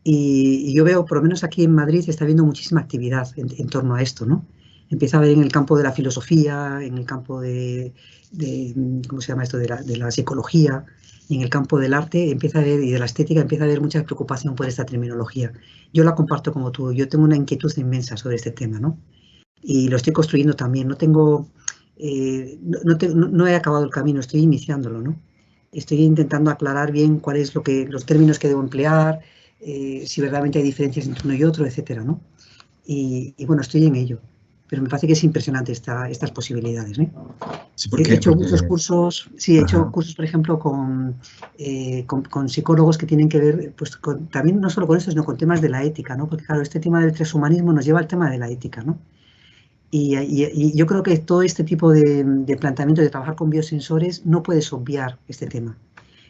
Y yo veo, por lo menos aquí en Madrid, está habiendo muchísima actividad en torno a esto, ¿no? Empieza a haber en el campo de la filosofía, en el campo ¿cómo se llama esto? De la psicología, y en el campo del arte y de la estética empieza a haber mucha preocupación por esta terminología. Yo la comparto como tú, yo tengo una inquietud inmensa sobre este tema, ¿no? Y lo estoy construyendo también, no he acabado el camino, estoy iniciándolo, ¿no? Estoy intentando aclarar bien cuáles los términos que debo emplear, si verdaderamente hay diferencias entre uno y otro, etcétera, ¿no? Y bueno, estoy en ello, pero me parece que es impresionante estas posibilidades, ¿no? Sí, He hecho muchos porque cursos, sí, he hecho ajá, cursos, por ejemplo, con psicólogos que tienen que ver, pues, también no solo con eso, sino con temas de la ética, ¿no? Porque, claro, este tema del transhumanismo nos lleva al tema de la ética, ¿no? Y yo creo que todo este tipo de planteamiento de trabajar con biosensores no puedes obviar este tema.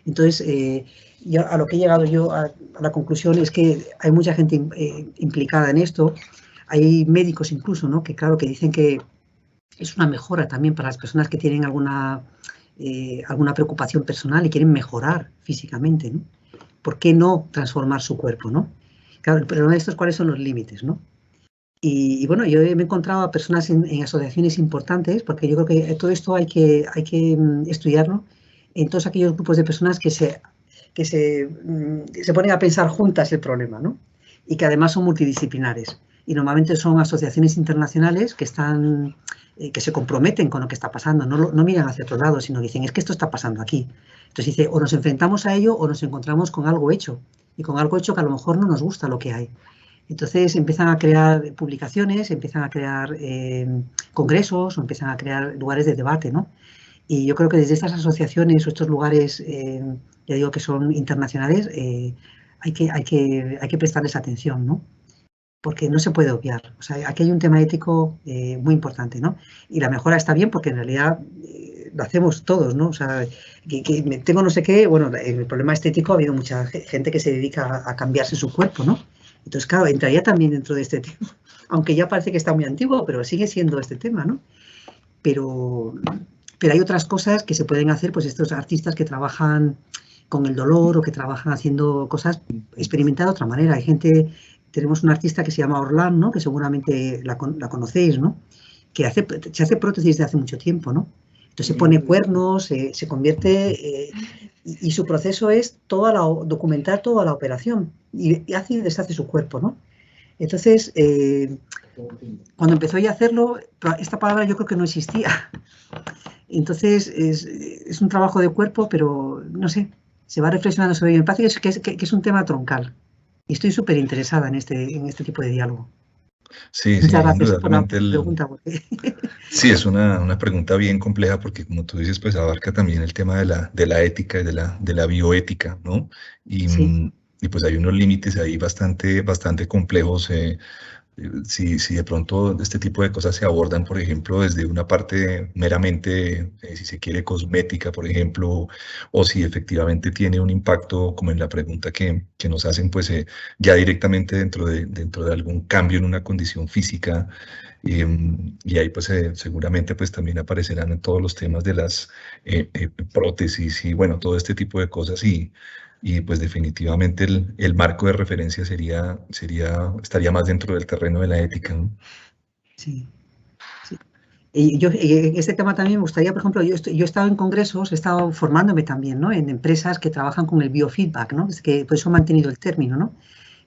Entonces, yo, a lo que he llegado yo a la conclusión es que hay mucha gente implicada en esto, hay médicos incluso, ¿no? Que claro, que dicen que es una mejora también para las personas que tienen alguna preocupación personal y quieren mejorar físicamente, ¿no? ¿Por qué no transformar su cuerpo, ¿no? Claro, el problema de esto es cuáles son los límites, ¿no? Y bueno, yo me he encontrado a personas en asociaciones importantes, porque yo creo que todo esto hay que estudiarlo en todos aquellos grupos de personas que se ponen a pensar juntas el problema, ¿no? Y que además son multidisciplinares. Y normalmente son asociaciones internacionales que se comprometen con lo que está pasando, no miran hacia otro lado, sino dicen, es que esto está pasando aquí. Entonces dice, o nos enfrentamos a ello o nos encontramos con algo hecho, y con algo hecho que a lo mejor no nos gusta lo que hay. Entonces empiezan a crear publicaciones, empiezan a crear congresos o empiezan a crear lugares de debate, ¿no? Y yo creo que desde estas asociaciones o estos lugares, ya digo que son internacionales, hay que prestarles atención, ¿no? Porque no se puede obviar. O sea, aquí hay un tema ético muy importante, ¿no? Y la mejora está bien porque en realidad lo hacemos todos, ¿no? O sea, que tengo no sé qué, bueno, el problema estético ha habido mucha gente que se dedica a cambiarse su cuerpo, ¿no? Entonces, claro, entraría también dentro de este tema, aunque ya parece que está muy antiguo, pero sigue siendo este tema, ¿no? Pero hay otras cosas que se pueden hacer, pues estos artistas que trabajan con el dolor o que trabajan haciendo cosas, experimentar de otra manera. Hay gente, tenemos un artista que se llama Orlán, ¿no? Que seguramente la conocéis, ¿no? Que se hace prótesis de hace mucho tiempo, ¿no? Entonces se pone cuernos, se convierte, y su proceso es documentar toda la operación y hace y deshace su cuerpo, ¿no? Entonces, cuando empezó ella a hacerlo, esta palabra yo creo que no existía. Entonces, es un trabajo de cuerpo, pero no sé, se va reflexionando sobre ello. Me parece que es un tema troncal y estoy súper interesada en este tipo de diálogo. sí, Muchas gracias por la indudablemente pregunta. Porque sí, es una pregunta bien compleja porque como tú dices, pues abarca también el tema de la ética y de la bioética, ¿no? Y, sí, y pues hay unos límites ahí bastante complejos. Si de pronto este tipo de cosas se abordan, por ejemplo, desde una parte meramente, si se quiere, cosmética, por ejemplo, o si efectivamente tiene un impacto, como en la pregunta que nos hacen, pues ya directamente dentro de algún cambio en una condición física. Y ahí pues seguramente pues también aparecerán en todos los temas de las prótesis y bueno, todo este tipo de cosas y pues definitivamente el marco de referencia estaría más dentro del terreno de la ética, ¿no? sí. Y yo, este tema también me gustaría, por ejemplo, yo he estado en congresos, he estado formándome también, ¿no? En empresas que trabajan con el biofeedback, ¿no? Es que por eso he mantenido el término, ¿no?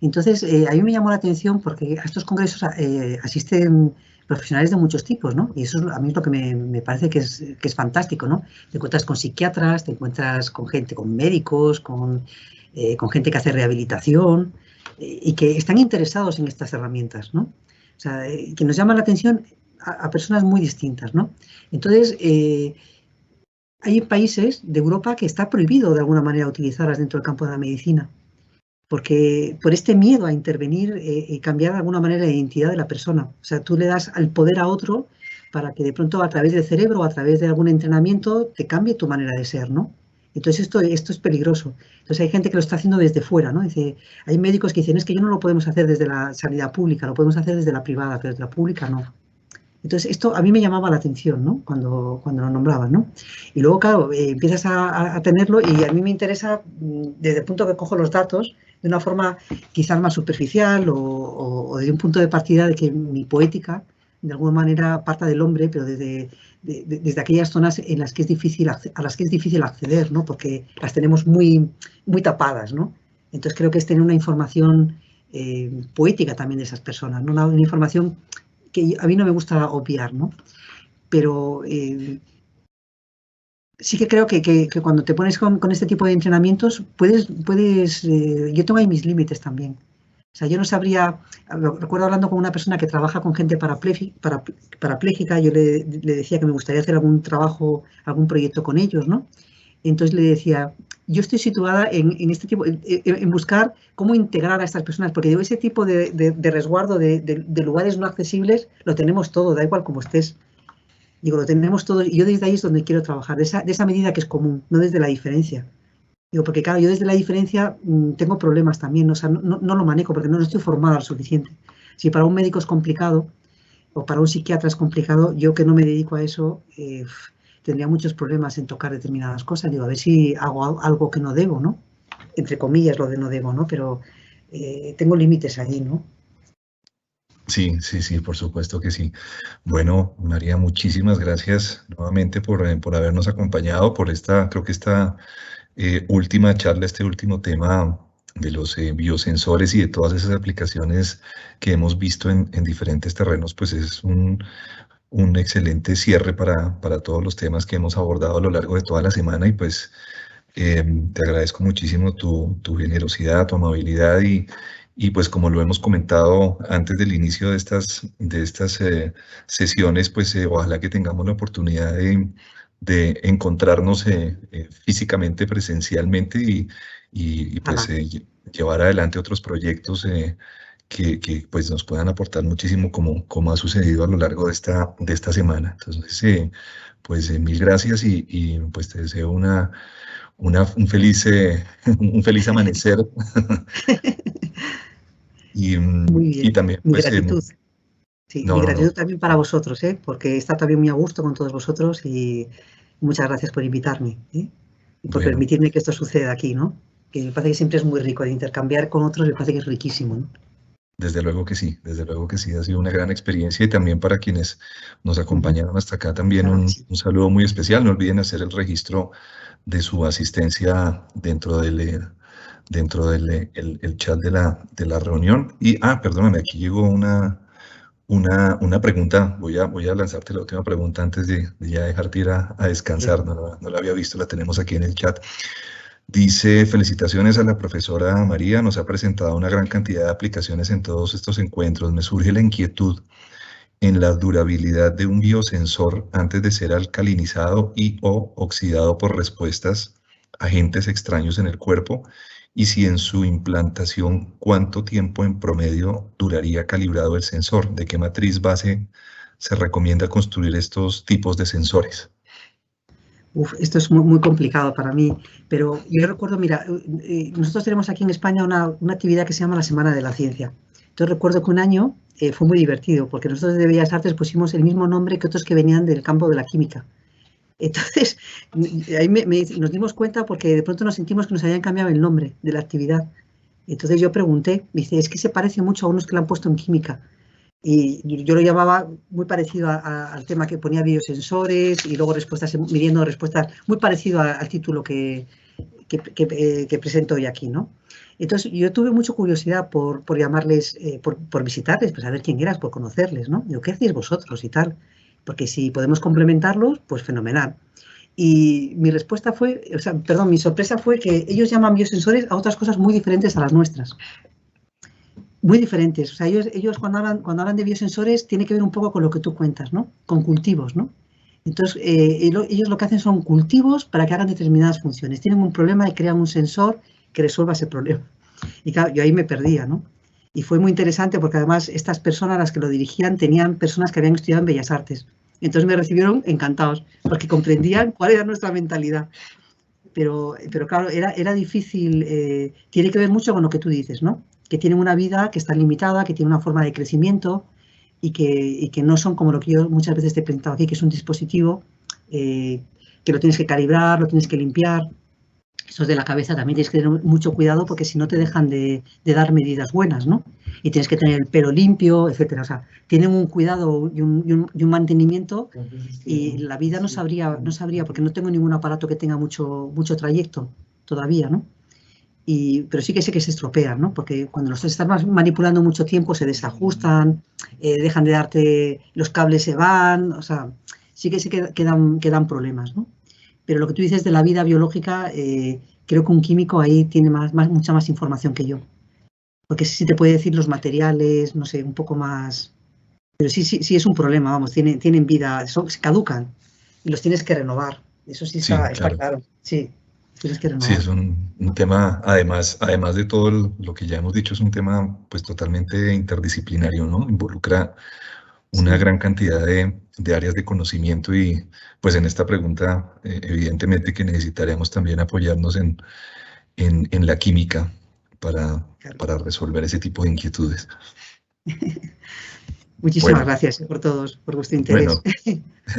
Entonces, a mí me llamó la atención porque a estos congresos asisten profesionales de muchos tipos, ¿no? Y eso a mí es lo que me parece que es fantástico, ¿no? Te encuentras con psiquiatras, te encuentras con gente, con médicos, con gente que hace rehabilitación y que están interesados en estas herramientas, ¿no? O sea, que nos llama la atención a personas muy distintas, ¿no? Entonces, hay países de Europa que está prohibido de alguna manera utilizarlas dentro del campo de la medicina, porque por este miedo a intervenir y cambiar de alguna manera la identidad de la persona. O sea, tú le das el poder a otro para que de pronto a través del cerebro o a través de algún entrenamiento te cambie tu manera de ser, ¿no? Entonces esto es peligroso. Entonces hay gente que lo está haciendo desde fuera, ¿no? Dice, hay médicos que dicen, es que yo no lo podemos hacer desde la sanidad pública, lo podemos hacer desde la privada, pero desde la pública no. Entonces, esto a mí me llamaba la atención, ¿no? Cuando lo nombraban, ¿no? Y luego, claro, empiezas a tenerlo y a mí me interesa, desde el punto que cojo los datos, de una forma quizás más superficial o desde un punto de partida de que mi poética, de alguna manera, parta del hombre, pero desde aquellas zonas en las que es difícil, a las que es difícil acceder, ¿no? Porque las tenemos muy, muy tapadas, ¿no? Entonces, creo que es tener una información poética también de esas personas, ¿no? Una información que a mí no me gusta obviar, ¿no? Pero sí que creo que cuando te pones con este tipo de entrenamientos, yo tengo ahí mis límites también. O sea, yo no sabría, recuerdo hablando con una persona que trabaja con gente parapléjica, yo le decía que me gustaría hacer algún trabajo, algún proyecto con ellos, ¿no? Entonces le decía, yo estoy situada en este tipo, en buscar cómo integrar a estas personas, porque digo, ese tipo de resguardo de lugares no accesibles lo tenemos todo, da igual como estés. Digo, lo tenemos todo y yo desde ahí es donde quiero trabajar, de esa medida que es común, no desde la diferencia. Digo, porque claro, yo desde la diferencia tengo problemas también, o sea, no lo manejo porque no estoy formada lo suficiente. Si para un médico es complicado o para un psiquiatra es complicado, yo que no me dedico a eso, tendría muchos problemas en tocar determinadas cosas. Digo, a ver si hago algo que no debo, ¿no? Entre comillas lo de no debo, ¿no? Pero tengo límites ahí, ¿no? Sí, sí, sí, por supuesto que sí. Bueno, María, muchísimas gracias nuevamente por habernos acompañado, por creo que esta última charla, este último tema de los biosensores y de todas esas aplicaciones que hemos visto en diferentes terrenos, pues es un excelente cierre para todos los temas que hemos abordado a lo largo de toda la semana y pues te agradezco muchísimo tu generosidad, tu amabilidad y pues como lo hemos comentado antes del inicio de estas sesiones, pues ojalá que tengamos la oportunidad de encontrarnos físicamente, presencialmente y pues llevar adelante otros proyectos que pues nos puedan aportar muchísimo como ha sucedido a lo largo de esta semana. Entonces, pues mil gracias y pues te deseo un feliz amanecer. Muy bien, y también, mi pues, gratitud. Sí, mi gratitud también para vosotros, porque he estado también muy a gusto con todos vosotros y muchas gracias por invitarme y por permitirme que esto suceda aquí, ¿no? Que me parece que siempre es muy rico, el intercambiar con otros me parece que es riquísimo, ¿no? Desde luego que sí, ha sido una gran experiencia y también para quienes nos acompañaron hasta acá también un saludo muy especial. No olviden hacer el registro de su asistencia dentro del el chat de la reunión. Y, perdóname, aquí llegó una pregunta. Voy a lanzarte la última pregunta antes de ya dejarte ir a descansar. No la había visto, la tenemos aquí en el chat. Dice, felicitaciones a la profesora María, nos ha presentado una gran cantidad de aplicaciones en todos estos encuentros. Me surge la inquietud en la durabilidad de un biosensor antes de ser alcalinizado y o oxidado por respuestas a agentes extraños en el cuerpo y si en su implantación cuánto tiempo en promedio duraría calibrado el sensor, de qué matriz base se recomienda construir estos tipos de sensores. Esto es muy complicado para mí, pero yo recuerdo, mira, nosotros tenemos aquí en España una actividad que se llama la Semana de la Ciencia. Entonces recuerdo que un año fue muy divertido, porque nosotros de Bellas Artes pusimos el mismo nombre que otros que venían del campo de la química. Entonces, ahí nos dimos cuenta porque de pronto nos sentimos que nos habían cambiado el nombre de la actividad. Entonces yo pregunté, me dice, es que se parece mucho a unos que lo han puesto en química. Y yo lo llamaba muy parecido al tema que ponía biosensores y luego respuestas, midiendo respuestas, muy parecido al título que presento hoy aquí, ¿no? Entonces yo tuve mucha curiosidad por llamarles, por visitarles, pues a ver quién eras, por conocerles, ¿no? Digo, ¿qué hacéis vosotros y tal? Porque si podemos complementarlos, pues fenomenal. Y mi respuesta fue, mi sorpresa fue que ellos llaman biosensores a otras cosas muy diferentes a las nuestras. Muy diferentes. O sea, ellos cuando hablan de biosensores tiene que ver un poco con lo que tú cuentas, ¿no? Con cultivos, ¿no? Entonces, ellos lo que hacen son cultivos para que hagan determinadas funciones. Tienen un problema y crean un sensor que resuelva ese problema. Y claro, yo ahí me perdía, ¿no? Y fue muy interesante porque además estas personas, las que lo dirigían, tenían personas que habían estudiado en Bellas Artes. Entonces me recibieron encantados porque comprendían cuál era nuestra mentalidad. Pero claro, era difícil, tiene que ver mucho con lo que tú dices, ¿no? Que tienen una vida que está limitada, que tiene una forma de crecimiento y que no son como lo que yo muchas veces te he presentado aquí, que es un dispositivo que lo tienes que calibrar, lo tienes que limpiar. Eso es de la cabeza, también tienes que tener mucho cuidado porque si no te dejan de dar medidas buenas, ¿no? Y tienes que tener el pelo limpio, etcétera. O sea, tienen un cuidado y un mantenimiento y la vida no sabría porque no tengo ningún aparato que tenga mucho trayecto todavía, ¿no? Pero sí que sé que se estropean, ¿no? Porque cuando los estás manipulando mucho tiempo se desajustan, dejan de darte, los cables se van, o sea, sí que sé que dan problemas, ¿no? Pero lo que tú dices de la vida biológica, creo que un químico ahí tiene mucha más información que yo. porque sí te puede decir los materiales, no sé, un poco más. Pero sí es un problema, vamos, tienen vida, se caducan y los tienes que renovar. Eso sí Sí, está claro. claro, sí, tienes que Sí, renovar. es un tema, además de todo lo que ya hemos dicho, es un tema pues totalmente interdisciplinario, ¿no? Involucra una Sí, gran cantidad de áreas de conocimiento y pues en esta pregunta evidentemente que necesitaremos también apoyarnos en la química para, claro. para resolver ese tipo de inquietudes. Muchísimas Bueno, gracias por todos, por vuestro interés, bueno,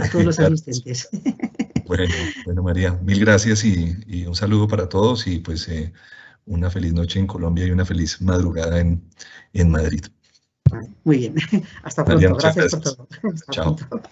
a todos los claro. asistentes. Bueno, María, mil gracias y un saludo para todos y pues una feliz noche en Colombia y una feliz madrugada en Madrid. Muy bien, hasta María, pronto, muchas gracias por gracias. todo. Hasta Chao. pronto.